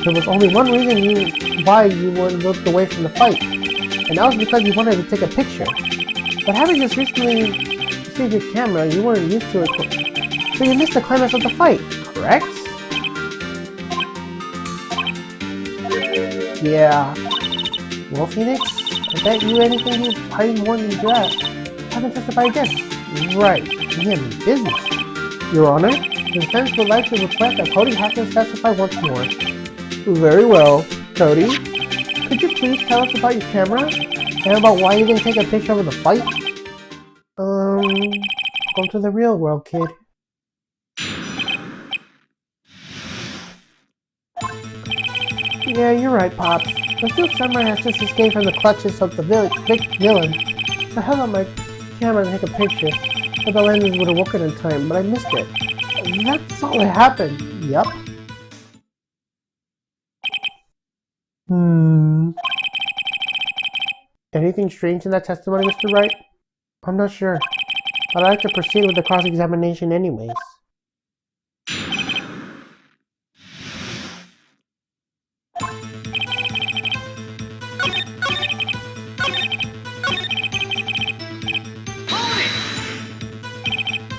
There was only one reason why you would look away from the fight, and that was because you wanted to take a picture. But having just recently received your camera, you weren't used to it, so you missed the climax of the fight, correct? Yeah. Well, Phoenix, I bet you anything he's hiding more than that. Have him testify again. Right. You have any business. Your Honor, the defense would like to request that Cody have to testify once more. Very well. Cody, could you please tell us about your camera? And about why you didn't take a picture of the fight? Go to the real world, kid. Yeah, you're right, Pops. The Steel Samurai has just escaped from the clutches of the villain. So held up my camera to take a picture. that the lenses would have woken in time, but I missed it. That's all that happened. Yup. Anything strange in that testimony, Mr. Wright? I'm not sure, but I'd like to proceed with the cross-examination anyways.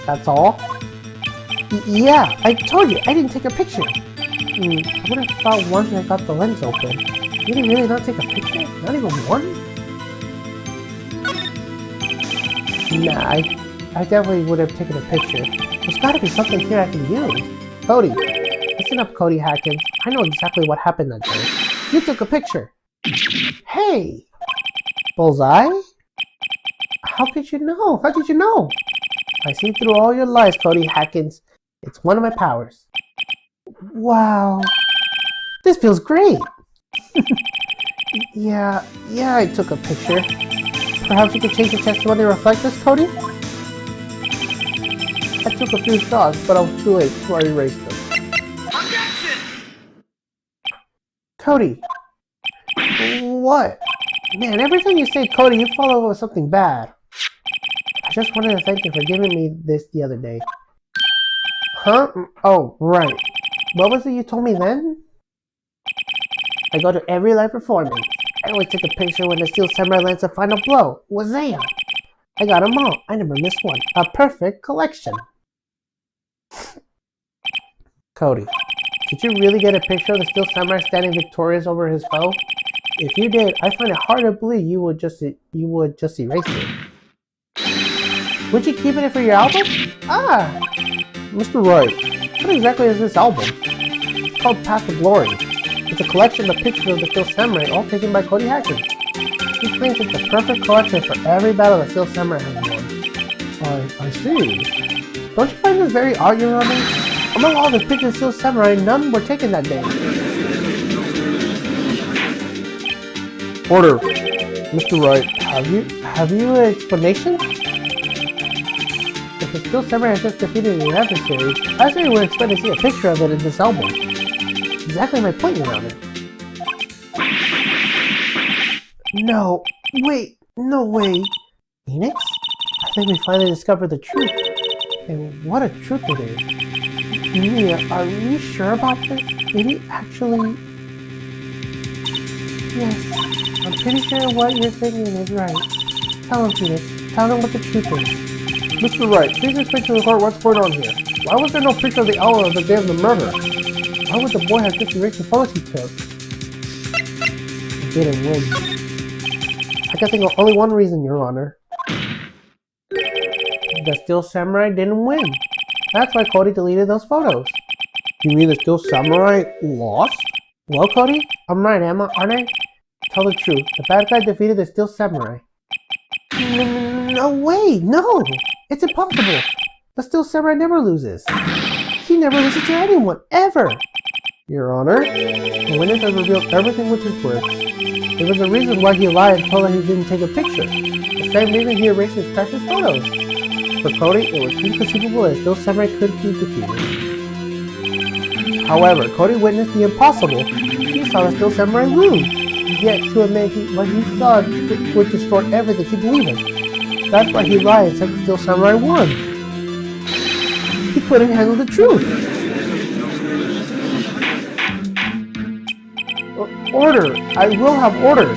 That's all? Yeah, I told you, I didn't take a picture. I would have thought once I got the lens open. You didn't really not take a picture? Not even one? Nah, I definitely would have taken a picture. There's gotta be something here I can use. Cody. Listen up, Cody Hackins. I know exactly what happened that day. You took a picture. Hey! Bullseye? How could you know? How did you know? I see through all your lies, Cody Hackins. It's one of my powers. Wow. This feels great. Yeah, I took a picture. Perhaps you could change the testimony to reflect this, Cody? I took a few shots, but I was too late, so I erased them. Objection! Cody. What? Man, every time you say Cody, you follow up with something bad. I just wanted to thank you for giving me this the other day. Huh? Oh, right. What was it you told me then? I go to every live performance. I always take a picture when the Steel Samurai lands a final blow. Wazam! I got them all. I never missed one. A perfect collection. Cody, did you really get a picture of the Steel Samurai standing victorious over his foe? If you did, I find it hard to believe you would just erase it. Would you keep it for your album? Ah! Mr. Wright, what exactly is this album? It's called Path to Glory. It's a collection of pictures of the Steel Samurai, all taken by Cody Hackins. He claims it's the perfect collection for every battle the Steel Samurai has won. I see. Don't you find this very odd, Your Honor? Among all the pictures of Steel Samurai, none were taken that day. Order. Mr. Wright, have you an explanation? If the Steel Samurai has just defeated the adversary, I certainly would expect to see a picture of it in this album. Exactly my point, Your Honor. No way. Phoenix? I think we finally discovered the truth. And what a truth it is. Mia, are you sure about this? Did he actually... Yes, I'm pretty sure what you're thinking is right. Tell him, Phoenix. Tell him what the truth is. Mr. Wright, please explain to the court what's going on here. Why was there no picture of the owl of the day of the murder? Why would the boy have just erased the photos he took? He didn't win. I can think of only one reason, Your Honor. The Steel Samurai didn't win. That's why Cody deleted those photos. You mean the Steel Samurai lost? Well, Cody, I'm right, aren't I? Tell the truth. The bad guy defeated the Steel Samurai. No way! No! It's impossible! The Steel Samurai never loses. He never loses to anyone, ever! Your Honor, the witness has revealed everything with his words. There was a reason why he lied and told her he didn't take a picture. The same reason he erased his precious photos. For Cody, it was inconceivable that Steel Samurai could be defeated. However, Cody witnessed the impossible. He saw the Steel Samurai lose. Yet, to admit what he saw would destroy everything he believed in. That's why he lied and said the Steel Samurai won. He couldn't handle the truth. Order! I will have order!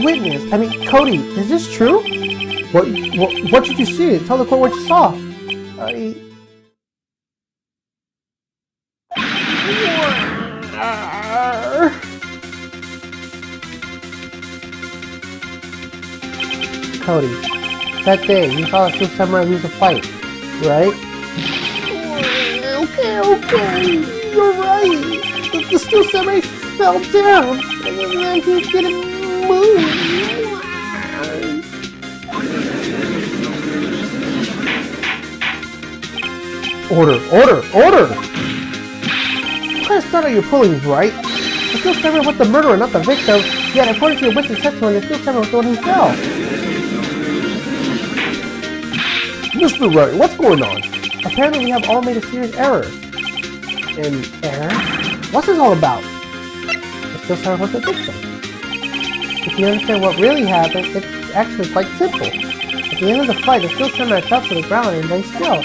Witness! Cody, is this true? What did you see? Tell the court what you saw. Cody, that day you saw the Steel Samurai lose a fight, right? Okay, you're right. The Steel Samurai fell down, and then he didn't move. Order! What kind of stunt are you pulling, Wright? The Steel Samurai was the murderer, not the victim. Yet, according to your witness testimony, the Steel Samurai was the one who fell. Mr. Wright, what's going on? Apparently we have all made a serious error. An error? What's this all about? The Steel Samurai was the victim. If you understand what really happened, it's actually quite simple. At the end of the fight, the Steel Samurai fell to the ground and lay still.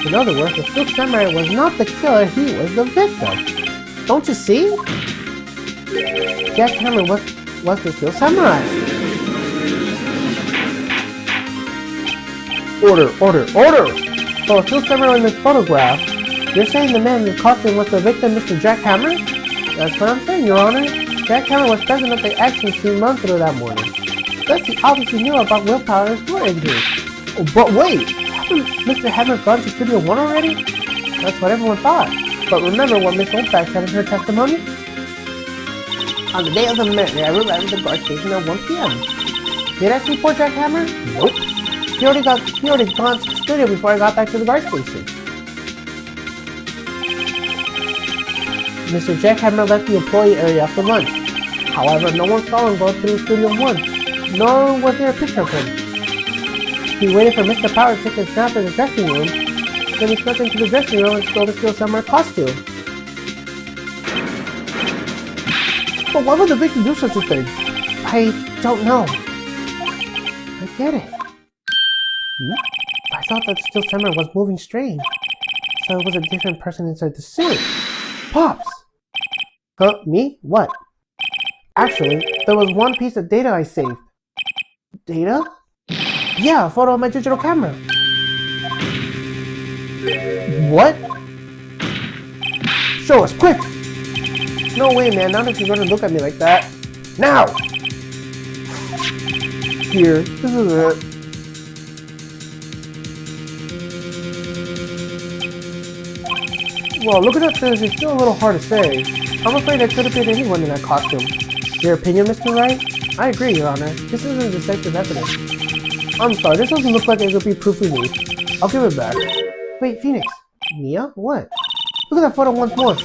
In other words, the Steel Samurai was not the killer, he was the victim. Don't you see? Jack Hammer was the Steel Samurai. Order! So the Steel Samurai in this photograph, you're saying the man in the costume was the victim, Mr. Jack Hammer? That's what I'm saying, Your Honor. Jack Hammer was present at the action scene run through that morning. Thus, he obviously knew about willpower and store injury. Oh, but wait! Hasn't Mr. Hammer gone to Studio 1 already? That's what everyone thought. But remember what Miss Oldback said in her testimony? On the day of the murder, I arrived at the guard station at 1 p.m. Did I see poor Jack Hammer? Nope. He already gone to the studio before I got back to the guard station. Mr. Jack Hammer left the employee area after lunch. However, no one saw him go through Studio 1, nor was there a picture of him. He waited for Mr. Power to take a snap in the dressing room, then he snuck into the dressing room and stole the Steel Samurai costume. But why would the victim do such a thing? I don't know. I get it. I thought that the Steel Samurai was moving strange, so it was a different person inside the suit. Pops! Huh? Me? What? Actually, there was one piece of data I saved. Data? Yeah, a photo of my digital camera. What? Show us, quick! No way, man, not if you're gonna look at me like that. Now! Here, this is it. Well, looking at this, it's still a little hard to say. I'm afraid I could have been anyone in that costume. Your opinion, Mr. Wright? I agree, Your Honor. This isn't decisive evidence. I'm sorry, this doesn't look like it could be proof we need. I'll give it back. Wait, Phoenix. Mia? What? Look at that photo once more.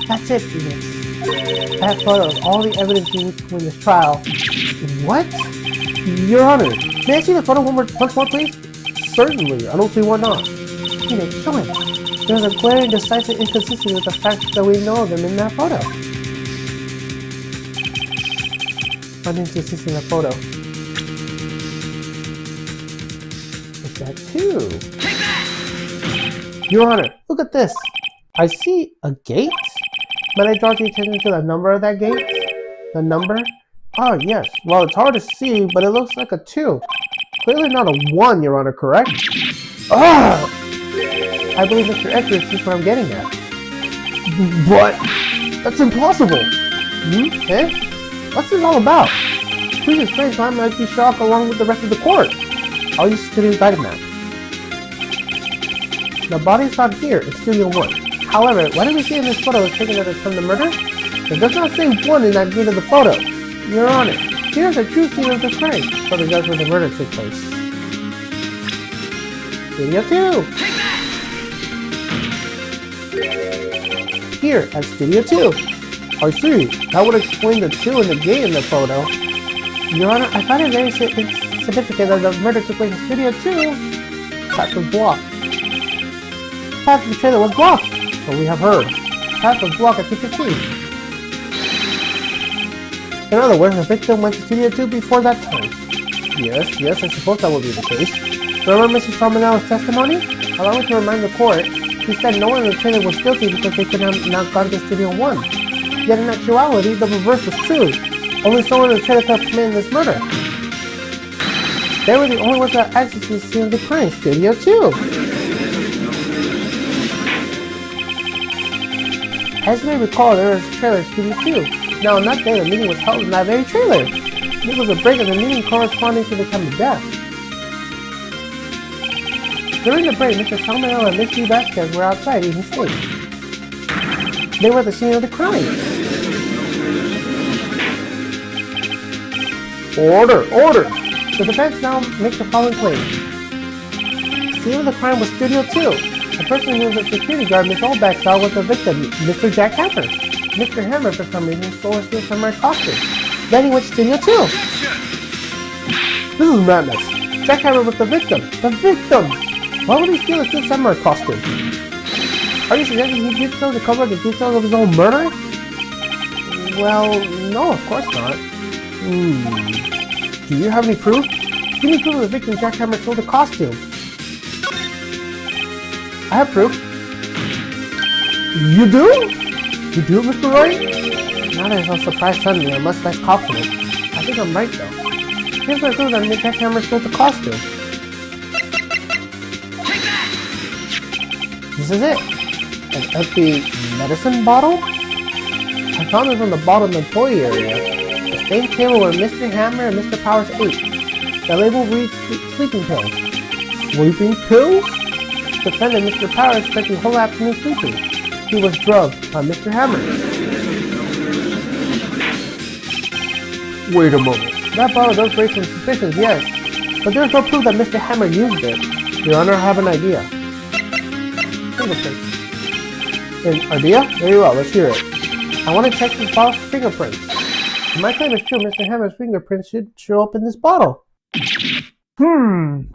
That's it, Phoenix. That photo is all the evidence we need to win this trial. What? Your Honor, may I see the photo once more, please? Certainly. I don't see why not. Phoenix, show him. There's a glaring decisive inconsistency with the fact that we know of them in that photo. An inconsistency in the photo. Is that two? Take that! Your Honor, look at this. I see a gate? But I draw the attention to the number of that gate? The number? Oh, yes. Well, it's hard to see, but it looks like a 2. Clearly not a 1, Your Honor, correct? Ah! I believe Mr. Edwards sees what I'm getting at. But that's impossible! Eh? What's this all about? Please explain so I might be shocked along with the rest of the court. I'll use Studio Dynamap. The body's not here, it's Studio 1. However, what do we see in this photo is taken at the time of murder? It does not say 1 in that gate of the photo. Your Honor, here's a true scene of the crime, so the judge where the murder took place. Studio 2! Here at Studio 2. I see. That would explain the 2 in the gate in the photo. Your Honor, I find it very significant that the murder took place in Studio 2. Path was blocked. Path to the trailer was blocked. So we have heard. Path was blocked at 2:15. In other words, the victim went to Studio 2 before that time. Yes, I suppose that would be the case. Remember Mrs. Salmonello's testimony? Allow me to remind the court. He said no one in the trailer was guilty because they could have not gone to Studio 1. Yet in actuality, the reverse was true. Only someone in the trailer could have committed this murder. They were the only ones that had access to the scene of the crime, Studio 2. As you may recall, there was a trailer in Studio 2. Now on that day, the meeting was held in that very trailer. This was a break of the meeting corresponding to the time of death. During the break, Mr. Salmonello and Miss D. Vasquez were outside eating steak. They were at the scene of the crime. Order! The defense now makes the following claim. The scene of the crime was Studio 2. The person who was a security guard Miss Oldback saw was the victim, Mr. Jack Hammer. Mr. Hammer, for some reason, stole a Steel Samurai costume. Then he went to Studio 2. This is madness. Jack Hammer was the victim. The victim! Why would he steal a Steel Samurai costume? Are you suggesting he did so to cover the details of his own murder? Well, no, of course not. Do you have any proof? Give me proof the victim jackhammer stole the costume. I have proof. You do? You do, Mr. Wright? Now that I'm surprised suddenly, I'm much less confident. I think I'm right though. Here's my proof that the jackhammer stole the costume. This is it. An empty medicine bottle? I found this on the bottom of the employee area. The same table where Mr. Hammer and Mr. Powers ate. The label reads sleeping pills. Sleeping pills? Defendant Mr. Powers spent the whole afternoon sleeping. He was drugged by Mr. Hammer. Wait a moment. That bottle does raise some suspicions, yes. But there's no proof that Mr. Hammer used it. Your Honor, I have an idea. Fingerprints. An idea? Very well, let's hear it. I want to check this bottle's fingerprints. If my claim is true, Mr. Hammer's fingerprints should show up in this bottle. I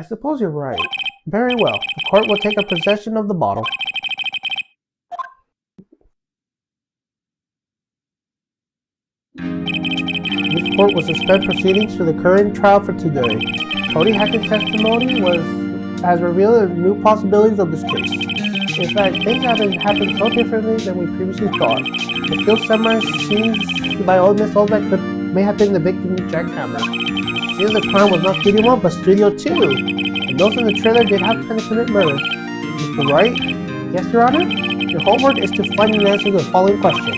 suppose you're right. Very well. The court will take a possession of the bottle. This court will suspend proceedings for the current trial for today. Cody Hackett's testimony has revealed new possibilities of this case. In fact, things have happened so differently than we previously thought. The Steel Samurai scenes by old Miss Olbeck may have been the victim of jackhammer. Seems the crime was not Studio 1 but Studio 2. And those in the trailer did have time to commit murder. Mr. Wright? Yes, Your Honor? Your homework is to find an answer to the following question.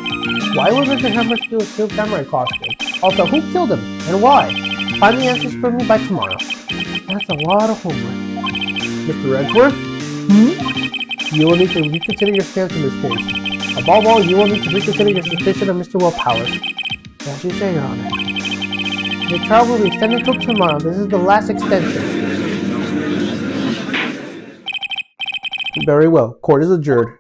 Why would Mr. Hammer steal a Steel Samurai costume? Also, who killed him and why? Find the answers for me by tomorrow. That's a lot of homework. Mr. Edgeworth? You will need to reconsider your stance in this case. Above all, you will need to reconsider your suspicion of Mr. Will Powers. As you say, Your Honor. The trial will be extended until tomorrow. This is the last extension. Very well. Court is adjourned.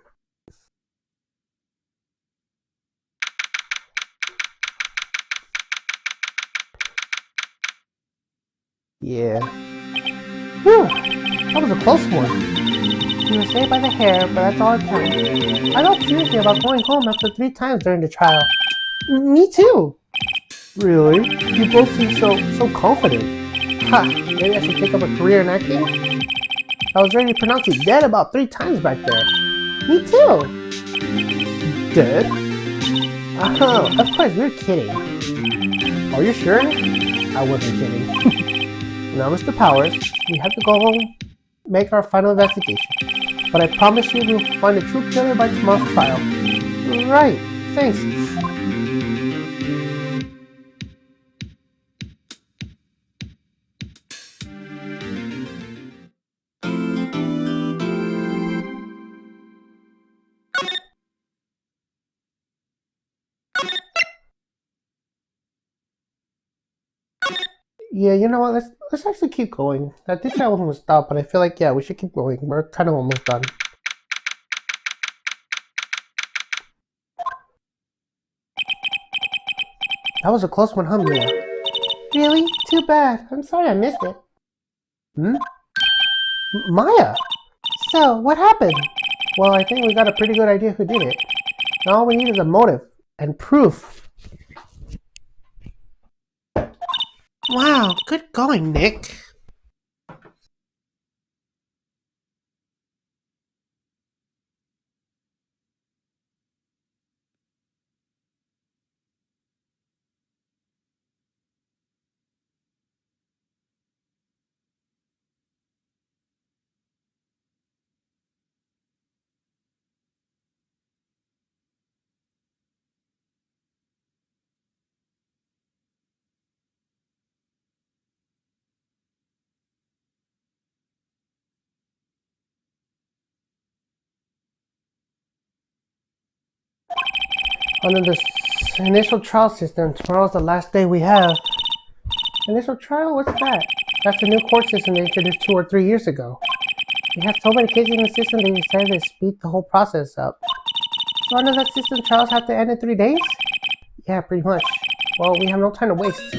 Yeah. Whew. That was a close one. You were saved by the hair, but that's all it counts. I felt seriously about going home after 3 times during the trial. Me too. Really? You both seem so confident. Ha! Maybe I should take up a career in acting? I was ready to pronounce you dead about 3 times back there. Me too. Dead? Oh, of course, we're kidding. Are you sure? I wasn't kidding. Now, Mr. Powers, we have to go home, make our final investigation. But I promise you we'll find the true killer by tomorrow's trial. Right. Thanks. Yeah, you know what? Let's actually keep going. I think that one was stopped, but I feel like, yeah, we should keep going. We're kind of almost done. That was a close one, huh, Mia? Really? Too bad. I'm sorry I missed it. Maya! So, what happened? Well, I think we got a pretty good idea who did it. Now all we need is a motive and proof. Wow, good going, Nick. Under the initial trial system, tomorrow's the last day we have. Initial trial? What's that? That's the new court system they introduced 2 or 3 years ago. We have so many cases in the system they decided to speed the whole process up. So under that system, trials have to end in 3 days? Yeah, pretty much. Well, we have no time to waste.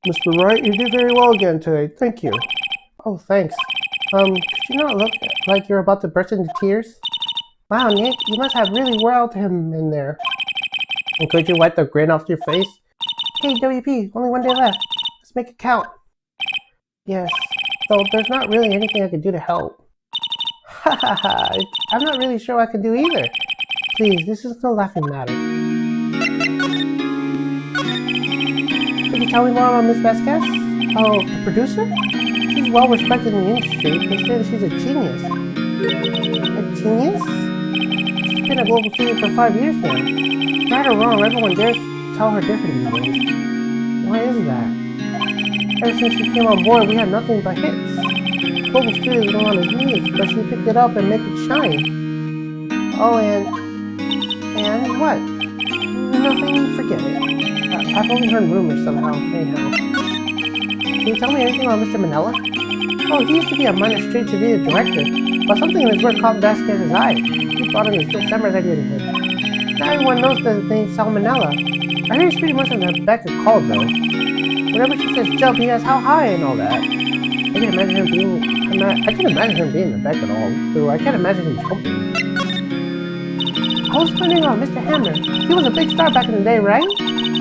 Mr. Wright, you did very well again today. Thank you. Oh, thanks. Could you not look like you're about to burst into tears? Wow, Nick, you must have really whirled him in there. And could you wipe the grin off your face? Hey, WP, only one day left. Let's make it count. Yes, though there's not really anything I can do to help. Ha ha ha, I'm not really sure what I can do either. Please, this is no laughing matter. Could you tell me more about Miss Vasquez? Oh, the producer? She's well respected in the industry. They say that she's a genius. A genius? She's been a global student for 5 years now. Right or wrong, everyone dares tell her different these days. Why is that? Ever since she came on board, we had nothing but hits. Global Studios go on his knees, but she picked it up and made it shine. Oh, and what? Nothing, forget it. I've only heard rumors somehow, anyhow. Can you tell me anything about Mr. Manella? Oh, he used to be a minor straight-to-video director, but something in his work caught Vasquez's eye. He thought it was still Summer's idea to him. Now everyone knows the name Salmonella. I hear he's pretty much on the back of call, though. Whenever she says jump, he asks how high and all that. I can imagine him being in the back at all, though I can't imagine him jumping. I was wondering about Mr. Hammer. He was a big star back in the day, right?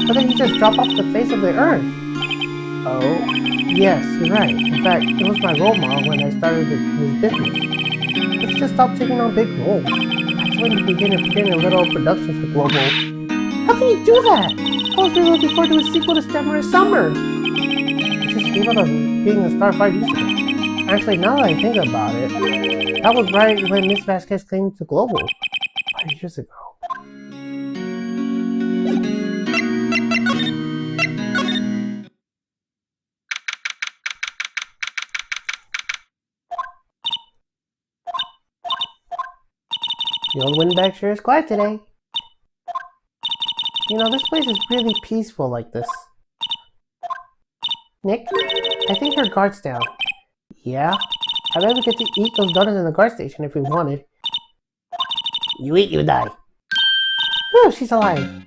But then he just dropped off the face of the earth. Oh, yes, you're right. In fact, it was my role model when I started this business. But he just stopped taking on big roles. That's when he began appearing in little productions for Global. How can you do that? I was really looking forward to a sequel to Samurai Summer. He just gave up on being a star 5 years ago. Actually, now that I think about it, that was right when Miss Vasquez came to Global 5 years ago. The old windbag sure is quiet today. You know, this place is really peaceful like this. Nick, I think her guard's down. Yeah? I bet we get to eat those donuts in the guard station if we wanted. You eat, you die. Whew, she's alive.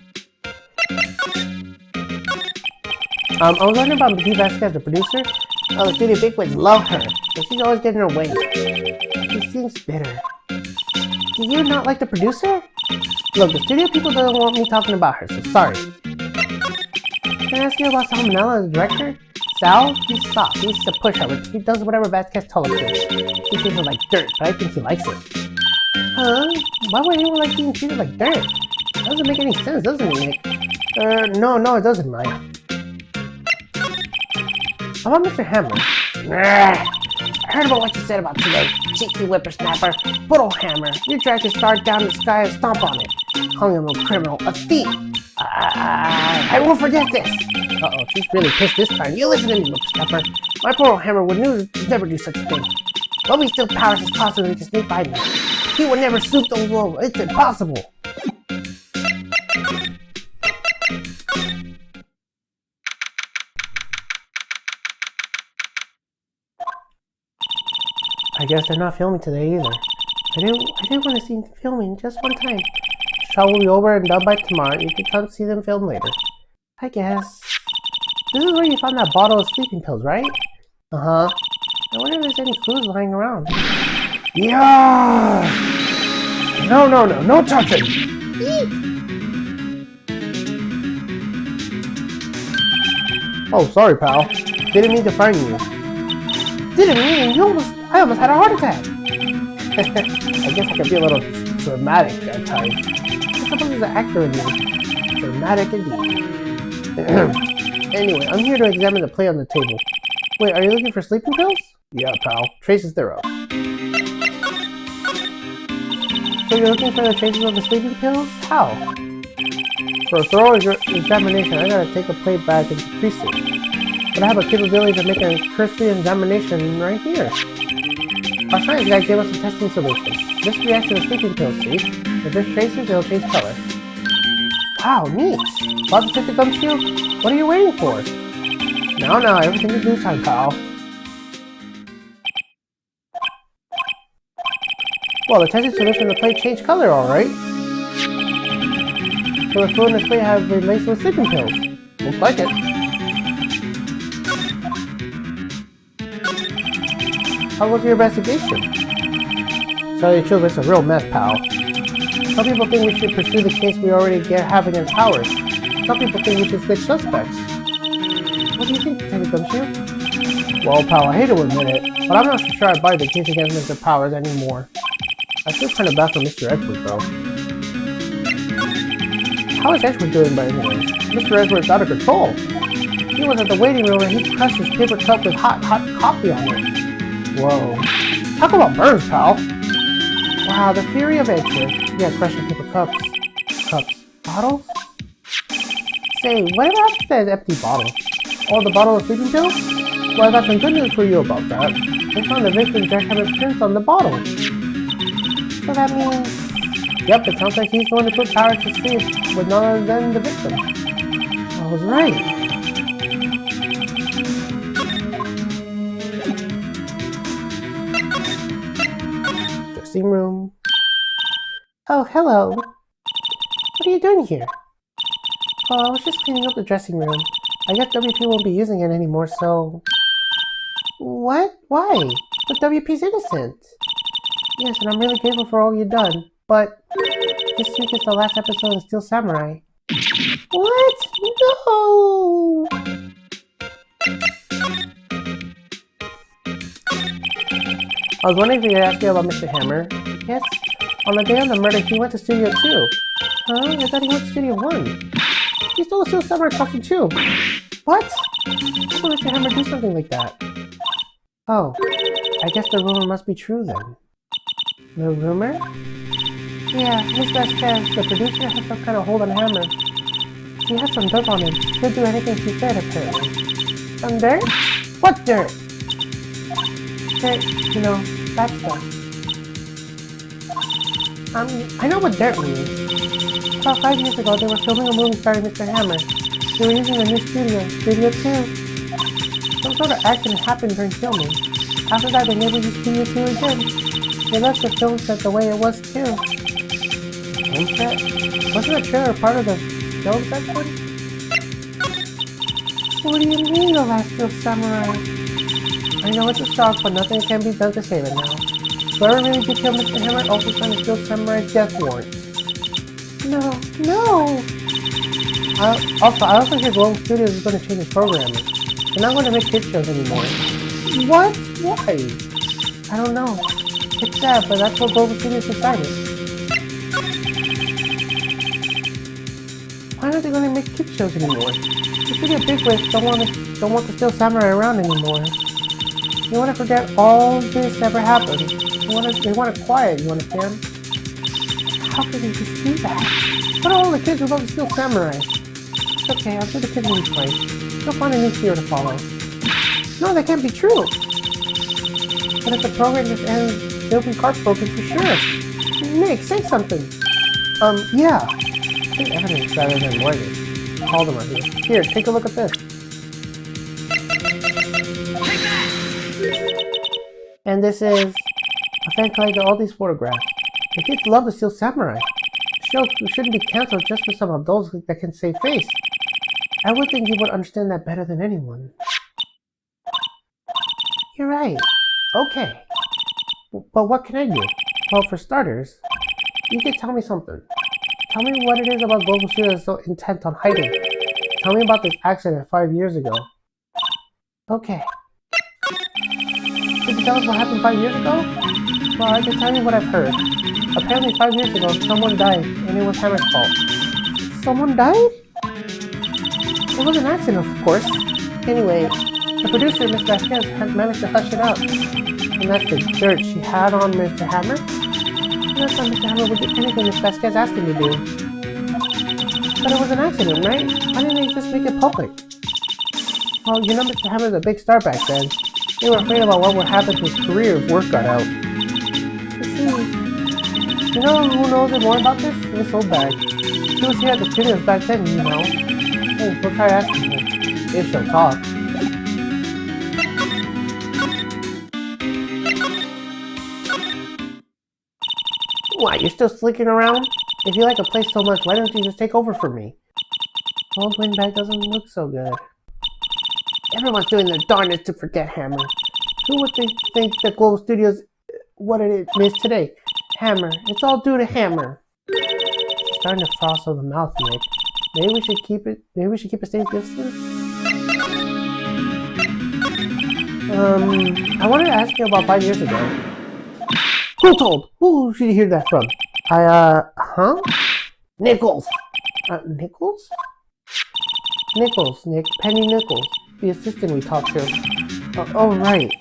I was wondering about Miss Vasquez, the producer. Oh, the studio bigwigs love her, but she's always getting in her way. She seems bitter. Do you not like the producer? Look, the studio people don't want me talking about her, so sorry. Can I ask you about Salmonella, the director? Sal? He's soft. He's a pushover. He does whatever Vasquez tells him to. He treats her like dirt, but I think he likes it. Huh? Why would anyone like being treated like dirt? That doesn't make any sense, doesn't it, Nick? No, it doesn't, Maya. How about Mr. Hammer? I heard about what you said about today, cheeky whippersnapper. But old Hammer, you dragged his star down the sky and stomp on it, calling him a criminal, a thief. I won't forget this. Uh-oh, she's really pissed this time. You listen to me, whippersnapper. My poor old Hammer would never do such a thing. But we still powers his constantly to sneak by me. He would never snoop those low. It's impossible. I guess they're not filming today either. I did want to see them filming just one time. The show will be over and done by tomorrow. You can come see them film later. I guess. This is where you found that bottle of sleeping pills, right? Uh-huh. I wonder if there's any clues lying around. Yeah! No touching! Oh, sorry, pal. Didn't mean to frighten you. Didn't mean? I almost had a heart attack. I guess I can be a little dramatic at times. I suppose there's an actor in me. Dramatic indeed. Anyway, I'm here to examine the plate on the table. Wait, are you looking for sleeping pills? Yeah, pal. Traces thereof. So you're looking for the traces of the sleeping pills? How? For a thorough examination, I gotta take a plate back and decrease it. But I have a capability to make a cursory examination right here. Our science guy gave us a testing solution. This reacts to the sleeping pills, see? If there's traces, it'll change color. Wow, neat! About to take the gumshoe? What are you waiting for? No, everything in due time, pal. Well, the testing solution in the plate changed color, alright. So the food in this plate has been laced with sleeping pills. Looks like it. How was your investigation? Tell you the truth, it's a real mess, pal. Some people think we should pursue the case we already have against Powers. Some people think we should switch suspects. What do you think, Detective Gumshoe? Well, pal, I hate to admit it, but I'm not so sure I buy the case against Mr. Powers anymore. I feel kind of bad for Mr. Edward, though. How is Edward doing by the way? Mr. Edward's out of control. He was at the waiting room and he crushed his paper cup with hot coffee on it. Whoa. Talk about burns, pal. Wow, the fury of Edward. Yeah, crushing paper cups. Bottles? Say, what about that empty bottle? Oh, the bottle of sleeping pills? Well, I got some good news for you about that. They found the victim's jackhammer prints on the bottle. So that means... Yep, it sounds like he's going to put Powers to sleep with none other than the victim. I was right. Dressing room. Oh, hello. What are you doing here? Oh, I was just cleaning up the dressing room. I guess WP won't be using it anymore, so... What? Why? But WP's innocent. Yes, and I'm really grateful for all you've done, but... This week is the last episode of Steel Samurai. What? No! I was wondering if you could ask me about Mr. Hammer. Yes? On the day of the murder, he went to Studio 2. Huh? I thought he went to Studio 1. He stole a Steel Samurai costume too. What? How would Mr. Hammer do something like that? Oh, I guess the rumor must be true then. The rumor? Yeah, Miss Vasquez, the producer, has some kind of hold on Hammer. He has some dirt on him. He'll do anything she said, apparently. Some dirt? What dirt? Dirt, you know, that stuff. I know what dirt means. About 5 years ago, they were filming a movie starring Mr. Hammer. They were using a new studio, Studio 2. Some sort of accident happened during filming. After that, they never used Studio 2 again. They left the film set the way it was too. Film set? Wasn't the trailer part of the film set one? What do you mean, the last Steel Samurai? I know it's a shock, but nothing can be done to save it now. Whoever really did kill Mr. Hammer also signed a Steel Samurai's death warrant. No! I also hear Global Studios is going to change its programming. They're not going to make kids shows anymore. What? Why? I don't know. It's sad, but that's what Global Studios decided. Why aren't they going to make kids shows anymore? The studio bigwigs don't want the Steel Samurai around anymore. They want to forget all this ever happened. They want it quiet, you understand? How could they just do that? What are all the kids who love the Steel Samurai? It's okay, I'm sure the kids will be fine. They'll find a new fear to follow. No, that can't be true! But if the program just ends, they'll be heartbroken for sure. Nick, say something! Yeah. I think evidence rather than lawyers. Call them right here. Here, take a look at this. And this is... a fan collected all these photographs. The kids love the Steel Samurai. The show shouldn't be cancelled just for some adults that can save face. I would think you would understand that better than anyone. You're right. Okay. But what can I do? Well, for starters, you could tell me something. Tell me what it is about Global Studios so intent on hiding. Tell me about this accident 5 years ago. Okay. Could you tell us what happened 5 years ago? Well, I can tell you what I've heard. Apparently 5 years ago, someone died, and it was Hammer's fault. Someone died? It was an accident, of course. Anyway, the producer, Miss Vasquez, had managed to hush it up. And that's the dirt she had on Mr. Hammer. And that's why Mr. Hammer would do anything Miss Vasquez asked him to do. But it was an accident, right? Why didn't they just make it public? Well, you know Mr. Hammer's a big star back then. They were afraid about what would happen to his career if word got out. You know who knows more about this? Miss Oldbag. She was here at the studios back then, you know. Hey, we'll try asking her. If she'll talk. What, you're still slicking around? If you like a place so much, why don't you just take over for me? Old Windbag doesn't look so good. Everyone's doing their darndest to forget Hammer. Who would think that Global Studios what it is today? Hammer. It's all due to Hammer. She's starting to frost over the mouth, Nick. Maybe we should keep it a safe distance? I wanted to ask you about 5 years ago. Who told? Who should you hear that from? Huh? Nichols! Nichols? Nichols, Nick. Penny Nichols. The assistant we talked to. Oh, right.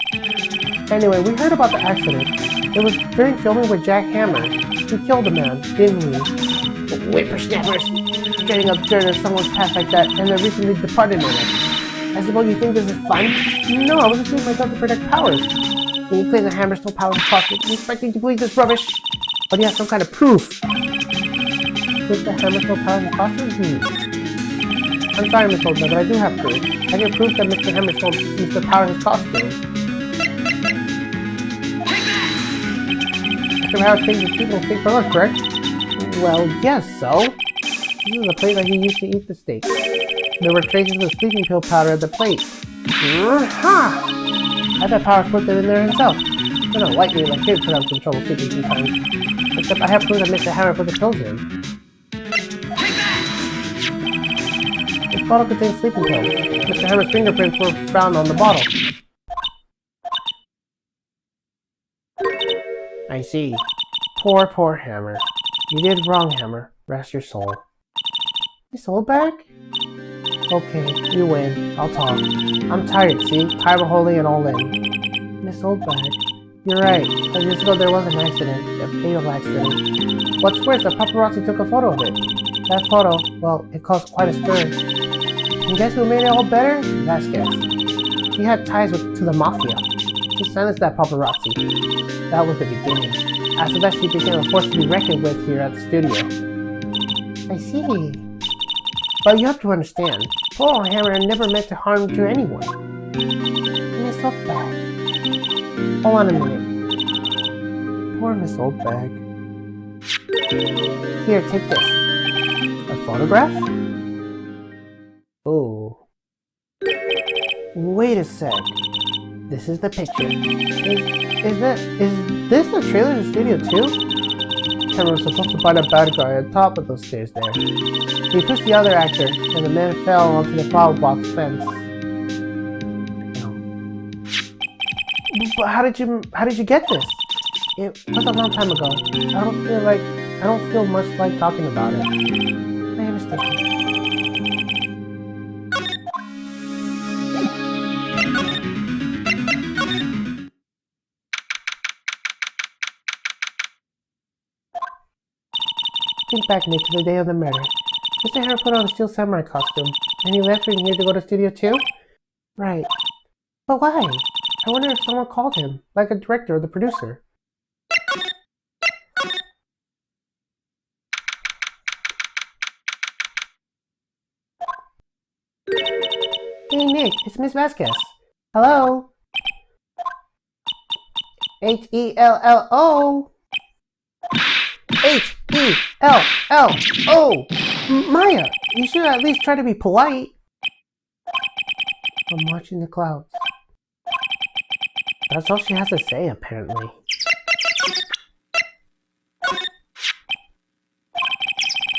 Anyway, we heard about the accident. It was during filming with Jack Hammer. We killed a man, didn't we? Whippersnappers! Getting upstairs in someone's path like that, and they're recently departed on us. I suppose you think this is fun? No, I was just doing myself to protect powers. When you claim the Hammer stole powers in Cosmic, you expect me to believe this rubbish? But do you have some kind of proof? Think the Hammer stole powers in Cosmic? I'm sorry, Miss Holden, but I do have proof. I can prove that Mr. Hammer stole Mr. Powers' costume. Mr. Powers takes his people steak for lunch, correct? Well, yes, so. This is the plate that he used to eat the steak. There were traces of sleeping pill powder at the plate. Ha! I bet Powers put it in there himself. It's not likely that kids could have some trouble sleeping sometimes. Except I have proof that Mr. Hammer put the pills in. This bottle contains sleeping pills. Mr. Hammer's fingerprints were found on the bottle. I see. Poor Hammer. You did wrong, Hammer. Rest your soul. Miss Oldbag? Okay, you win. I'll talk. I'm tired, see? Tired of holding it all in. Miss Oldbag. You're right. 5 years ago there was an accident. A fatal accident. What's worse, a paparazzi took a photo of it. That photo, well, it caused quite a stir. And guess who made it all better? Vasquez. She had ties to the Mafia. She silenced that paparazzi. That was the beginning. After that, she became a force to be reckoned with here at the studio. I see. But you have to understand, poor old Hammer never meant to harm to anyone. Miss Oldbag. Hold on a minute. Poor Miss Oldbag. Here, take this. A photograph? Oh. Wait a sec. This is the picture. Is this the trailer to Studio 2? Hammer was supposed to find a bad guy at the top of those stairs there. He pushed the other actor, and the man fell onto the flower box fence. But how did you get this? It was a long time ago. I don't feel much like talking about it. I understand. Think back, Nick, to the day of the murder. Mr. Hammer put on a steel samurai costume, and he left from here to go to Studio 2? Right. But why? I wonder if someone called him, like a director or the producer. Hey, Nick, it's Miss Vasquez. Hello? H-E-L-L-O! H-E-L-L-O! Maya, you should at least try to be polite. I'm watching the clouds. That's all she has to say, apparently.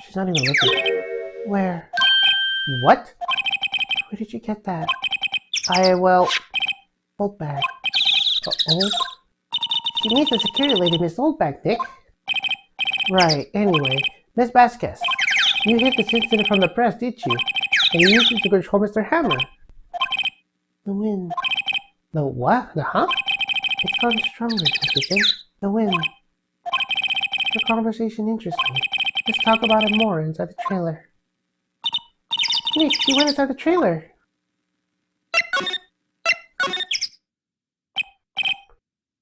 She's not even looking. Where? What? Where did you get that? Oldbag. Old? She needs a security lady, Miss Oldbag, Nick. Right, anyway. Miss Vasquez, you hid this incident from the press, did you? And you used it to control Mr. Hammer. The wind. The what? The huh? It's gotten stronger, don't you think? The wind. The conversation interesting. Let's talk about it more inside the trailer. Nick, you went inside the trailer.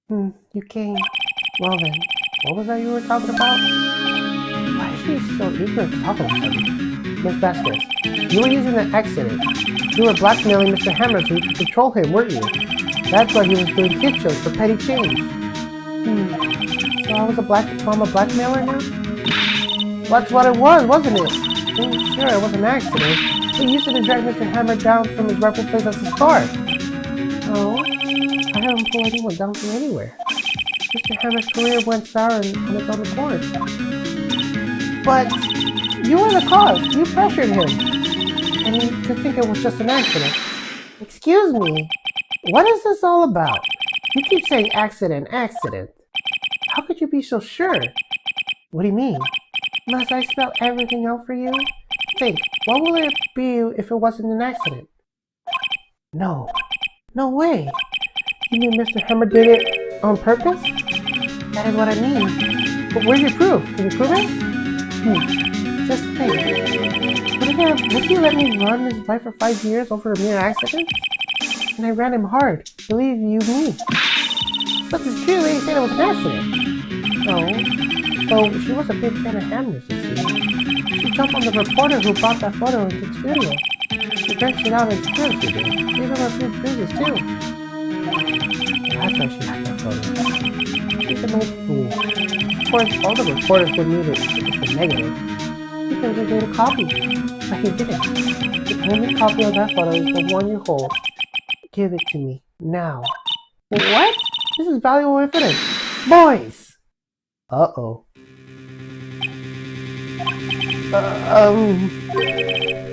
You came. Well then, what was that you were talking about? Why is she so eager to talk about something? Miss Vasquez, you were using the accident. You were blackmailing Mr. Hammer to control him, weren't you? That's why he was doing kid shows for petty change. So I'm a blackmailer now? That's what it was, wasn't it? Sure, it was an accident. You used it to drag Mr. Hammer down from his rightful place as a star. Oh? I haven't pulled anyone down from anywhere. Mr. Hammer's career went sour on its own accord. But you were the cause. You pressured him. And you could think it was just an accident. Excuse me. What is this all about? You keep saying accident, accident. How could you be so sure? What do you mean? Must I spell everything out for you? Think, what will it be if it wasn't an accident? No. No way. You mean Mr. Hammer did it on purpose? That is what I mean. But where's your proof? Can you prove it? Just think. Would he let me run his life for 5 years over a mere accident? And I ran him hard. Believe you me. But it's true that he said it was an accident. No. So she was a big fan of Hammer's, you see. She jumped on the reporter who brought that photo into the studio. She drank it out in tears, she did. Gave him a few bruises, too. That's why she had that photo. She's an old fool. Of course, all the reporters would need it if it's a negative. He could have made a copy, but he didn't. The only copy of that photo is the one you hold. Give it to me, now. What? This is valuable evidence. Boys! Uh-oh.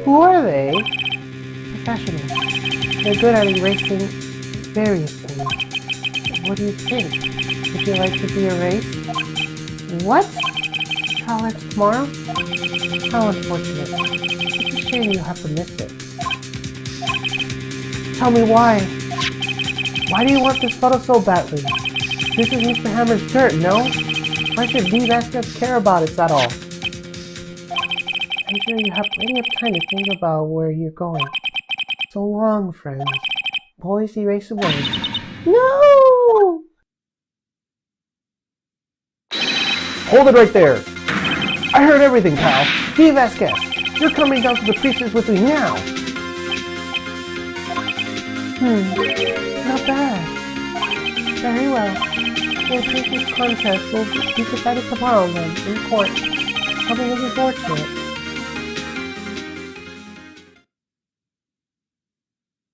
Who are they? Professionals. They're good at erasing various things. What do you think? Would you like to be erased? What? Trial ends tomorrow? How unfortunate. It's a shame you have to miss it. Tell me why. Why do you want this photo so badly? This is Mr. Hammer's dirt, no? Why should V. Vasquez care about it at all? I'm sure you have plenty of time to think about where you're going. So long, friends. Boys, erase away. No! Hold it right there. I heard everything, pal. V. Vasquez, you're coming down to the precinct with me now. Not bad. Very well. We'll take this contest. We'll be decided tomorrow then, in court. I'll be looking forward to it.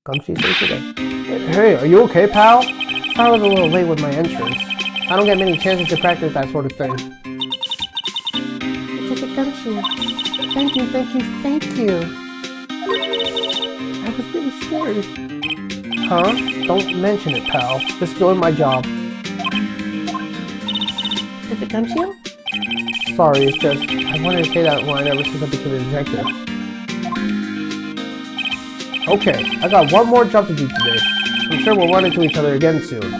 Come see you today. Hey, are you okay, pal? I was a little late with my entrance. I don't get many chances to practice that sort of thing. It's a gumshoe. Thank you, thank you, thank you. I was really scared. Huh? Don't mention it, pal. Just doing my job. Is it gumshoe? Sorry, it's just, I wanted to say that line ever since I became an executive. Okay, I got one more job to do today. I'm sure we'll run into each other again soon.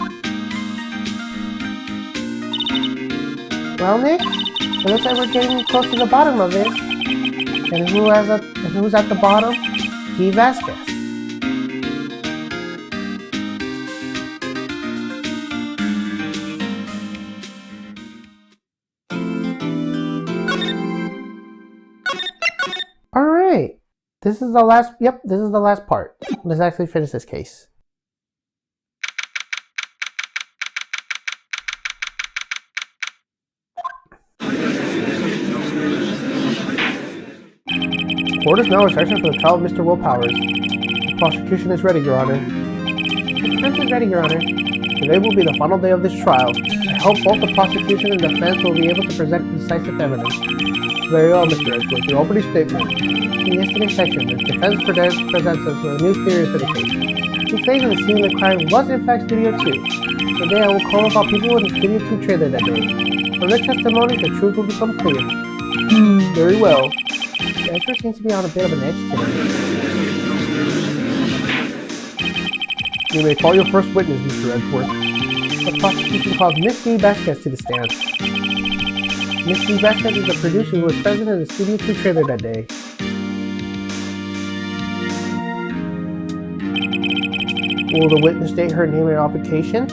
Well, Nick, it looks like we're getting close to the bottom of this. And who's at the bottom? V. Vasquez. Alright. This is the last part. Let's actually finish this case. Court is now in session for the trial of Mr. Will Powers. The prosecution is ready, Your Honor. The defense is ready, Your Honor. Today will be the final day of this trial. I hope both the prosecution and defense will be able to present decisive evidence. Very well, Mr. Edgeworth. Your opening statement. In yesterday's section, the defense presents us with a new theory for the case. He claims that the scene of the crime was in fact Studio 2. Today I will call upon people in the Studio 2 trailer that day. From their testimony, the truth will become clear. Very well. The Edgeworth seems to be on a bit of an edge today. You may call your first witness, Mr. Edgeworth. The prosecution calls Miss V. Vasquez to the stand. Miss V. Vasquez is the producer who was present in the Studio 2 trailer that day. Will the witness state her name and occupation?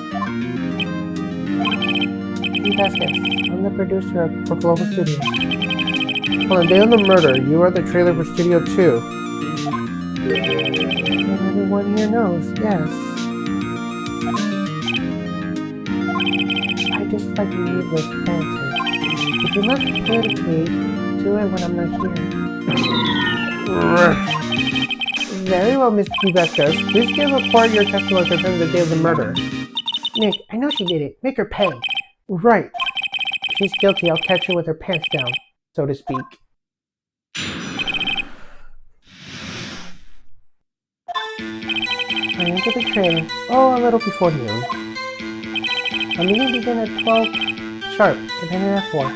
V. Vasquez, I'm the producer for Global Studios. On the day of the murder, you were at the trailer for Studio 2. And everyone here knows, yes. I just like needless banter. If you must politically, do it when I'm not here. Very well, Mr. Vasquez. Please give a report your testimony concerning the day of the murder. Nick, I know she did it. Make her pay. Right. If she's guilty, I'll catch her with her pants down, so to speak. I entered the trailer. Oh, a little before noon. Our meeting began at 12 sharp and ended at 4.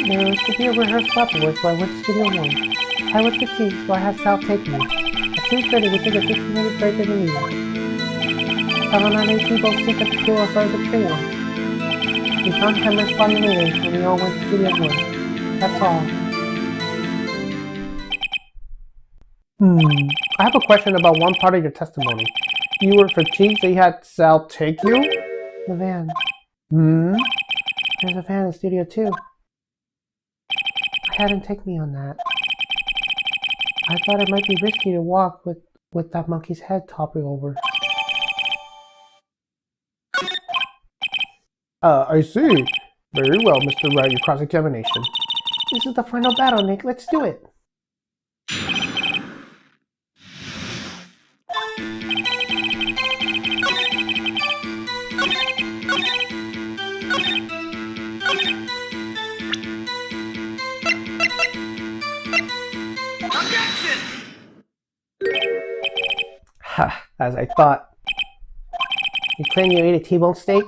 There was to be a rehearsal afterwards, so I went to Studio 1. I was fatigued, so I had Sal take me. At 2:30, we took a 15-minute break in the meeting. Sal and I made people sit at the table in front of the trailer. We found cameras spotting later, and we all went to Studio 1. That's all. I have a question about one part of your testimony. You were fatigued, so you had Sal take you? The van. There's a van in Studio 2. I had him take me on that. I thought it might be risky to walk with that monkey's head toppling over. I see. Very well, Mr. Wright, your cross-examination. This is the final battle, Nick. Let's do it. Ha, as I thought. You claim you ate a T-bone steak?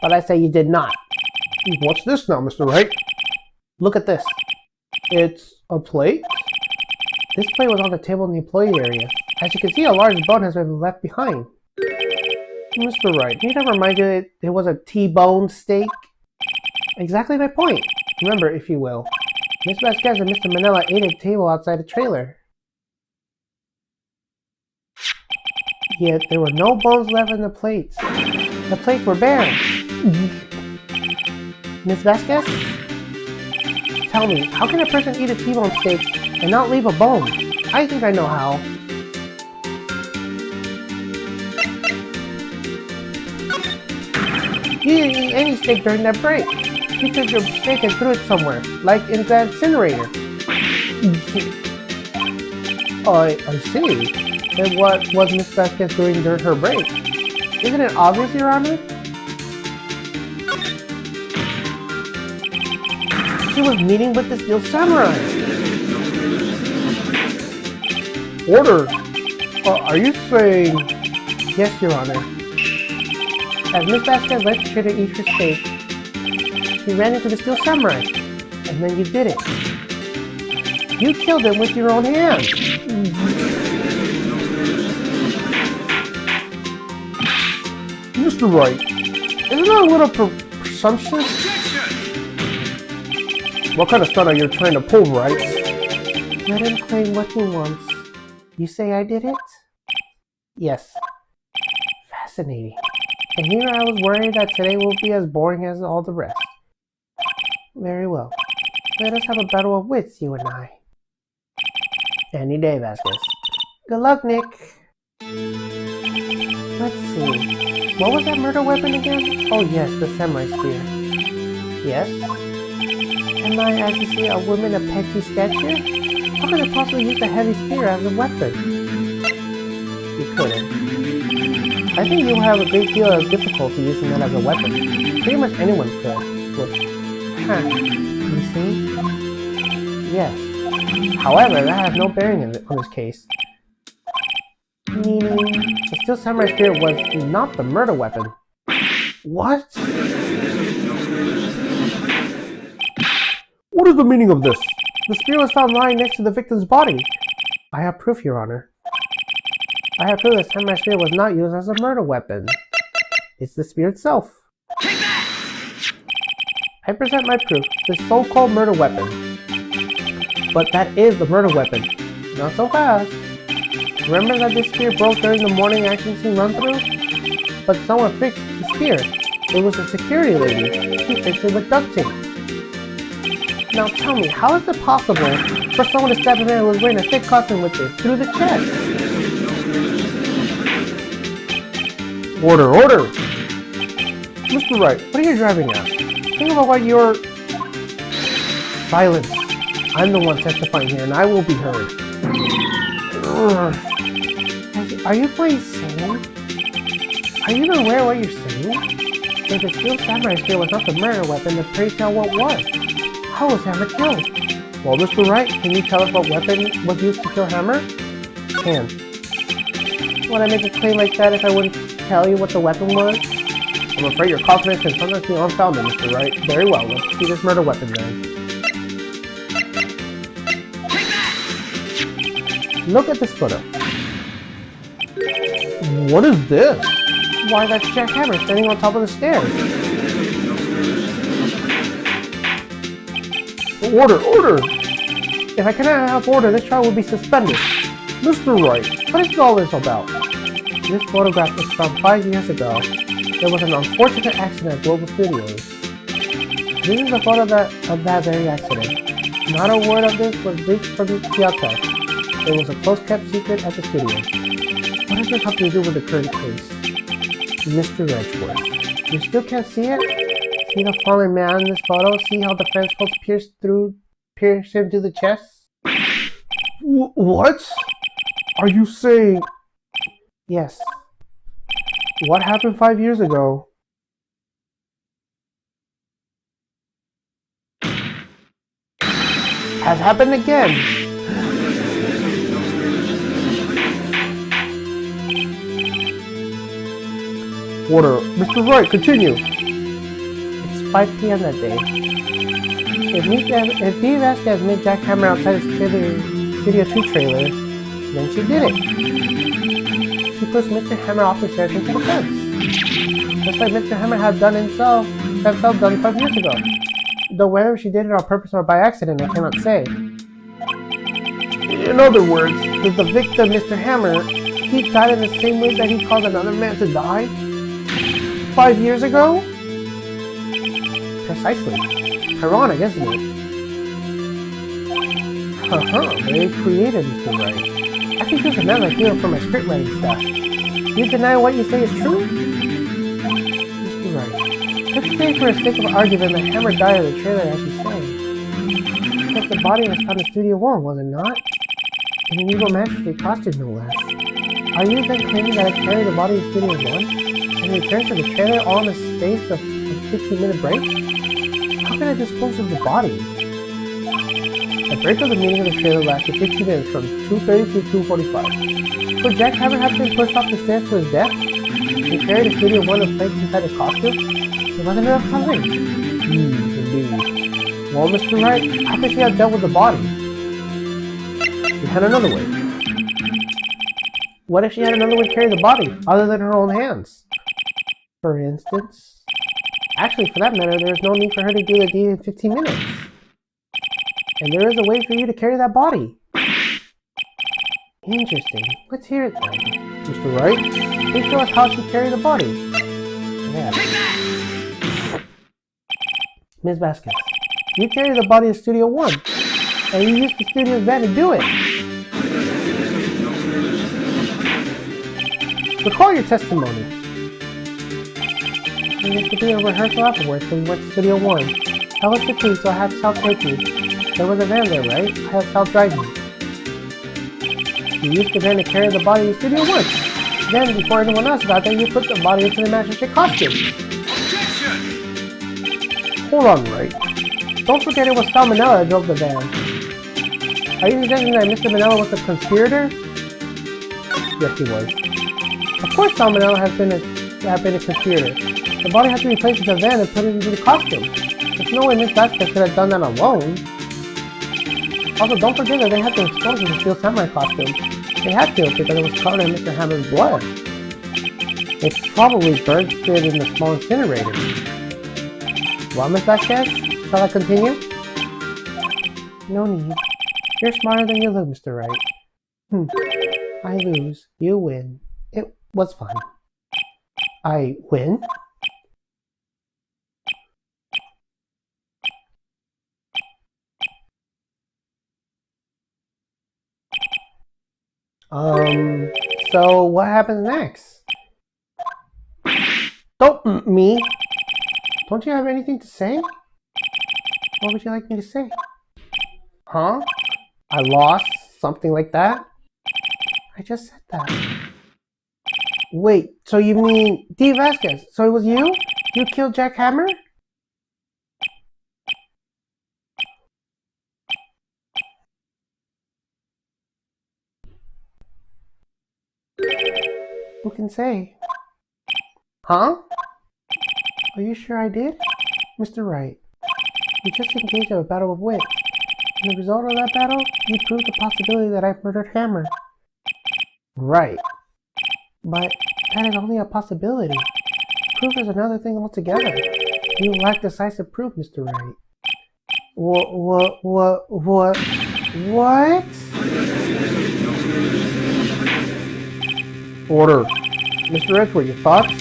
But I say you did not. What's this now, Mr. Wright? Look at this. It's a plate? This plate was on the table in the employee area. As you can see, a large bone has been left behind. Mr. Wright, Need I remind you that it was a T-bone steak? Exactly my point. Remember, if you will. Miss Vasquez and Mr. Manila ate at a table outside the trailer. Yet there were no bones left in the plates. The plates were bare. Miss Vasquez? Tell me, how can a person eat a T-bone steak and not leave a bone? I think I know how. You didn't eat any steak during that break. You took your steak and threw it somewhere, like in the incinerator. I see. And what was Miss Vasquez doing during her break? Isn't it obvious, Your Honor? She was meeting with the Steel Samurai. Order! Are you saying... Yes, Your Honor. As Miss Vasquez left her to eat her steak, she ran into the Steel Samurai, and then you did it. You killed him with your own hands. Mr. Wright, isn't that a little presumptuous? What kind of stunt are you trying to pull, Wright? Let him claim what he wants. You say I did it? Yes. Fascinating. And here I was worried that today will be as boring as all the rest. Very well. Let us have a battle of wits, you and I. Any day, Vasquez. Good luck, Nick. Let's see. What was that murder weapon again? Oh yes, the samurai spear. Yes? Am I, as you see, a woman of petty stature? How could I possibly use a heavy spear as a weapon? You couldn't. I think you'll have a great deal of difficulty using that as a weapon. Pretty much anyone could. You see? Yes. However, that has no bearing on this case. Meaning, the Steel Samurai Spear was not the murder weapon. What? What is the meaning of this? The spear was found lying next to the victim's body. I have proof, Your Honor. I have proof the Samurai Spear was not used as a murder weapon. It's the spear itself. Take that! I present my proof, the so-called murder weapon. But that is the murder weapon. Not so fast. Remember that this spear broke during the morning action scene run-through? But someone fixed the spear. It was a security lady. She fixed it with duct tape. Now tell me, how is it possible for someone to stab a man who was wearing a thick costume with it through the chest? Order, order! Mr. Wright, what are you driving at? Think about what you're... Silence. I'm the one testifying here, and I will be heard. Are you playing insane? Are you even aware of what you're saying? If the steel samurai spear was not the murder weapon, then pray tell what was. How was Hammer killed? Well, Mr. Wright, can you tell us what weapon was used to kill Hammer? Can. Would I make a claim like that if I wouldn't tell you what the weapon was? I'm afraid your confidence can sometimes be unfounded, Mr. Wright. Very well, let's see this murder weapon then. Look at this photo. What is this? Why, that's Jack Hammer standing on top of the stairs. Order! Order! If I cannot have order, this trial will be suspended. Mr. Wright, what is all this about? This photograph was from 5 years ago. There was an unfortunate accident at Global Studios. This is a photo of that very accident. Not a word of this was leaked from the outside. It was a close-kept secret at the studio. What does this have to do with the current case? Mr. Edgeworth. You still can't see it? See the fallen man in this photo? See how the fence post pierced him through the chest? What? Are you saying... Yes. What happened 5 years ago? Has happened again. Order. Mr. Wright, continue. It's 5 p.m. that day. If Dee Vasquez made Jack Hammer outside the Studio 2 trailer, then she did it. She pushed Mr. Hammer off the stairs into the fence. Just like Mr. Hammer had done himself done 5 years ago. Though whether she did it on purpose or by accident, I cannot say. In other words, Did the victim, Mr. Hammer, he died in the same way that he caused another man to die? 5 years ago? Precisely. Ironic, isn't it? Very creative, Mr. Wright. I can use another hero for my script writing stuff. You deny what you say is true? Mr. Wright, let's say for the sake of argument that Hammer died in the trailer as you say. Because the body was found in Studio 1, was it not? In an evil magistrate costume, no less. Are you then claiming that I carried the body in Studio 1? And returned to the trailer all in the space of a 15-minute break? How can I dispose of the body? The break of the meeting of the trailer lasted 15 minutes from 2:30 to 2:45. Could Jack Hammer have been pushed off the stairs to his death? He carried a Studio 1 and placed inside a costume? There wasn't enough time. Indeed. Well, Mr. Wright, how could she have dealt with the body? She had another way. What if she had another way to carry the body, other than her own hands? For instance? Actually, for that matter, there is no need for her to do the deed in 15 minutes. And there is a way for you to carry that body. Interesting. Let's hear it then. Mr. Wright? Please show us how she carried the body. Yeah. Ms. Vasquez, you carried the body in Studio 1, and you used the studio's van to do it. Recall your testimony. We used to be a rehearsal afterwards, so we went to Studio 1. Tell us the truth, so I have Sal take me. There was a van there, right? I have Sal drive me. You used the van to carry the body in Studio 1. Then, before anyone else got there, you put the body into the magistrate costume. Hold on, Wright. Don't forget it was Sal Manella that drove the van. Are you suggesting that Mr. Manella was a conspirator? Yes, he was. Of course Sal Manella had been a conspirator. The body had to be placed in the van and put it into the costume. There's no way Miss Vasquez could have done that alone. Also, don't forget that they had to expose the steel samurai costume. They had to because it was covered in Mr. Hammer's blood. It probably burned it in the small incinerator. Well, Miss Vasquez, shall I continue? No need. You're smarter than you look, Mr. Wright. I lose. You win. It was fun. I win? So what happens next? Don't me. Don't you have anything to say? What would you like me to say? Huh? I lost? Something like that? I just said that. Wait, so you mean D. Vasquez? So it was you? You killed Jack Hammer? Who can say? Huh? Are you sure I did? Mr. Wright, you just engaged in a battle of wits. And the result of that battle, you proved the possibility that I murdered Hammer. Right. But that is only a possibility. Proof is another thing altogether. You lack decisive proof, Mr. Wright. What? Order. Mr. Edward, your thoughts?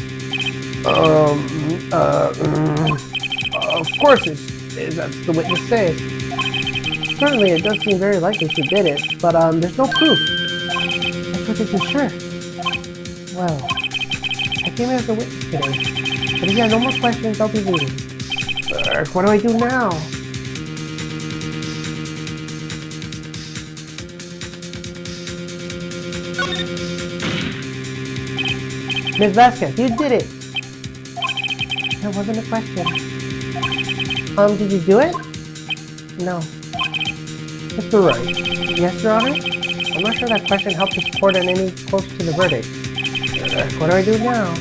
Of course, that's the witness says. Certainly, it does seem very likely she did it, but there's no proof. I'm perfectly sure. Well, I came here as a witness today, but if you have no more questions, I'll be leaving. What do I do now? Ms. Vasquez, you did it! That wasn't a question. Did you do it? No. Mr. Wright. Yes, Your Honor? I'm not sure that question helped the court in any close to the verdict. What do I do now?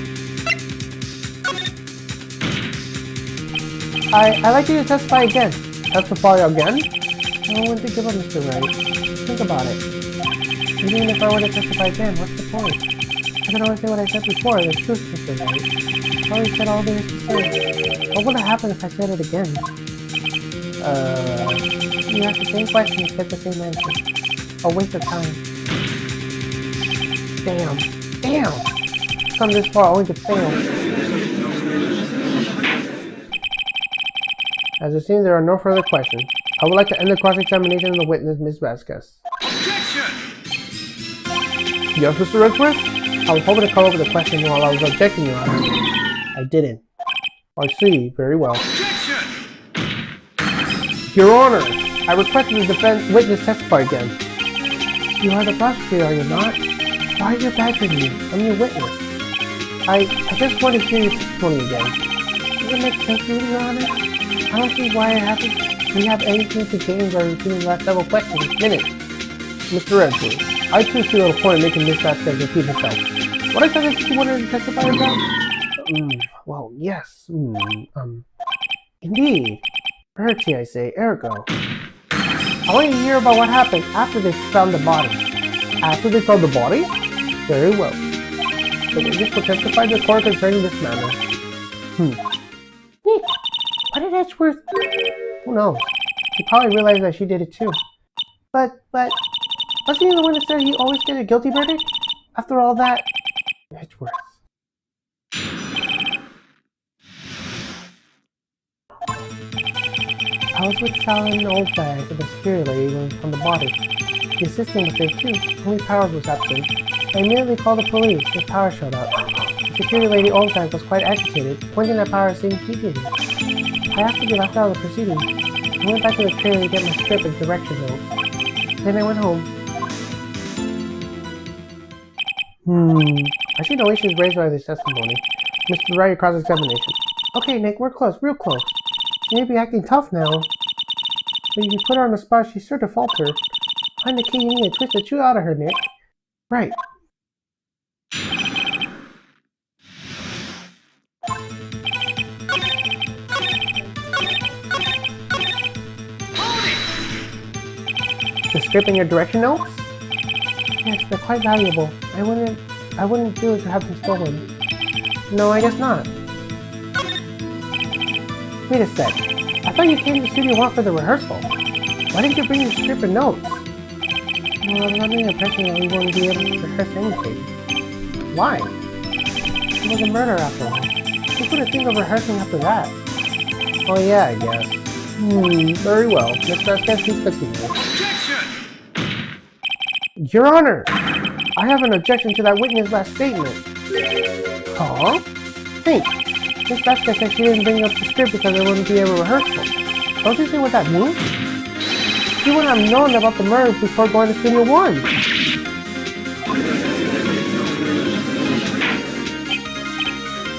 I'd like you to testify again. Testify again? I don't want to give up, Mr. Wright. Think about it. Even if I were to testify again, what's the point? I can only say what I said before, the truth, Mr. Wright. I already said all there is to say. What would have happened if I said it again? You ask the same question and get the same answer. A waste of time. Damn! Come this far only to fail. As it seems there are no further questions, I would like to end the cross-examination of the witness, Ms. Vasquez. Objection! Yes, Mr. Redcliffe? I was hoping to cover over the question while I was objecting, Your Honor. I didn't. I see. Very well. Objection! Your Honor, I requested the defense witness testify again. You are the prosecutor, are you not? Why are you badgering me? I'm your witness. I just want to hear your testimony again. Does it make sense to you, Your Honor? I don't see why we have anything to gain by repeating the last several questions. Minutes. Mr. Redford, I too see a point in making Miss Vasquez repeat herself. What exactly did you want her to testify about? Well, yes. Indeed. Bertie, I say, ergo. I want you to hear about what happened after they found the body. After they found the body? Very well. The witness will testify to the court concerning this matter. Nick, what did Edgeworth... Oh no. He probably realized that she did it too. But... wasn't he the one that said he always get a guilty verdict? After all that... Edgeworth. I was with Sal and Oldbag and the security lady when we found the body. The assistant was there too. Only Powers was absent. I immediately called the police. Then Powers showed up. The security lady Oldbag was quite agitated, pointing at Powers saying fugitive. I asked to be left out of the proceedings. I went back to the trailer to get my script and direction notes. Then I went home. I see no issues raised by this testimony. Mr. Wright, cross-examination. Okay, Nick, we're close, real close. She may be acting tough now. But if you put her on the spot, she's sure to falter. Find the key you need to twist the truth out of her, Nick. Right. The script and your direction notes? Yes, they're quite valuable. I wouldn't do it to have them stolen. No, I guess not. Wait a sec. I thought you came to Studio 1 for the rehearsal. Why didn't you bring your script and notes? Well, I'm under the impression that we won't be able to rehearse anything. Why? It was a murder after all. Who could have think of rehearsing after that? Oh yeah, I guess. Very well. Miss Vasquez, please continue. Objection! Your Honor! I have an objection to that witness' last statement. Huh? Think. Miss Vasquez said she didn't bring up the script because there wouldn't be a rehearsal. Don't you see what that means? She wouldn't have known about the murder before going to Studio 1.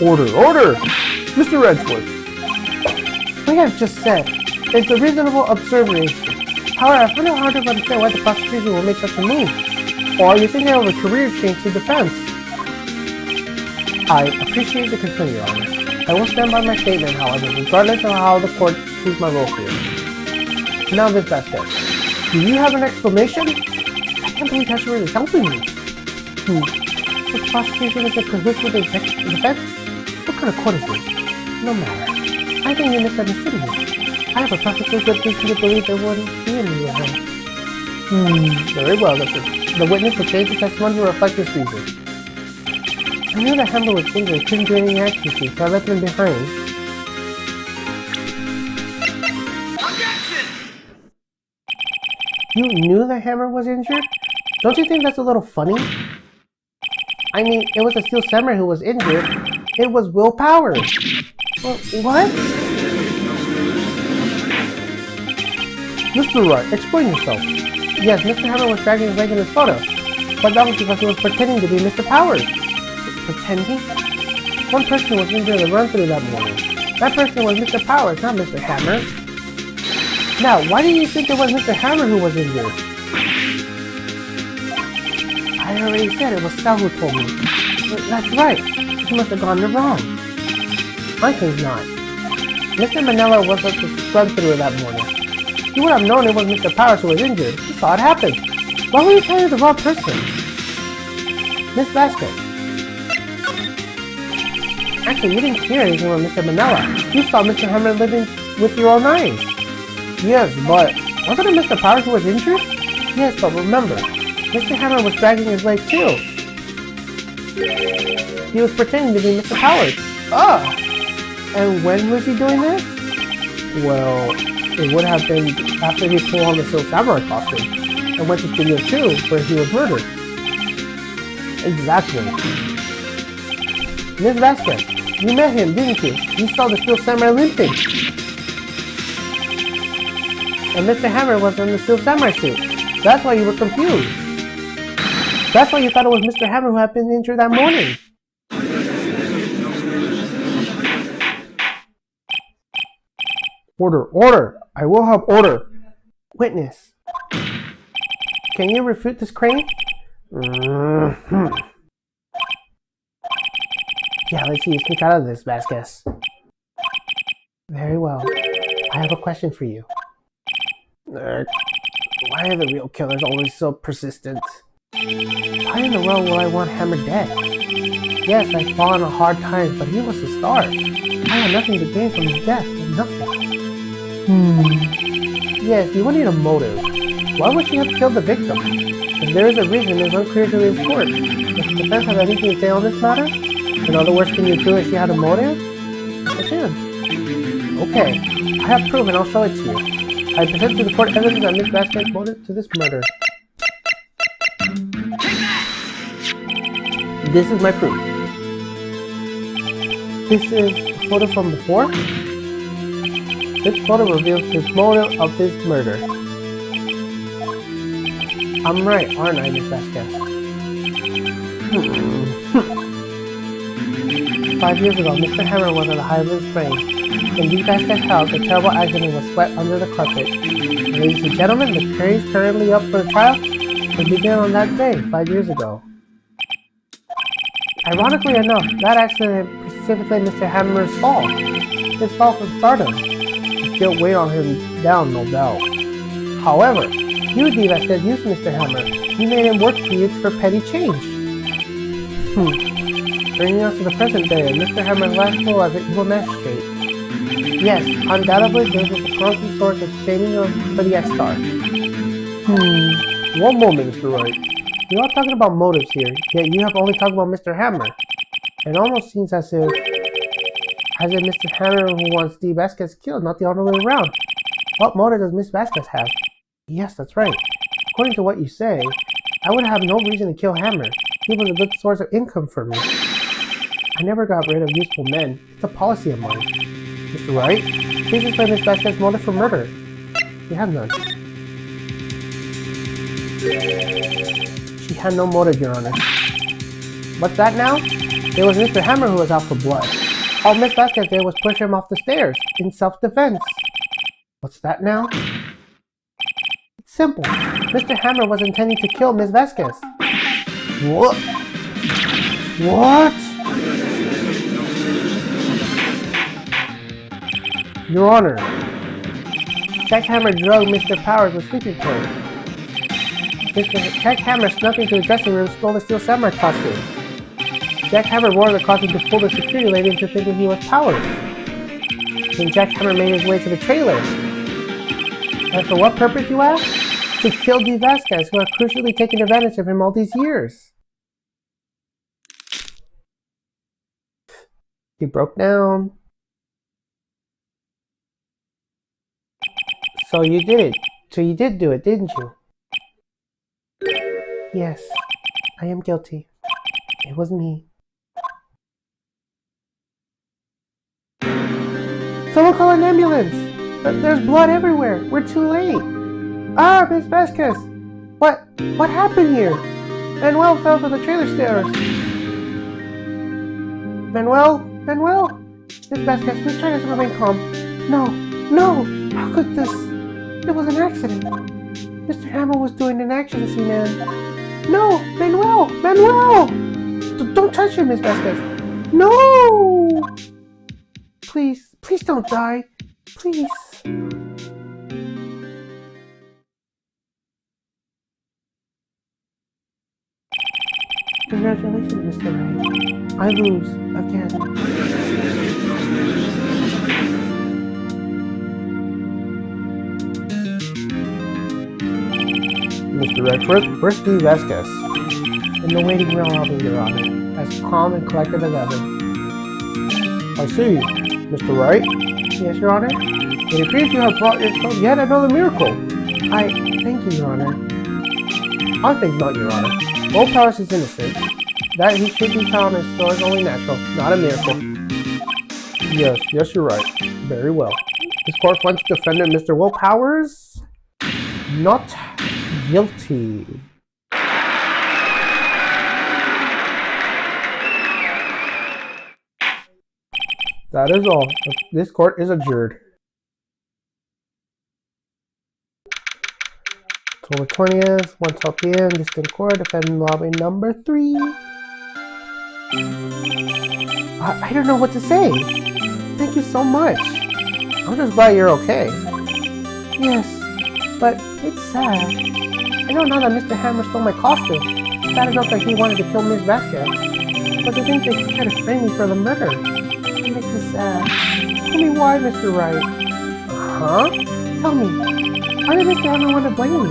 Order, order! Mr. Edgeworth. We have just said it's a reasonable observation. However, I find it hard to understand why the prosecution will make such a move. Or are you thinking of a career change to defense? I appreciate the concern, Your Honor. I will stand by my statement, however, regardless of how the court sees my role here. Now, Ms. Vasquez, Do you have an explanation? I can't believe that's really helping me. The prosecution is a cahoots with the defense? What kind of court is this? No matter. I think you misunderstood me. I have a perfectly good reason to believe there wouldn't be any of them. Very well, the witness will change the testimony to reflect this reason. I knew that Hammer was injured, couldn't do any accuracy, so I left him behind. Objection! You knew that Hammer was injured? Don't you think that's a little funny? I mean, it was a Steel Samurai who was injured. It was Will Powers. Well, what? Mr. Wright, explain yourself. Yes, Mr. Hammer was dragging his leg in his photo. But that was because he was pretending to be Mr. Powers. Pretending? One person was injured in the run-through that morning. That person was Mr. Powers, not Mr. Hammer. Now, why do you think it was Mr. Hammer who was injured? I already said it was Sal who told me. That's right. He must have gone wrong. I think not. Mr. Manella was at the run-through that morning. He would have known it was Mr. Powers who was injured. He saw it happen. Why would you tell you the wrong person? Miss Vasquez. Actually, you didn't hear anything from Mr. Manella. You saw Mr. Hammer living with your own eyes. Yes, but Wasn't it Mr. Powers who was injured? Yes, but remember, Mr. Hammer was dragging his leg too. He was pretending to be Mr. Powers. ah, And when was he doing this? well, it would have been after he pulled on the Steel Samurai costume and went to Studio 2 where he was murdered. Exactly. Miss Vasquez, you met him, didn't you? You saw the Steel Samurai limping. And Mr. Hammer was in the Steel Samurai suit. That's why you were confused. That's why you thought it was Mr. Hammer who had been injured that morning. Order, order! I will have order! Witness. Can you refute this claim? Yeah, let's see you sneak out of this, Vasquez. Very well. I have a question for you. Why are the real killers always so persistent? Why in the world will I want Hammer dead? Yes, I fought on hard times, but he was the star. I had nothing to gain from his death, nothing. Yes, you would need a motive. Why would she have killed the victim? If there is a reason, it is unclear to this court. Does the defense have anything to say on this matter? In other words, can you prove that she had a motive? I can. Okay, I have proof and I'll show it to you. I present to the court evidence that Miss Vasquez motive to this murder. This is my proof. This is a photo from before. This photo reveals his motive of this murder. I'm right, aren't I, Miss Vasquez? 5 years ago, Mr. Hammer was at the height of his fame. When these guys got held, the terrible accident was swept under the carpet. Ladies and gentlemen, the case currently up for trial will begin on that day, 5 years ago. Ironically enough, that accident precipitated Mr. Hammer's fall. His fall from stardom. His guilt weighed on him down, no doubt. However, you, Vasquez, used Mr. Hammer. You made him work for you for petty change. Bringing us to the present day, Mr. Hammer's last role as an evil magistrate. Yes, undoubtedly this is a constant source of shaming for the X-Star. One moment, Mr. Wright. You're all talking about motives here, yet you have only talked about Mr. Hammer. It almost seems as if Mr. Hammer who wants D. Vasquez killed, not the other way around. What motive does Miss Vasquez have? Yes, that's right. According to what you say, I would have no reason to kill Hammer. He was a good source of income for me. I never got rid of useful men. It's a policy of mine. Mr. Wright, please explain Miss Vasquez's motive for murder. She had none. She had no motive, Your Honor. What's that now? It was Mr. Hammer who was out for blood. All Miss Vasquez did was push him off the stairs, in self-defense. What's that now? It's simple. Mr. Hammer was intending to kill Miss Vasquez. What? What? Your Honor. Jack Hammer drugged Mr. Powers with sleeping pills. Jack Hammer snuck into the dressing room and stole the Steel Samurai costume. Jack Hammer wore the costume to fool the security lady into thinking he was Powers. Then Jack Hammer made his way to the trailer. And for what purpose, you ask? To kill D. Vasquez, who had crucially taken advantage of him all these years. He broke down. So you did it. So you did do it, didn't you? Yes, I am guilty. It was me. Someone call an ambulance! There's blood everywhere! We're too late! Ah, Miss Vasquez! What happened here? Manuel fell to the trailer stairs! Manuel? Miss Vasquez, please try to remain calm. No! How could this? It was an accident. Mr. Hammer was doing an action scene and... No! Manuel! Don't touch him, Miss Vasquez! No! Please don't die. Please. Congratulations, Mr. Wright. I lose again. Mr. Redford, where's D. Vasquez? In the waiting room lobby, Your Honor, as calm and collected as ever. I see. Mr. Wright? Yes, Your Honor? It appears you have brought yourself yet another miracle. I thank you, Your Honor. I think not, Your Honor. Will Powers is innocent. That he should be found in store is only natural, not a miracle. Yes, you're right. Very well. This court finds defendant Mr. Will Powers not guilty. That is all. This court is adjourned. October 20th, 1:12 p.m. Distant Court, defendant lobby number 3. I don't know what to say. Thank you so much. I'm just glad you're okay. Yes, but it's sad. I know now that Mr. Hammer stole my costume. It's bad enough that he wanted to kill Miss Vasquez. But to think that he tried to frame me for the murder. It makes me sad. Tell me why, Mr. Wright. Huh? Tell me. Why did Mr. Hammer want to blame me?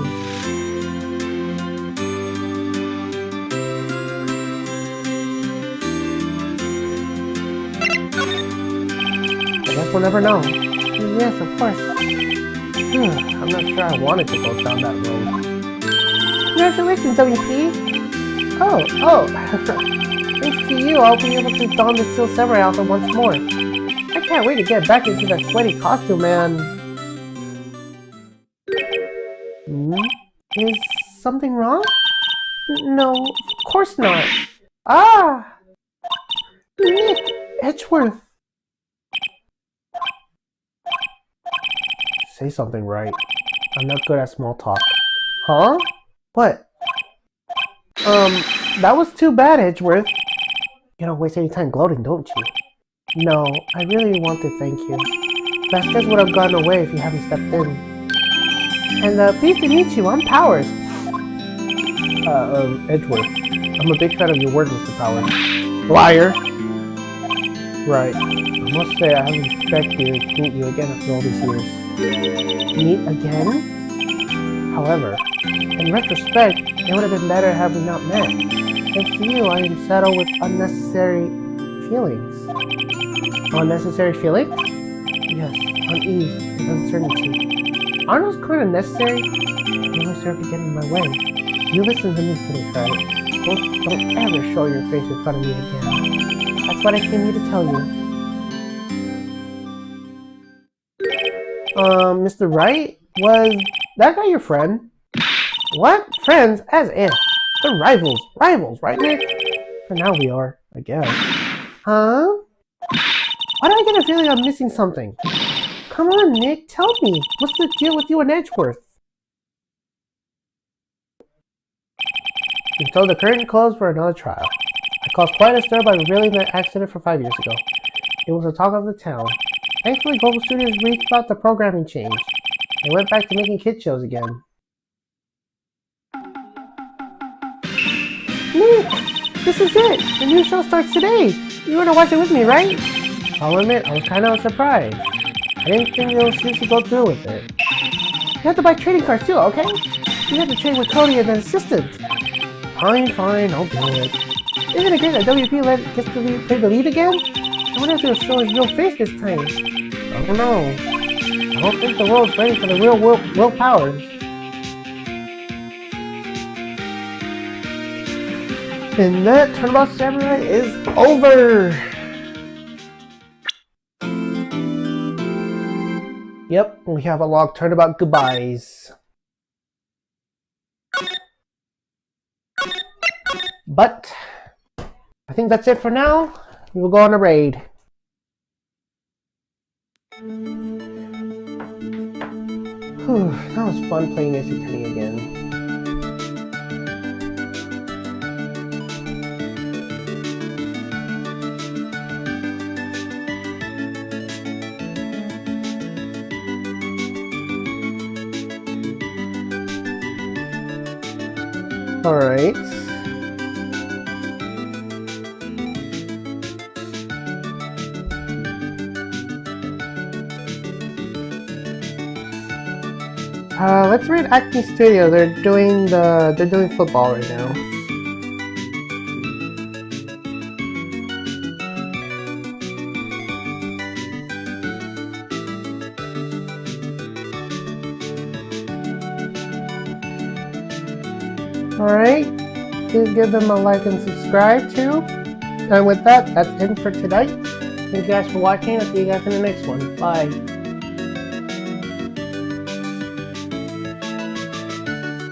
I guess we'll never know. Yes, of course. I'm not sure I wanted to go down that road. Congratulations, WP! Oh! Thanks to you, I'll be able to don the Steel Samurai outfit once more. I can't wait to get back into that sweaty costume, man. Is something wrong? No, of course not. Ah! Nick Edgeworth! Say something, Wright. I'm not good at small talk. Huh? What? That was too bad, Edgeworth. You don't waste any time gloating, don't you? No, I really want to thank you. Vasquez would have gone away if you hadn't stepped in. And, pleased to meet you, I'm Powers. Edgeworth. I'm a big fan of your work, Mr. Powers. Liar! Right. I must say I haven't expected to meet you again after all these years. Meet again? However, in retrospect, it would have been better had we not met. Thanks to you, I am saddled with unnecessary feelings. Unnecessary feelings? Yes, unease and uncertainty. Aren't those kind of necessary? They always serve to get in my way. You listen to me, Phoenix, right? Don't ever show your face in front of me again. That's what I came here to tell you. Mr. Wright? Was that guy your friend? What? Friends? As if. They're rivals. Rivals, right, Nick? For now we are. I guess. Huh? Why do I get a feeling I'm missing something? Come on, Nick, tell me. What's the deal with you and Edgeworth? And so the curtain closed for another trial. I caused quite a stir by revealing that accident from 5 years ago. It was the talk of the town. Thankfully, Global Studios reached about the programming change. They went back to making kid shows again. Nick! This is it! The new show starts today! You want to watch it with me, right? I'll admit, I was kind of surprised. I didn't think they would seriously go through with it. You have to buy trading cards too, okay? You have to trade with Cody and an assistant. Fine, I'll do it. Isn't it great that WP gets to play the lead again? I wonder if they'll show his real face this time. I don't know. I don't think the world's ready for the real Will Powers. And that Turnabout Samurai is over! Yep, we have a log Turnabout goodbyes. But I think that's it for now. We'll go on a raid. Whew, that was fun playing as Penny again. Alright. Let's read Acme Studio. They're doing football right now. Alright, please give them a like and subscribe too. And with that, that's it for tonight. Thank you guys for watching. I'll see you guys in the next one. Bye.